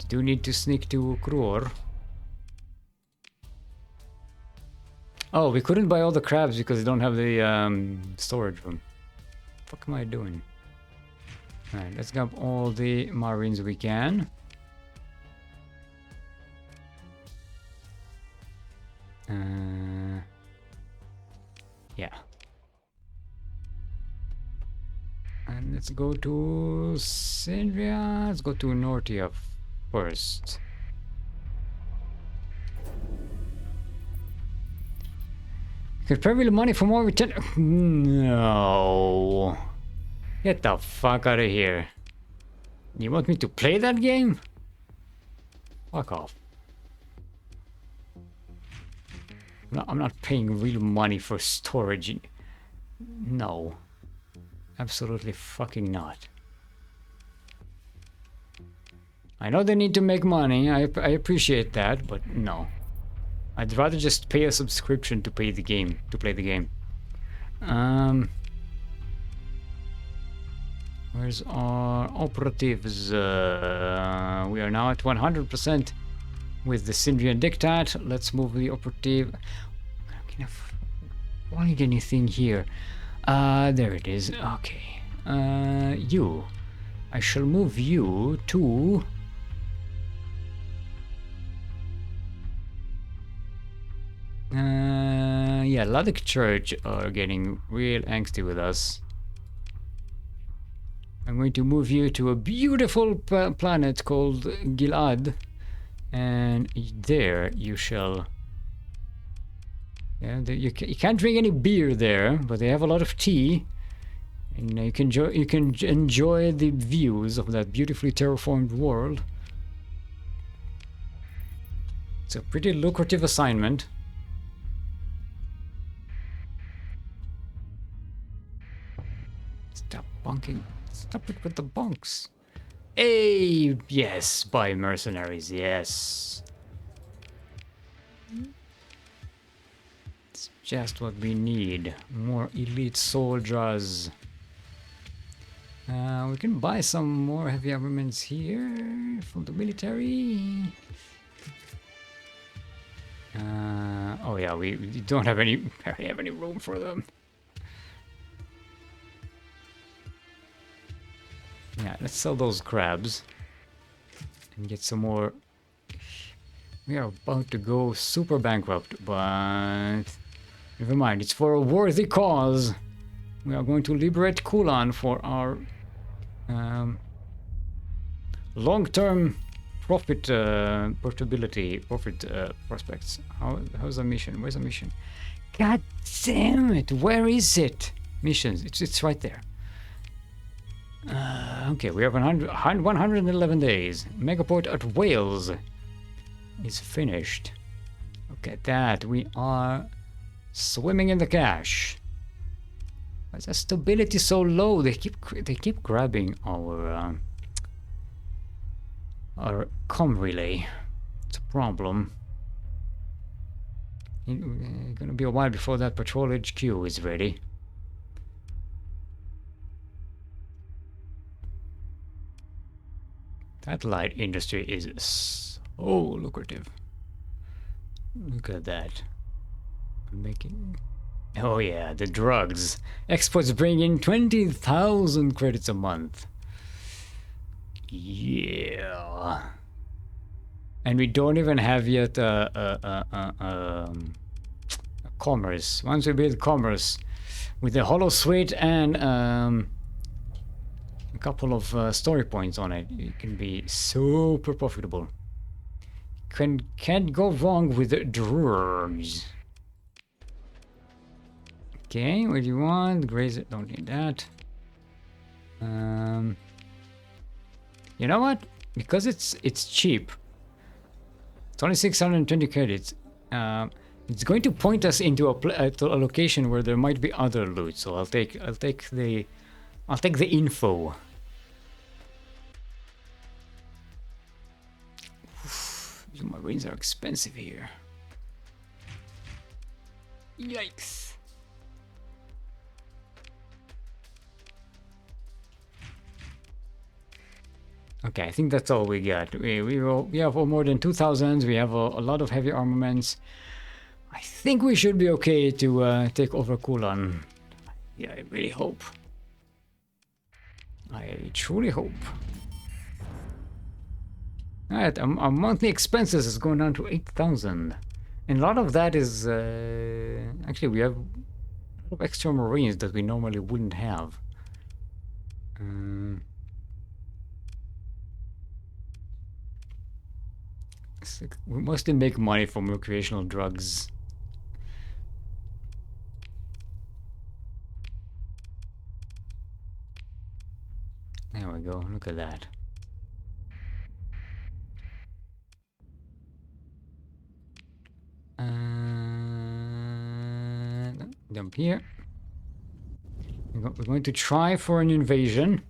Do need to sneak to Kruor. Oh, we couldn't buy all the crabs because we don't have the storage room. What am I doing? Alright, let's grab all the Marines we can. Yeah. And let's go to Sindria. Let's go to Nortia first. Could pay me the money for more return. No. Get the fuck out of here. You want me to play that game? Fuck off. No, I'm not paying real money for storage. No. Absolutely fucking not. I know they need to make money. I appreciate that, but no. I'd rather just pay a subscription to play the game. Where's our operatives? We are now at 100% with the Sindrian Dictat. Let's move the operative. Can I find anything here? There it is. Okay. You. I shall move you to... Yeah, Ladik Church are getting real angsty with us. I'm going to move you to a beautiful planet called Gilad, and there you shall. Yeah, you can't drink any beer there, but they have a lot of tea, and you can enjoy the views of that beautifully terraformed world. It's a pretty lucrative assignment. Stop bunking. Stop it with the bunks. Hey, yes, buy mercenaries, yes. It's just what we need. More elite soldiers. We can buy some more heavy armaments here from the military. Oh yeah, we don't have any room for them. Yeah, let's sell those crabs and get some more. We are about to go super bankrupt, but never mind. It's for a worthy cause. We are going to liberate Kulan for our long-term profit prospects. How's the mission? Where's the mission? God damn it! Where is it? Missions. It's right there. Okay, we have 111 days. Megaport at Wales is finished. Look at that. We are swimming in the cash. Why is the stability so low? They keep grabbing our comm relay. It's a problem. It's gonna be a while before that patrol HQ is ready. That light industry is so lucrative. Look at that. Making. Oh yeah, the drugs. Exports bring in 20,000 credits a month. Yeah. And we don't even have yet commerce. Once we build commerce with the Hollow Suite and a couple of story points on it, it can be super profitable. Can't go wrong with drugs. Okay, what do you want? Grazer, don't need that. You know what? Because it's cheap. It's only 620 credits. It's going to point us into a location where there might be other loot. So I'll take the info. These marines are expensive here. Yikes. Okay, I think that's all we got. We have more than 2,000. We have a lot of heavy armaments. I think we should be okay to take over Kulan. Yeah, I really hope. I truly hope. Alright, our monthly expenses is going down to 8,000. And a lot of that is... actually, we have a lot of extra marines that we normally wouldn't have. We mostly make money from recreational drugs. There we go, look at that. Jump here. We're going to try for an invasion.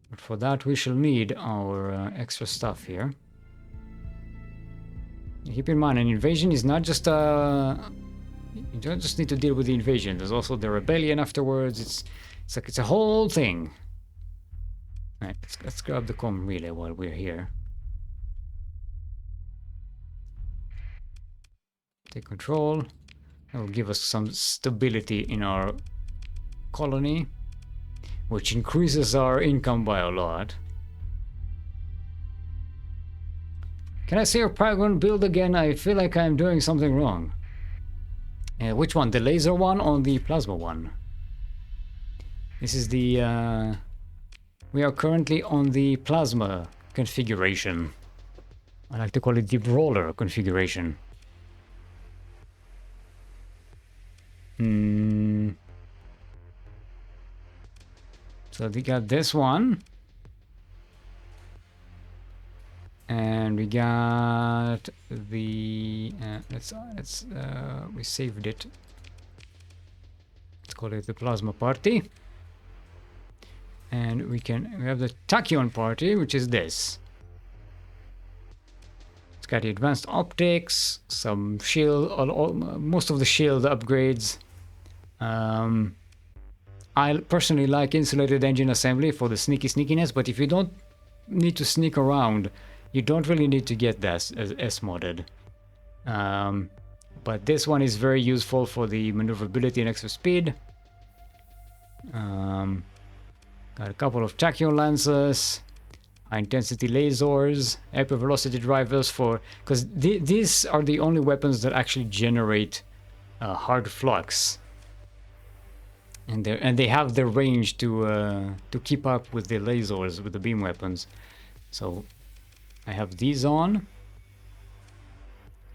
But for that we shall need our extra stuff here. Keep in mind, an invasion is not just you don't just need to deal with the invasion. There's also the rebellion afterwards. It's a whole thing. All right, let's grab the comm relay while we're here. Take control. That will give us some stability in our colony, which increases our income by a lot. Can I see your Paragon build again? I feel like I'm doing something wrong. Which one? The laser one or the plasma one? This is the... we are currently on the plasma configuration. I like to call it the brawler configuration. So we got this one. And we got the we saved it. Let's call it the plasma party. And we have the tachyon party, which is this. It's got the advanced optics, some shield, most of the shield upgrades. I personally like insulated engine assembly for the sneakiness, but if you don't need to sneak around, you don't really need to get that as S-modded. But this one is very useful for the maneuverability and extra speed. Got a couple of tachyon lancers, high intensity lasers, hypervelocity drivers because these are the only weapons that actually generate hard flux. And they have the range to keep up with the lasers, with the beam weapons. So I have these on.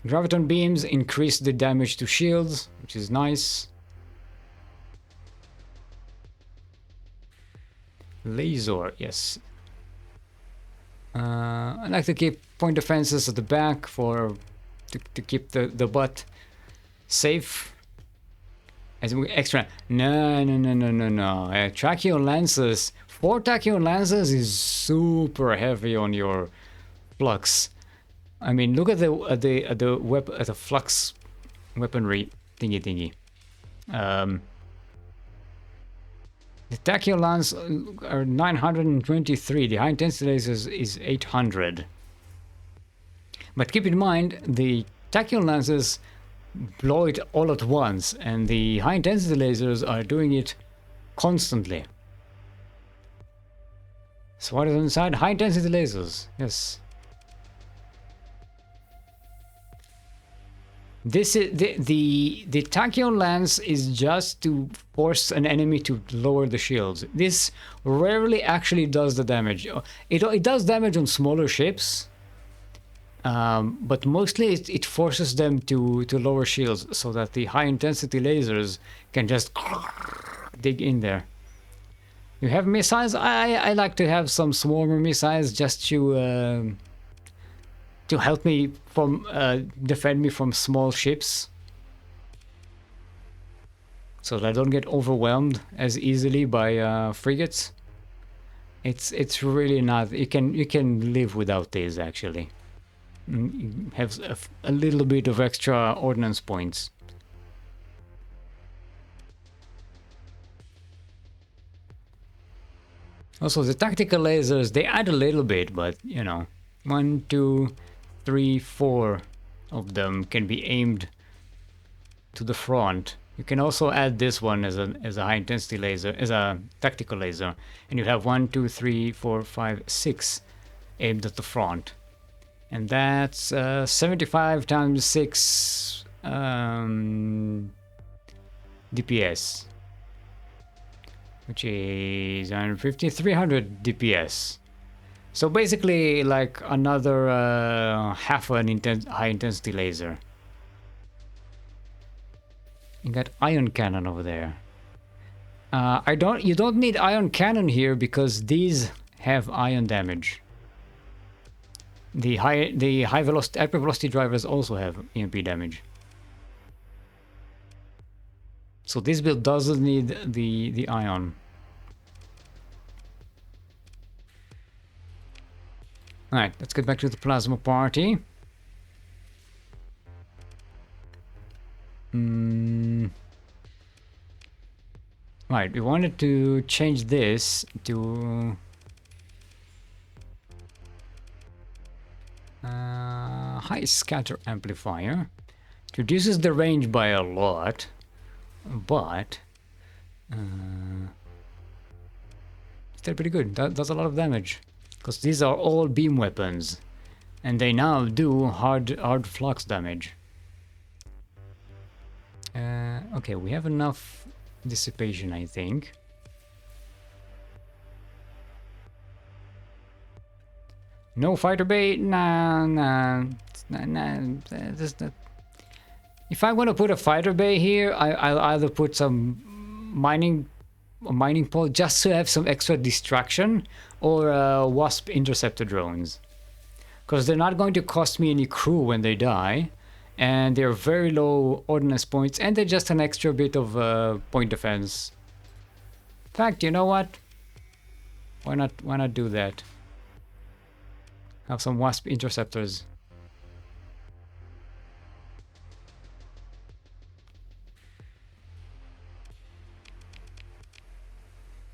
Graviton beams increase the damage to shields, which is nice. Laser, yes. I like to keep point defenses at the back to keep the butt safe. As we extra. No. Tachyon lances. 4 tachyon lances is super heavy on your flux. I mean, look at the flux weaponry thingy. The tachyon lance are 923. The high intensity lasers is 800. But keep in mind, the tachyon lances blow it all at once, and the high intensity lasers are doing it constantly. So what is inside? High intensity lasers, yes. This is the tachyon lance is just to force an enemy to lower the shields. This rarely actually does the damage. It does damage on smaller ships, but mostly it forces them to lower shields so that the high intensity lasers can just dig in there. You have missiles. I like to have some swarmer missiles just to help me from defend me from small ships, so that I don't get overwhelmed as easily by frigates. It's really not. You can live without these actually. Have a little bit of extra ordnance points. Also, the tactical lasers, they add a little bit, but you know, 1, 2, 3, 4 of them can be aimed to the front. You can also add this one as a high intensity laser, as a tactical laser, and you have 1, 2, 3, 4, 5, 6 aimed at the front, and that's 75 times 6 DPS, which is 150, 300 DPS. So basically, like another half an high intensity laser. You got ion cannon over there. You don't need ion cannon here because these have ion damage. The high velocity hypervelocity drivers also have EMP damage. So this build doesn't need the ion. Alright, let's get back to the plasma party. Right, we wanted to change this to high scatter amplifier. It reduces the range by a lot, but still pretty good. That does a lot of damage, because these are all beam weapons. And they now do hard flux damage. Okay, we have enough dissipation, I think. No fighter bay? Nah. If I want to put a fighter bay here, I'll either put some mining pole just to have some extra distraction, or Wasp interceptor drones. Because they're not going to cost me any crew when they die, and they're very low ordnance points, and they're just an extra bit of point defense. In fact, you know what? Why not do that? Have some Wasp interceptors.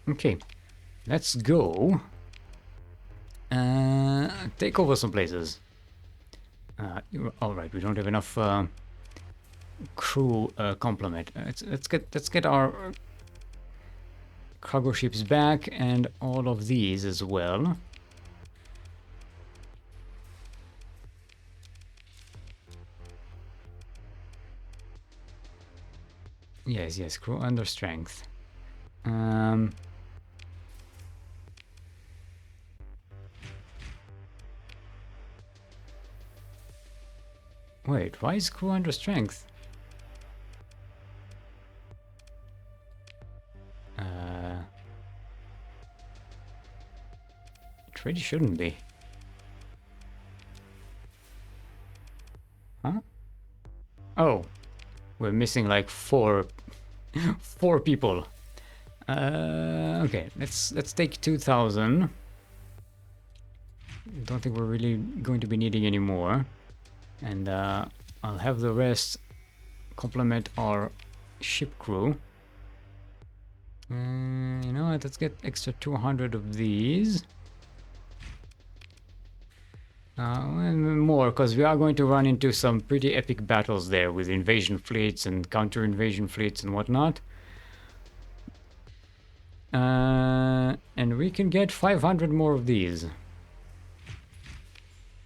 Okay, let's go. Take over some places. All right, we don't have enough crew complement. Let's get our cargo ships back and all of these as well. Yes, crew under strength. Wait, why is crew under strength? It really shouldn't be. Huh? Oh, we're missing like four people. Okay, let's take 2,000. Don't think we're really going to be needing any more. And I'll have the rest complement our ship crew. You know what, let's get extra 200 of these. And more, because we are going to run into some pretty epic battles there with invasion fleets and counter-invasion fleets and whatnot. And we can get 500 more of these.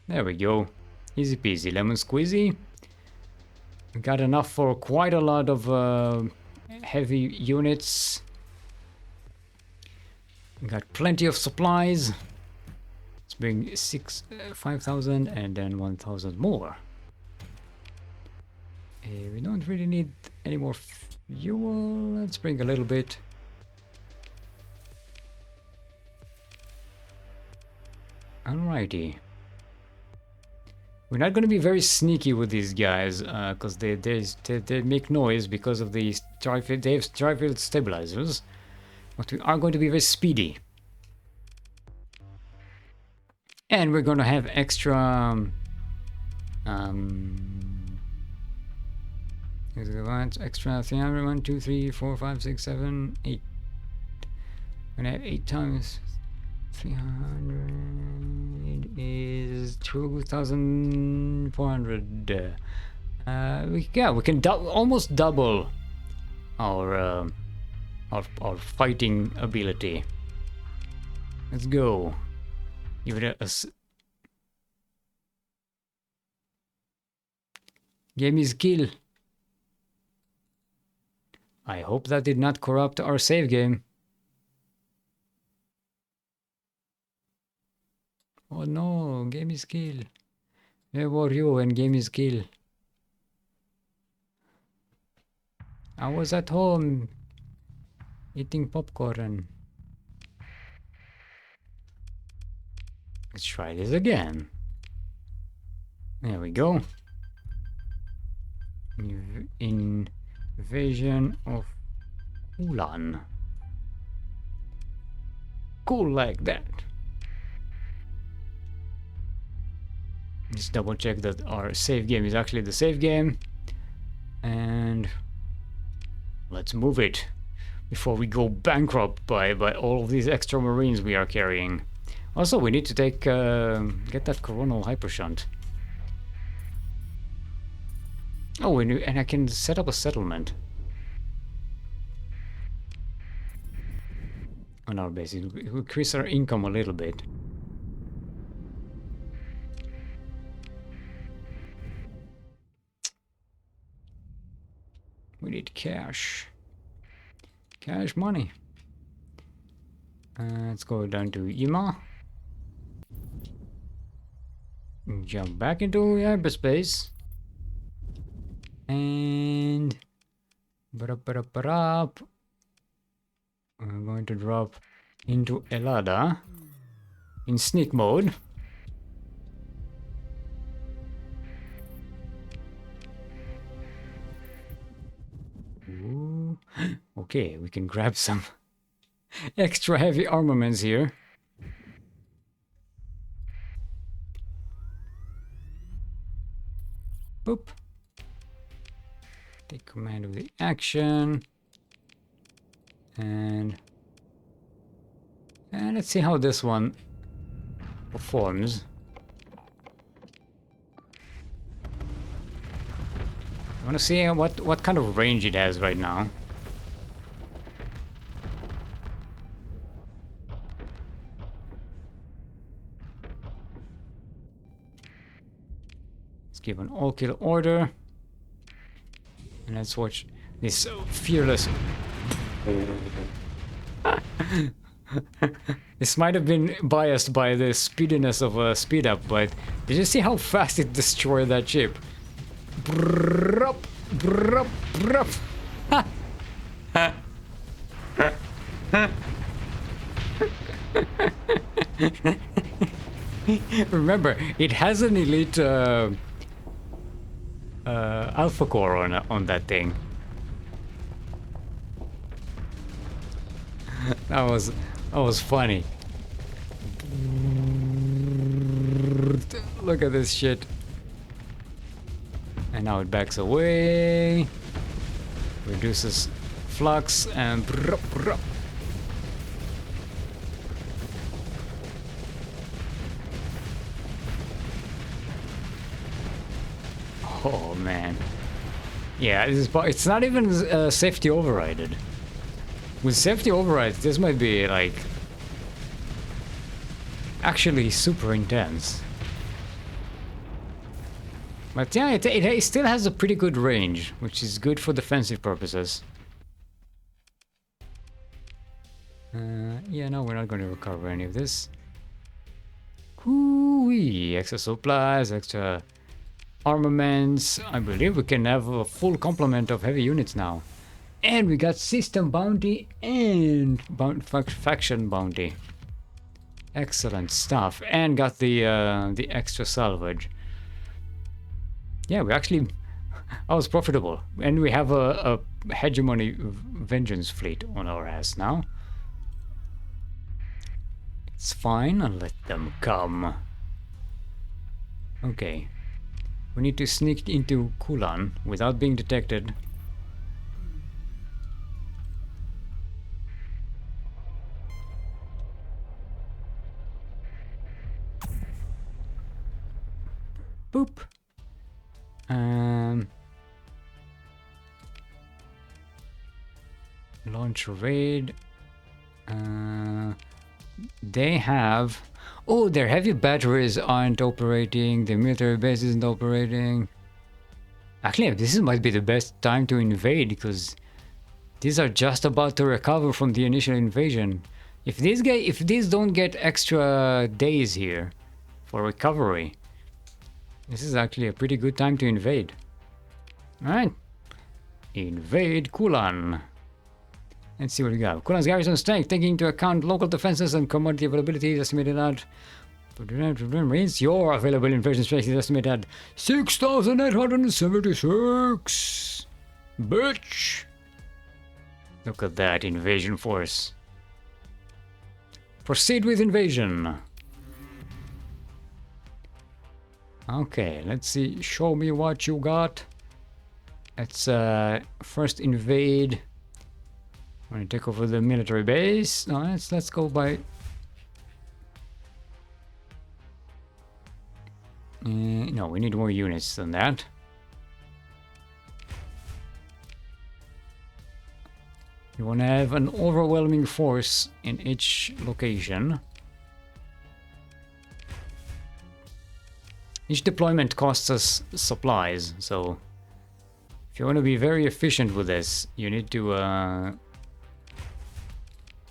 There we go. Easy peasy, lemon squeezy. We got enough for quite a lot of heavy units. We got plenty of supplies. Let's bring 5,000 and then 1,000 more. We don't really need any more fuel. Let's bring a little bit. Alrighty. We're not going to be very sneaky with these guys, because they make noise because of the they have tri-field stabilizers. But we are going to be very speedy. And we're going to have extra... extra 300, 1, 2, 3, 4, 5, 6, 7, 8. We're going to have 8 times 300 is 2,400. We can almost double our fighting ability. Let's go. Give it a game is kill. I hope that did not corrupt our save game. Oh no, game is kill. Where were you when game is kill? I was at home eating popcorn. Let's try this again. There we go. Invasion of Ulan. Cool like that. Just double check that our save game is actually the save game. And let's move it before we go bankrupt by all of these extra marines we are carrying. Also, we need to take get that coronal hypershunt. Oh, and I can set up a settlement on our base. It will increase our income a little bit. We need cash. Cash money. Let's go down to Ima. Jump back into hyperspace. And... We're going to drop into Elada in sneak mode. Ooh. Okay, we can grab some extra heavy armaments here. Boop. Take command of the action. And let's see how this one performs. I want to see what kind of range it has right now. Let's give an all-kill order. And let's watch this fearless... This might have been biased by the speediness of a speed up, but did you see how fast it destroyed that ship? Brup, brup, brup. Remember, it has an elite alpha core on that thing. That was funny. Look at this shit. And now it backs away. Reduces flux and brup, brup. Oh man. Yeah, it's not even safety overrided. With safety overrides, this might be like actually super intense. But yeah, it still has a pretty good range, which is good for defensive purposes. Yeah, no, we're not going to recover any of this. Hoo-wee! Extra supplies, extra armaments. I believe we can have a full complement of heavy units now. And we got system bounty and faction bounty. Excellent stuff. And got the extra salvage. Yeah, we actually... I was profitable. And we have a hegemony vengeance fleet on our ass now. It's fine, I'll let them come. Okay. We need to sneak into Kulan without being detected. Boop. Launch raid. They have... Oh, their heavy batteries aren't operating. The military base isn't operating. Actually, this might be the best time to invade, because these are just about to recover from the initial invasion. If these don't get extra days here for recovery, this is actually a pretty good time to invade. Alright. Invade Kulan. Let's see what we got. Kulan's garrison strength, taking into account local defenses and commodity availability, is estimated at... Marines, your available invasion strength is estimated at 6,876! Bitch! Look at that invasion force. Proceed with invasion. Okay, let's see. Show me what you got. Let's first invade. I'm gonna take over the military base. No, let's go by. No, we need more units than that. You want to have an overwhelming force in each location. Each deployment costs us supplies, so If you want to be very efficient with this, you need to...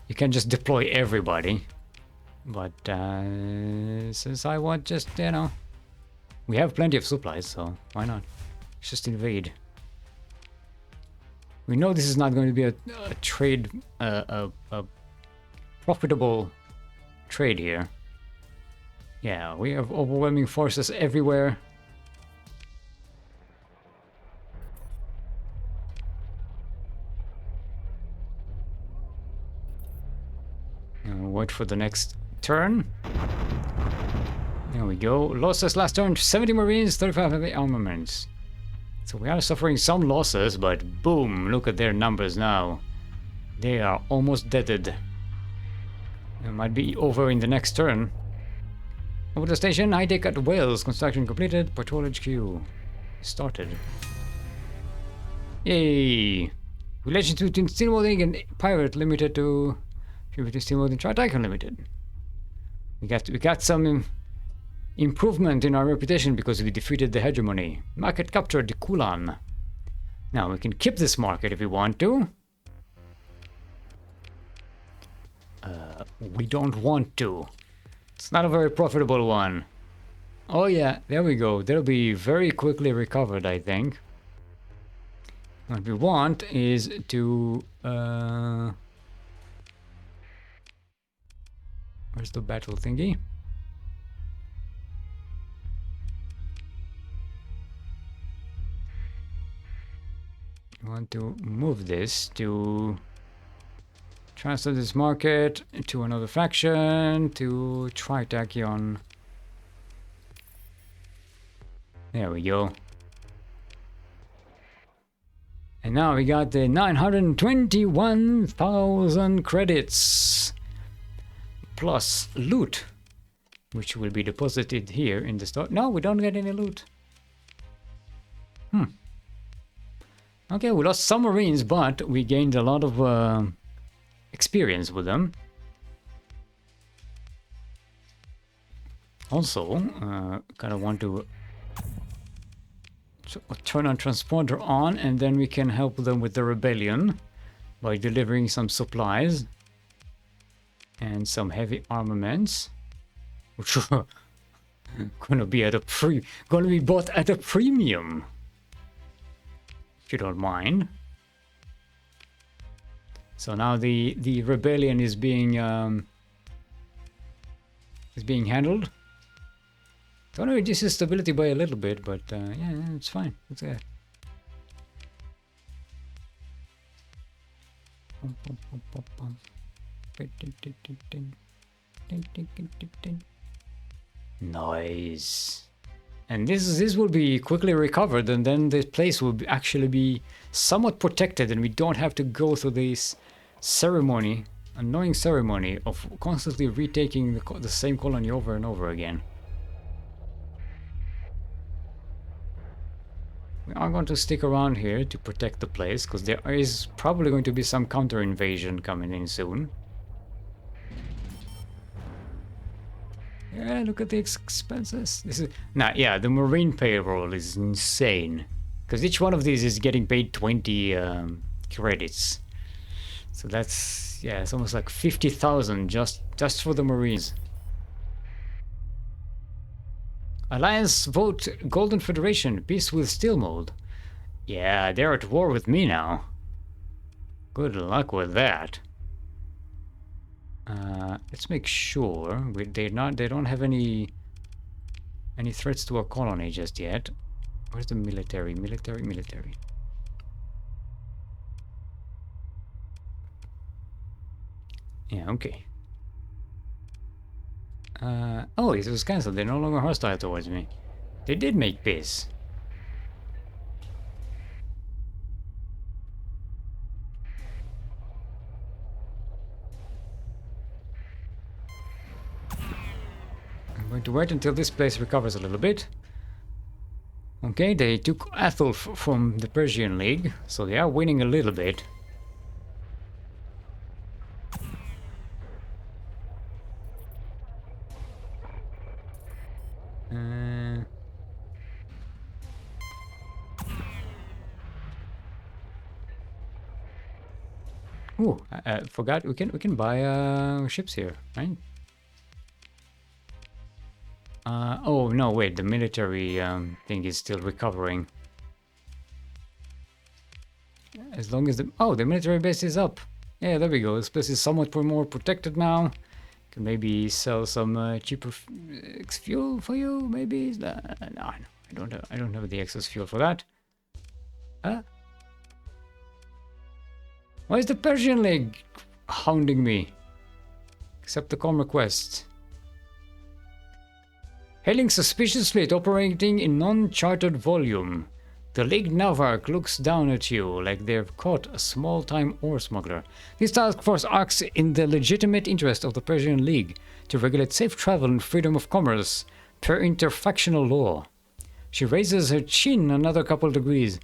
you can just deploy everybody. But since I want just, you know... We have plenty of supplies, so why not? Let's just invade. We know this is not going to be a trade... a profitable trade here. Yeah, we have overwhelming forces everywhere. Wait for the next turn. There we go. Losses last turn, 70 Marines, 35 heavy armaments. So we are suffering some losses, but boom, look at their numbers now. They are almost deaded. It might be over in the next turn. Over the station, high deck at Wales. Construction completed. Patrol HQ started. Yay! Relations between steamloading and pirate limited to steamloading Tri-Tycoon limited. We got some improvement in our reputation because we defeated the hegemony. Market captured the Kulan. Now we can keep this market if we want to. We don't want to. It's not a very profitable one. Oh yeah, there we go. That'll be very quickly recovered, I think. What we want is to... where's the battle thingy? We want to move this to... transfer this market to another faction, to Tri-Tachyon. There we go. And now we got the 921,000 credits plus loot, which will be deposited here in the store. No, we don't get any loot. Okay, we lost some Marines, but we gained a lot of experience with them. Also, kind of want to turn our transporter on, and then we can help them with the rebellion by delivering some supplies and some heavy armaments, which are gonna be bought at a premium, if you don't mind. So now the rebellion is being handled. Don't know, reduce his stability by a little bit, but yeah, it's fine. It's there. Nice. And this will be quickly recovered, and then this place will actually be somewhat protected, and we don't have to go through this ceremony, annoying ceremony of constantly retaking the same colony over and over again. We are going to stick around here to protect the place, because there is probably going to be some counter invasion coming in soon. Yeah, look at the expenses. This is yeah, the Marine payroll is insane, because each one of these is getting paid 20 credits. So that's, yeah, it's almost like 50,000 just for the Marines. Alliance vote Golden Federation, peace with Steel Mold. Yeah, they're at war with me now. Good luck with that. Let's make sure they don't have any threats to our colony just yet. Where's the military? Military. Yeah, okay. Oh, it was cancelled. They're no longer hostile towards me. They did make peace. I'm going to wait until this place recovers a little bit. Okay, they took Athelf from the Persian League, so they are winning a little bit. Ooh, I forgot we can buy ships here, right? Oh no, wait, the military thing is still recovering. As long as the military base is up. Yeah, there we go. This place is somewhat more protected now. Can maybe sell some cheaper fuel for you. Maybe no, I don't have the excess fuel for that. Why is the Persian League hounding me? Accept the com request. Hailing suspicious fleet operating in non-chartered volume. The League Navark looks down at you like they've caught a small-time ore smuggler. This task force acts in the legitimate interest of the Persian League to regulate safe travel and freedom of commerce per interfactional law. She raises her chin another couple degrees.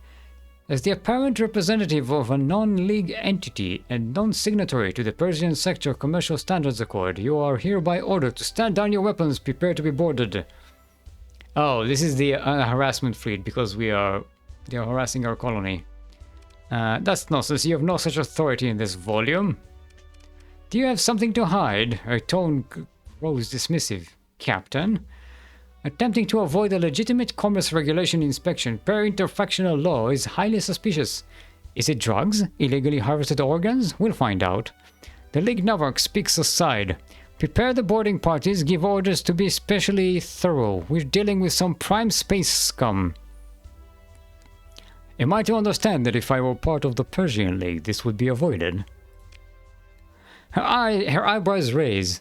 As the apparent representative of a non-league entity and non-signatory to the Persian Sector Commercial Standards Accord, you are hereby ordered to stand down your weapons, prepare to be boarded. Oh, this is the harassment fleet because they are harassing our colony. That's nonsense. You have no such authority in this volume. Do you have something to hide? Her tone grows dismissive. Captain? Attempting to avoid a legitimate commerce regulation inspection per interfactional law is highly suspicious. Is it drugs? Illegally harvested organs? We'll find out. The League Navark speaks aside. Prepare the boarding parties, give orders to be especially thorough. We're dealing with some prime space scum. Am I to understand that if I were part of the Persian League, this would be avoided? Her eyebrows raise.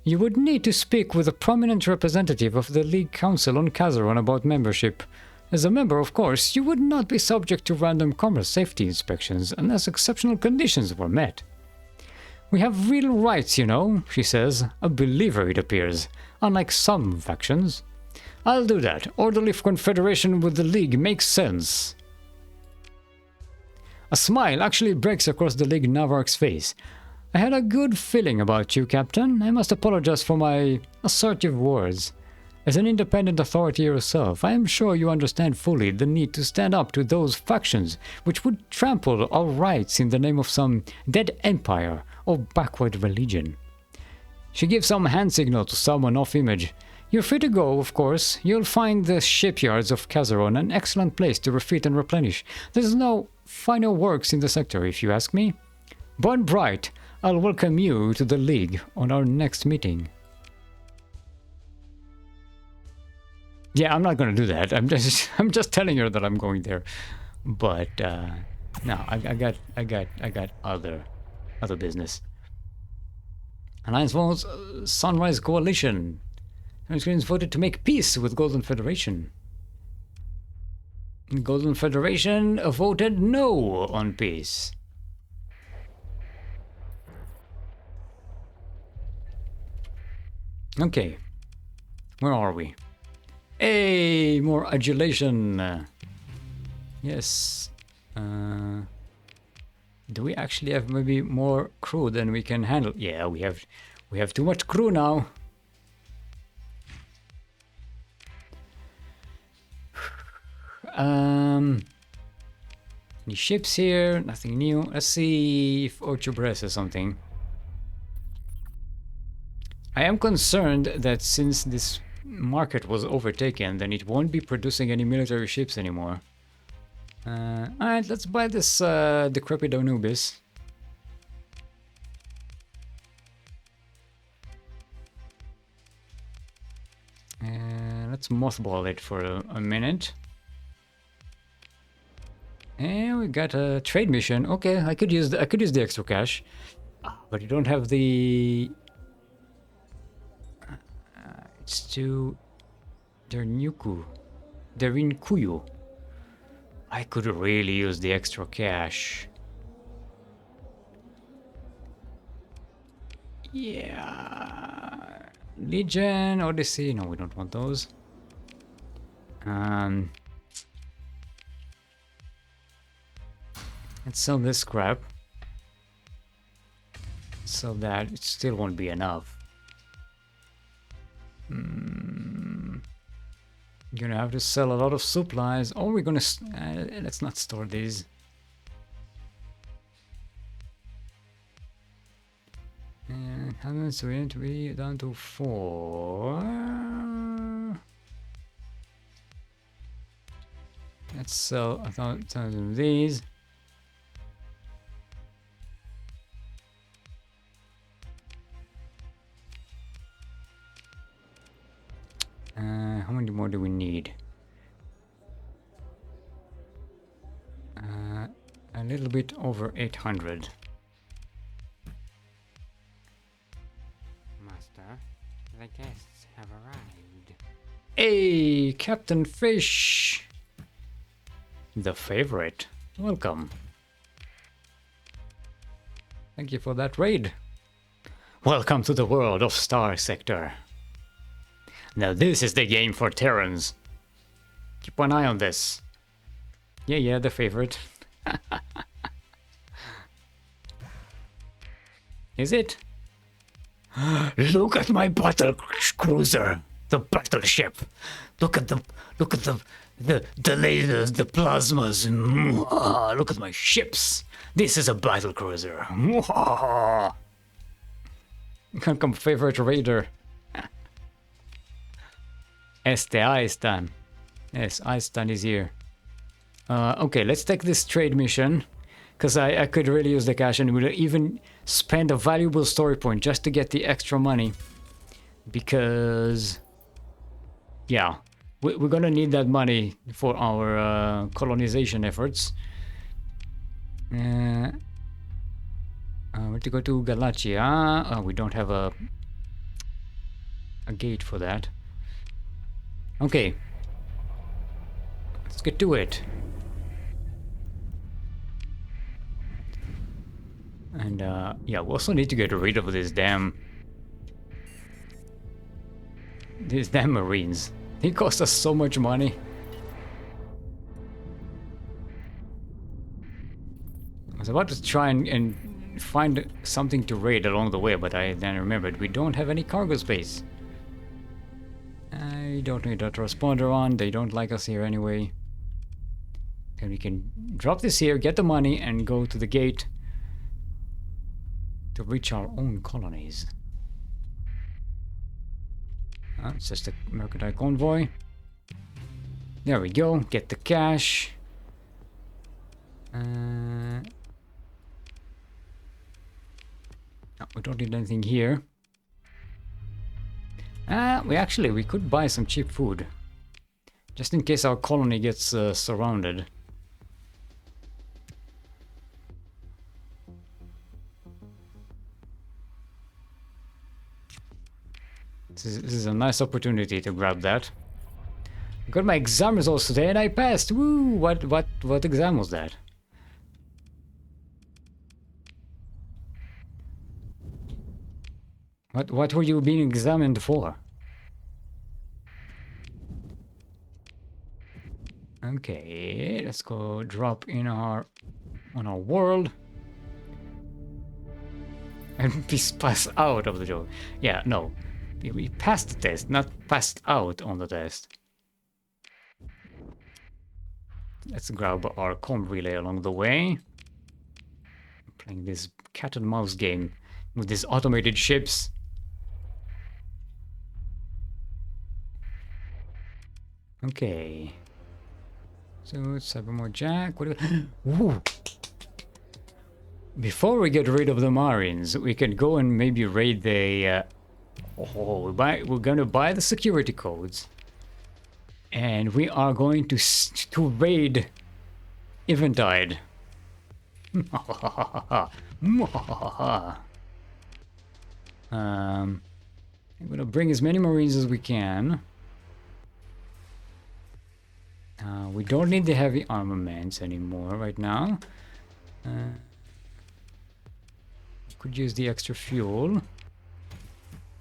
You would need to speak with a prominent representative of the League Council on Kazaron about membership. As a member, of course, you would not be subject to random commerce safety inspections unless exceptional conditions were met. We have real rights, you know, she says, a believer it appears, unlike some factions. I'll do that. Orderly confederation with the League makes sense. A smile actually breaks across the League Navark's face. I had a good feeling about you, Captain. I must apologize for my assertive words. As an independent authority yourself, I am sure you understand fully the need to stand up to those factions which would trample our rights in the name of some dead empire or backward religion. She gives some hand signal to someone off-image. You're free to go, of course. You'll find the shipyards of Kazaron an excellent place to refit and replenish. There's no finer works in the sector, if you ask me. Burn bright. I'll welcome you to the League on our next meeting. Yeah, I'm not gonna do that. I'm just telling her that I'm going there. But no, I got other business. Alliance votes Sunrise Coalition. Screens voted to make peace with Golden Federation. Golden Federation voted no on peace. Okay, where are we? Hey, more adulation. Yes. Do we actually have maybe more crew than we can handle? Yeah, we have too much crew now. Any ships here? Nothing new. Let's see if Orchobres has something. I am concerned that since this market was overtaken, then it won't be producing any military ships anymore. Alright, let's buy this decrepit Anubis. Let's mothball it for a minute. And we got a trade mission. Okay, I could use the extra cash, but you don't have the. It's to Derinkuyu. I could really use the extra cash. Yeah. Legion, Odyssey. No, we don't want those. Let's sell this scrap. So that it still won't be enough. Gonna have to sell a lot of supplies, or we're gonna let's not store these. And how much we need to be down to 4. Let's sell 1,000 of these. How many more do we need? A little bit over 800. Master, the guests have arrived. Hey, Captain Fish! The favorite. Welcome. Thank you for that raid. Welcome to the world of Starsector. Now this is the game for Terrans. Keep an eye on this. Yeah, the favorite. Is it? Look at my battle cruiser, the battleship. Look at the lasers, the plasmas. Look at my ships. This is a battle cruiser. Welcome, favorite raider. S2E6. Yes, Eistan is here. Okay, let's take this trade mission, because I could really use the cash, and we'll even spend a valuable story point just to get the extra money. Because, yeah, we're gonna need that money for our colonization efforts. Where to go to Galatia? We don't have a gate for that. Okay, let's get to it. And yeah, we also need to get rid of these damn Marines. They cost us so much money. I was about to try and find something to raid along the way, but I then remembered we don't have any cargo space. I don't need that transponder on, they don't like us here anyway. Then we can drop this here, get the money, and go to the gate to reach our own colonies. It's just a mercantile convoy. There we go, get the cash. No, we don't need anything here. We could buy some cheap food. Just in case our colony gets surrounded. This is a nice opportunity to grab that. I got my exam results today and I passed! Woo! What exam was that? What were you being examined for? Okay, let's go drop in on our world. And pass out of the job. Yeah, no. We passed the test, not passed out on the test. Let's grab our comm relay along the way. Playing this cat and mouse game with these automated ships. Okay. So let's have more jack. What do we... Ooh. Before we get rid of the Marines, we can go and maybe raid the... we're going to buy the security codes. And we are going to raid Eventide. I'm going to bring as many Marines as we can. We don't need the heavy armaments anymore right now. Could use the extra fuel.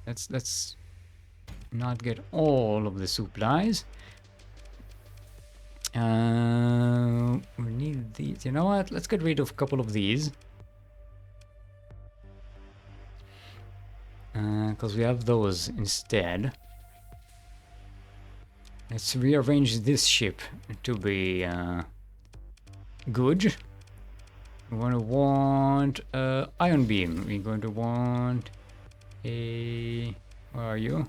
Let's not get all of the supplies. We need these. You know what? Let's get rid of a couple of these. Because we have those instead. Let's rearrange this ship to be good. we're going to want ion beam. We're going to want a... Where are you?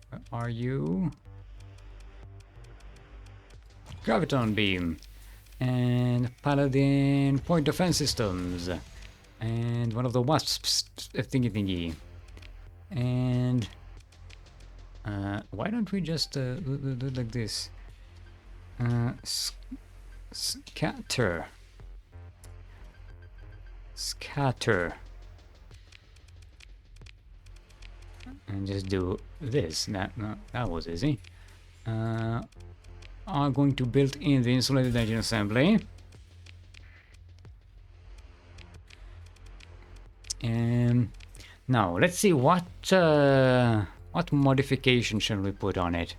Where are you? Graviton beam. And paladin point defense systems. And one of the wasps thingy. And why don't we just do it like this? Scatter. And just do this. That was easy. Are going to build in the insulated engine assembly. And now let's see what modification shall we put on it.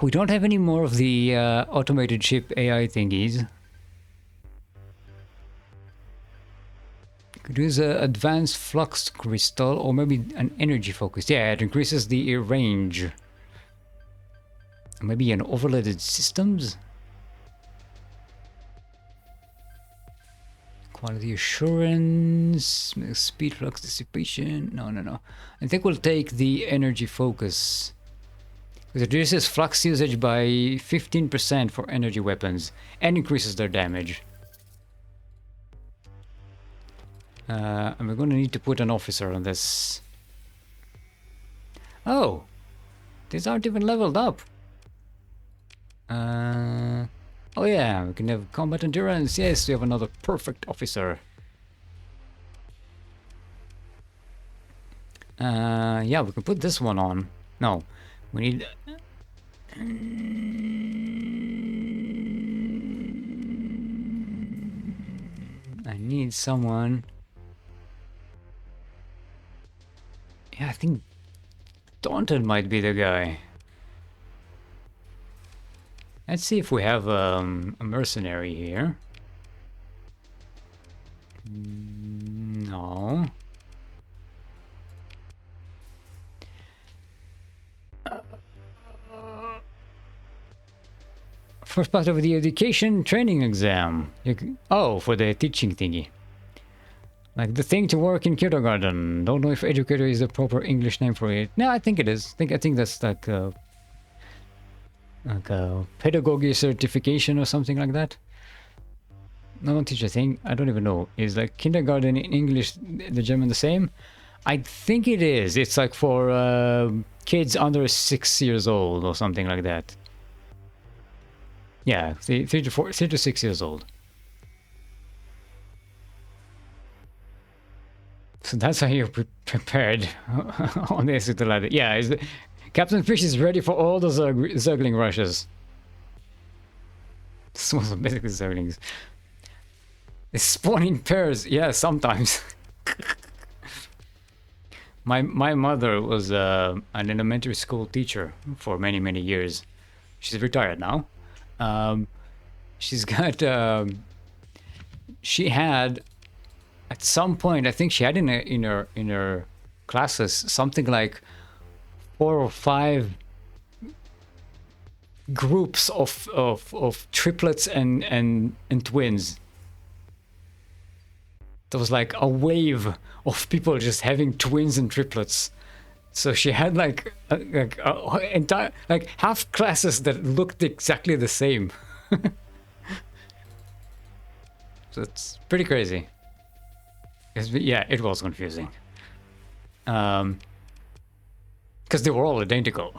We don't have any more of the automated ship AI thingies. Could use an advanced flux crystal or maybe an energy focus. Yeah, it increases the range. Maybe an overloaded systems. Quality assurance, speed flux dissipation. No. I think we'll take the energy focus. It reduces flux usage by 15% for energy weapons and increases their damage. And we're going to need to put an officer on this. Oh, these aren't even leveled up. Oh yeah, we can have combat endurance. Yes, we have another perfect officer. Yeah, we can put this one on. No, we need... I need someone... Yeah, I think Daunted might be the guy. Let's see if we have a mercenary here. No. First part of the education training exam. Oh, for the teaching thingy. Like the thing to work in kindergarten. Don't know if educator is the proper English name for it. No, I think it is. I think that's like a pedagogy certification or something like that. No, teacher thing. I don't even know. Is like kindergarten in English, the German the same? I think it is. It's like for kids under 6 years old or something like that. Yeah, 3 to 6 years old. So that's how you're prepared on this ladder. Yeah, Captain Fish is ready for all the Zergling rushes. This was basically Zerglings. They spawn in pairs. Yeah, sometimes. My mother was an elementary school teacher for many years. She's retired now. She's got. She had. At some point, I think she had in her classes something like 4 or 5 groups of triplets and twins. There was like a wave of people just having twins and triplets. So she had like entire like half classes that looked exactly the same. So it's pretty crazy. Yeah, it was confusing. Because they were all identical.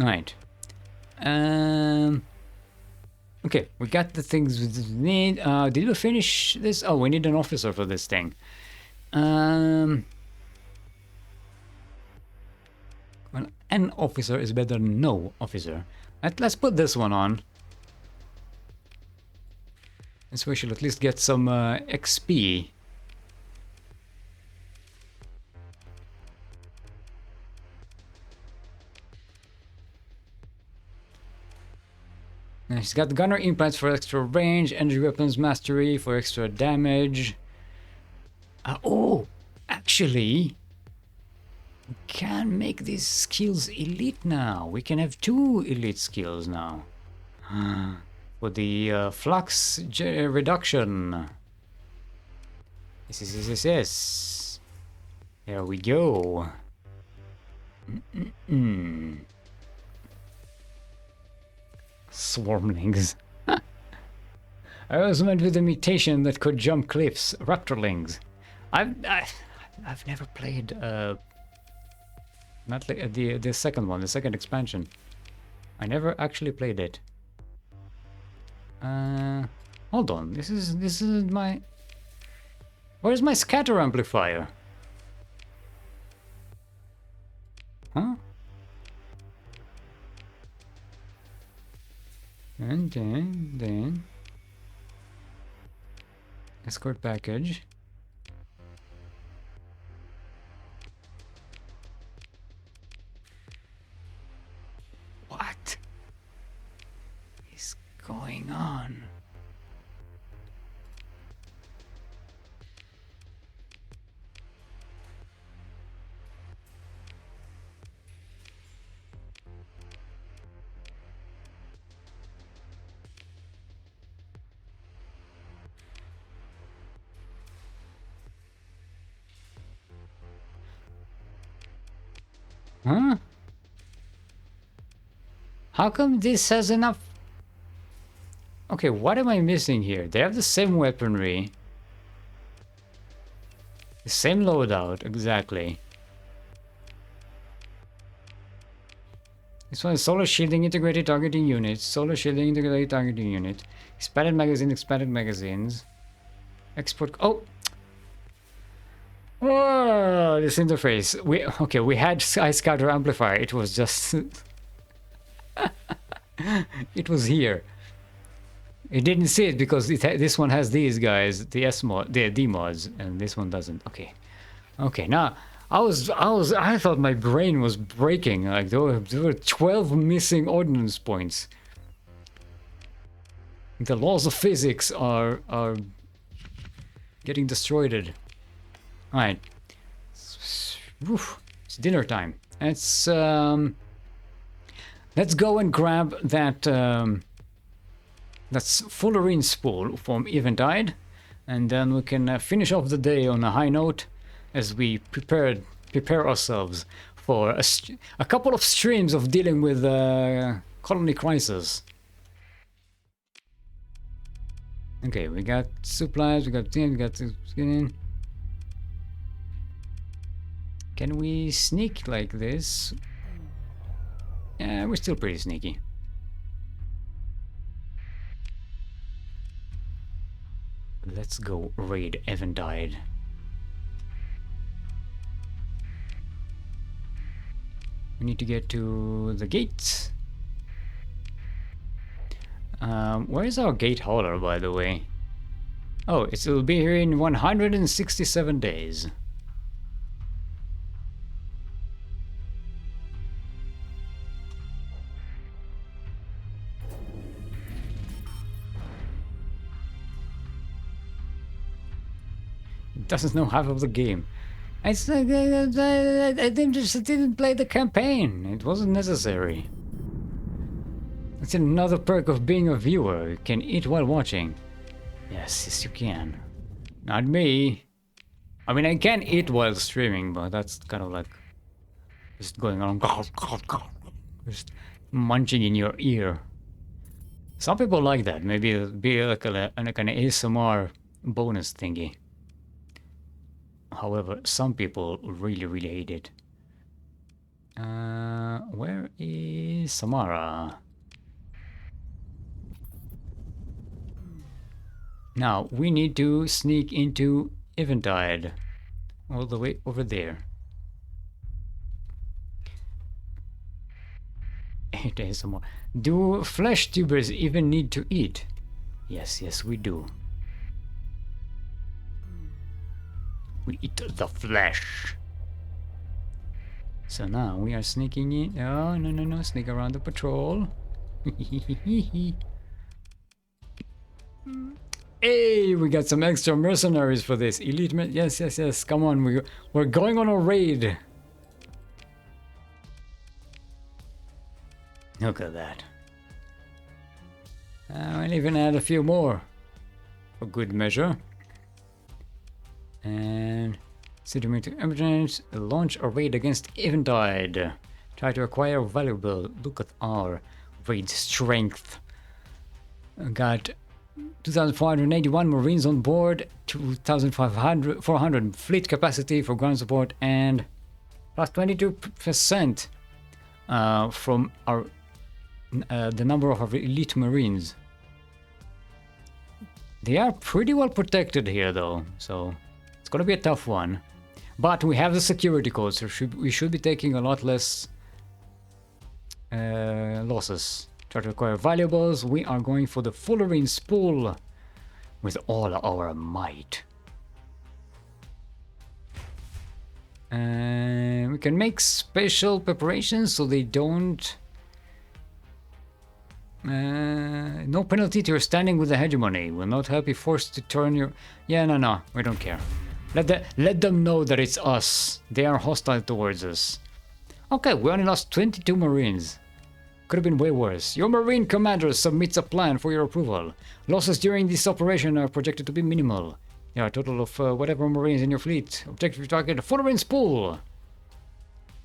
Alright. Okay, we got the things we need. Did we finish this? Oh, we need an officer for this thing. Well, an officer is better than no officer. Let's put this one on. And so we should at least get some XP. Now she's got gunner implants for extra range, energy weapons mastery for extra damage. Oh, actually, can make these skills elite now. We can have 2 elite skills now. For the flux reduction. Yes. There we go. Swarmlings. I was meant with a mutation that could jump cliffs. Raptorlings. I've never played not the second one, the second expansion. I never actually played it. Hold on. This is my. Where's my scatter amplifier? Huh? And then escort package. What is going on? Huh? How come this has enough? Okay, what am I missing here? They have the same weaponry. The same loadout, exactly. This one is solar shielding integrated targeting unit. Solar shielding integrated targeting unit. Expanded magazines. Export. Oh! Oh, this interface. We had Sky Scouter amplifier. It was just it was here. It didn't see it because this one has these guys, the D mods, and this one doesn't. Okay. Now I thought my brain was breaking. Like there were 12 missing ordnance points. The laws of physics are getting destroyed. Alright. It's dinner time. Let's go and grab that that's fullerene spool from Eventide, and then we can finish off the day on a high note as we prepare ourselves for a couple of streams of dealing with colony crisis. Okay, we got supplies, we got skin. Can we sneak like this? Yeah, we're still pretty sneaky. Let's go raid Eventide. We need to get to the gates. Where is our gate hauler, by the way? Oh, it will be here in 167 days. It doesn't know half of the game. It's like I just didn't play the campaign. It wasn't necessary. It's another perk of being a viewer. You can eat while watching. Yes, you can. Not me. I mean, I can eat while streaming, but that's kind of like just going on, just munching in your ear. Some people like that. Maybe it'll be like an ASMR bonus thingy. However, some people really hate it. Where is Samara? Now, we need to sneak into Eventide. All the way over there. It is some more. Do flesh tubers even need to eat? Yes, we do. We eat the flesh. So now we are sneaking in. Oh, no. Sneak around the patrol. Hey, we got some extra mercenaries for this. Elite men. Yes. Come on. We're going on a raid. Look at that. I'll even add a few more for good measure. And sediment emergence, launch a raid against Eventide. Try to acquire valuable. Look at our raid strength. Got 2,481 Marines on board, 2,400 fleet capacity for ground support, and plus 22% from our the number of our elite Marines. They are pretty well protected here, though, so it's gonna be a tough one. But we have the security code, so we should be taking a lot less losses. Try to acquire valuables. We are going for the Fullerene Spool with all our might. And we can make special preparations so they don't... no penalty to your standing with the hegemony. Will not help you forced to turn your... Yeah, no, we don't care. Let them know that it's us. They are hostile towards us. Okay, we only lost 22 Marines. Could have been way worse. Your Marine commander submits a plan for your approval. Losses during this operation are projected to be minimal. There are a total of whatever Marines in your fleet. Objective target, Fullerene Spool!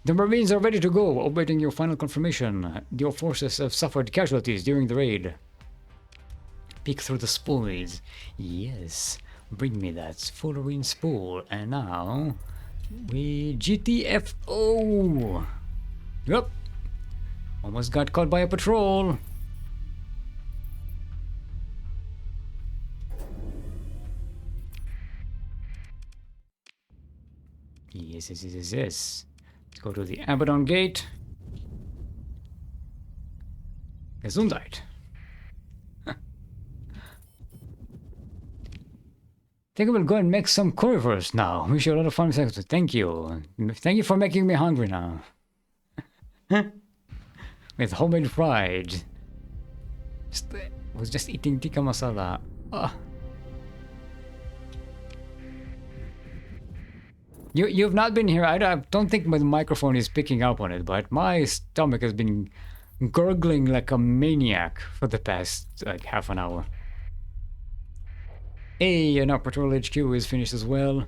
The Marines are ready to go, awaiting your final confirmation. Your forces have suffered casualties during the raid. Peek through the spoils. Yes, bring me that Fullerene Spool. And now, we GTFO! Yep. Almost got caught by a patrol. Yes. Let's go to the Abaddon Gate. Gesundheit. Huh. Think I will go and make some currywurst now. Wish you a lot of fun. Thank you. Thank you for making me hungry now. With homemade fried. Was just eating tikka masala. You've not been here. I don't think my microphone is picking up on it, but my stomach has been gurgling like a maniac for the past like half an hour. Hey, and our patrol HQ is finished as well.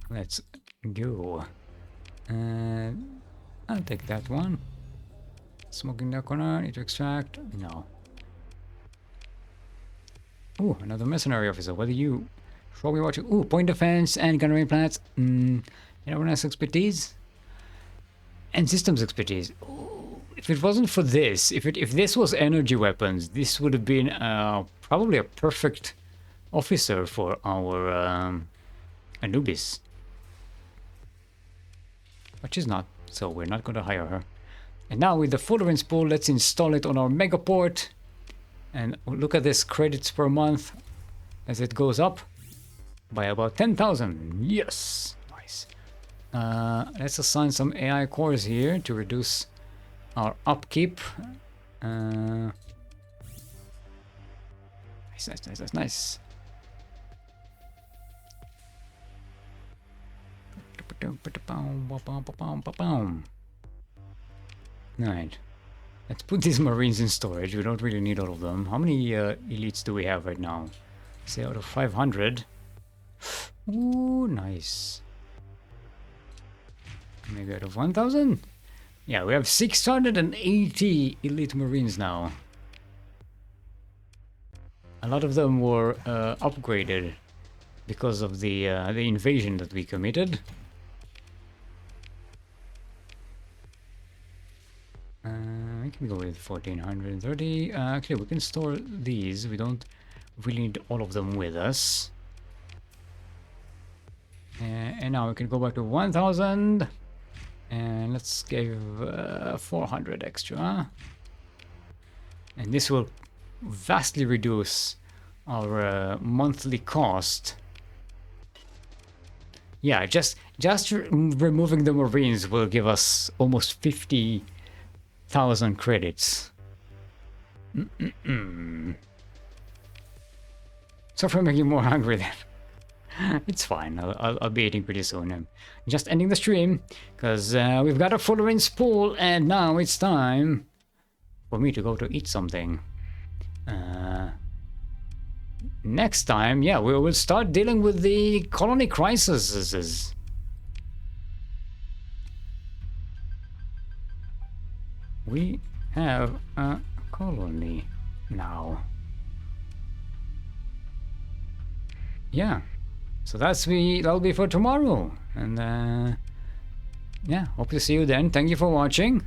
Let's go. I'll take that one. Smoking that corner. Need to extract. No. Ooh, another mercenary officer. What are you? Shall we watch it? Ooh, point defense and gunnery plants. Anyone has expertise? And systems expertise. Ooh, if it wasn't for this, if this was energy weapons, this would have been probably a perfect officer for our Anubis. But she's not, so we're not going to hire her. And now with the Fullerene Spool, let's install it on our megaport. And look at this credits per month as it goes up by about 10,000. Yes, nice. Let's assign some AI cores here to reduce our upkeep. Nice. Right. Let's put these Marines in storage. We don't really need all of them. How many elites do we have right now? Say out of 500. Ooh, nice. Maybe out of 1,000? Yeah, we have 680 elite Marines now. A lot of them were upgraded because of the invasion that we committed. We can go with 1,430. Actually, we can store these. We don't really need all of them with us. And now we can go back to 1,000. And let's give 400 extra. And this will vastly reduce our monthly cost. Yeah, just removing the Marines will give us almost 50,000 credits. So for making you more hungry then. It's fine. I'll be eating pretty soon. I'm just ending the stream because we've got a full rinse pool, and now it's time for me to go to eat something. Next time, yeah, we will start dealing with the colony crises. We have a colony now. Yeah, so that'll be for tomorrow, and yeah, hope to see you then. Thank you for watching.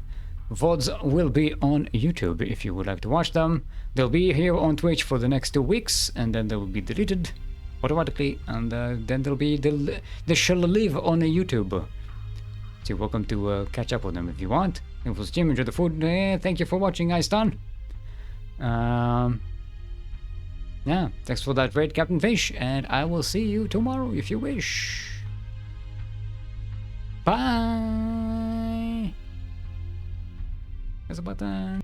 VODs will be on YouTube if you would like to watch them. They'll be here on Twitch for the next 2 weeks, and then they will be deleted automatically, and then they shall live on YouTube. So you're welcome to catch up with them if you want. It was Jim. Enjoy the food. Thank you for watching, guys. Done. Yeah, thanks for that raid, Captain Fish, and I will see you tomorrow if you wish. Bye. There's a button.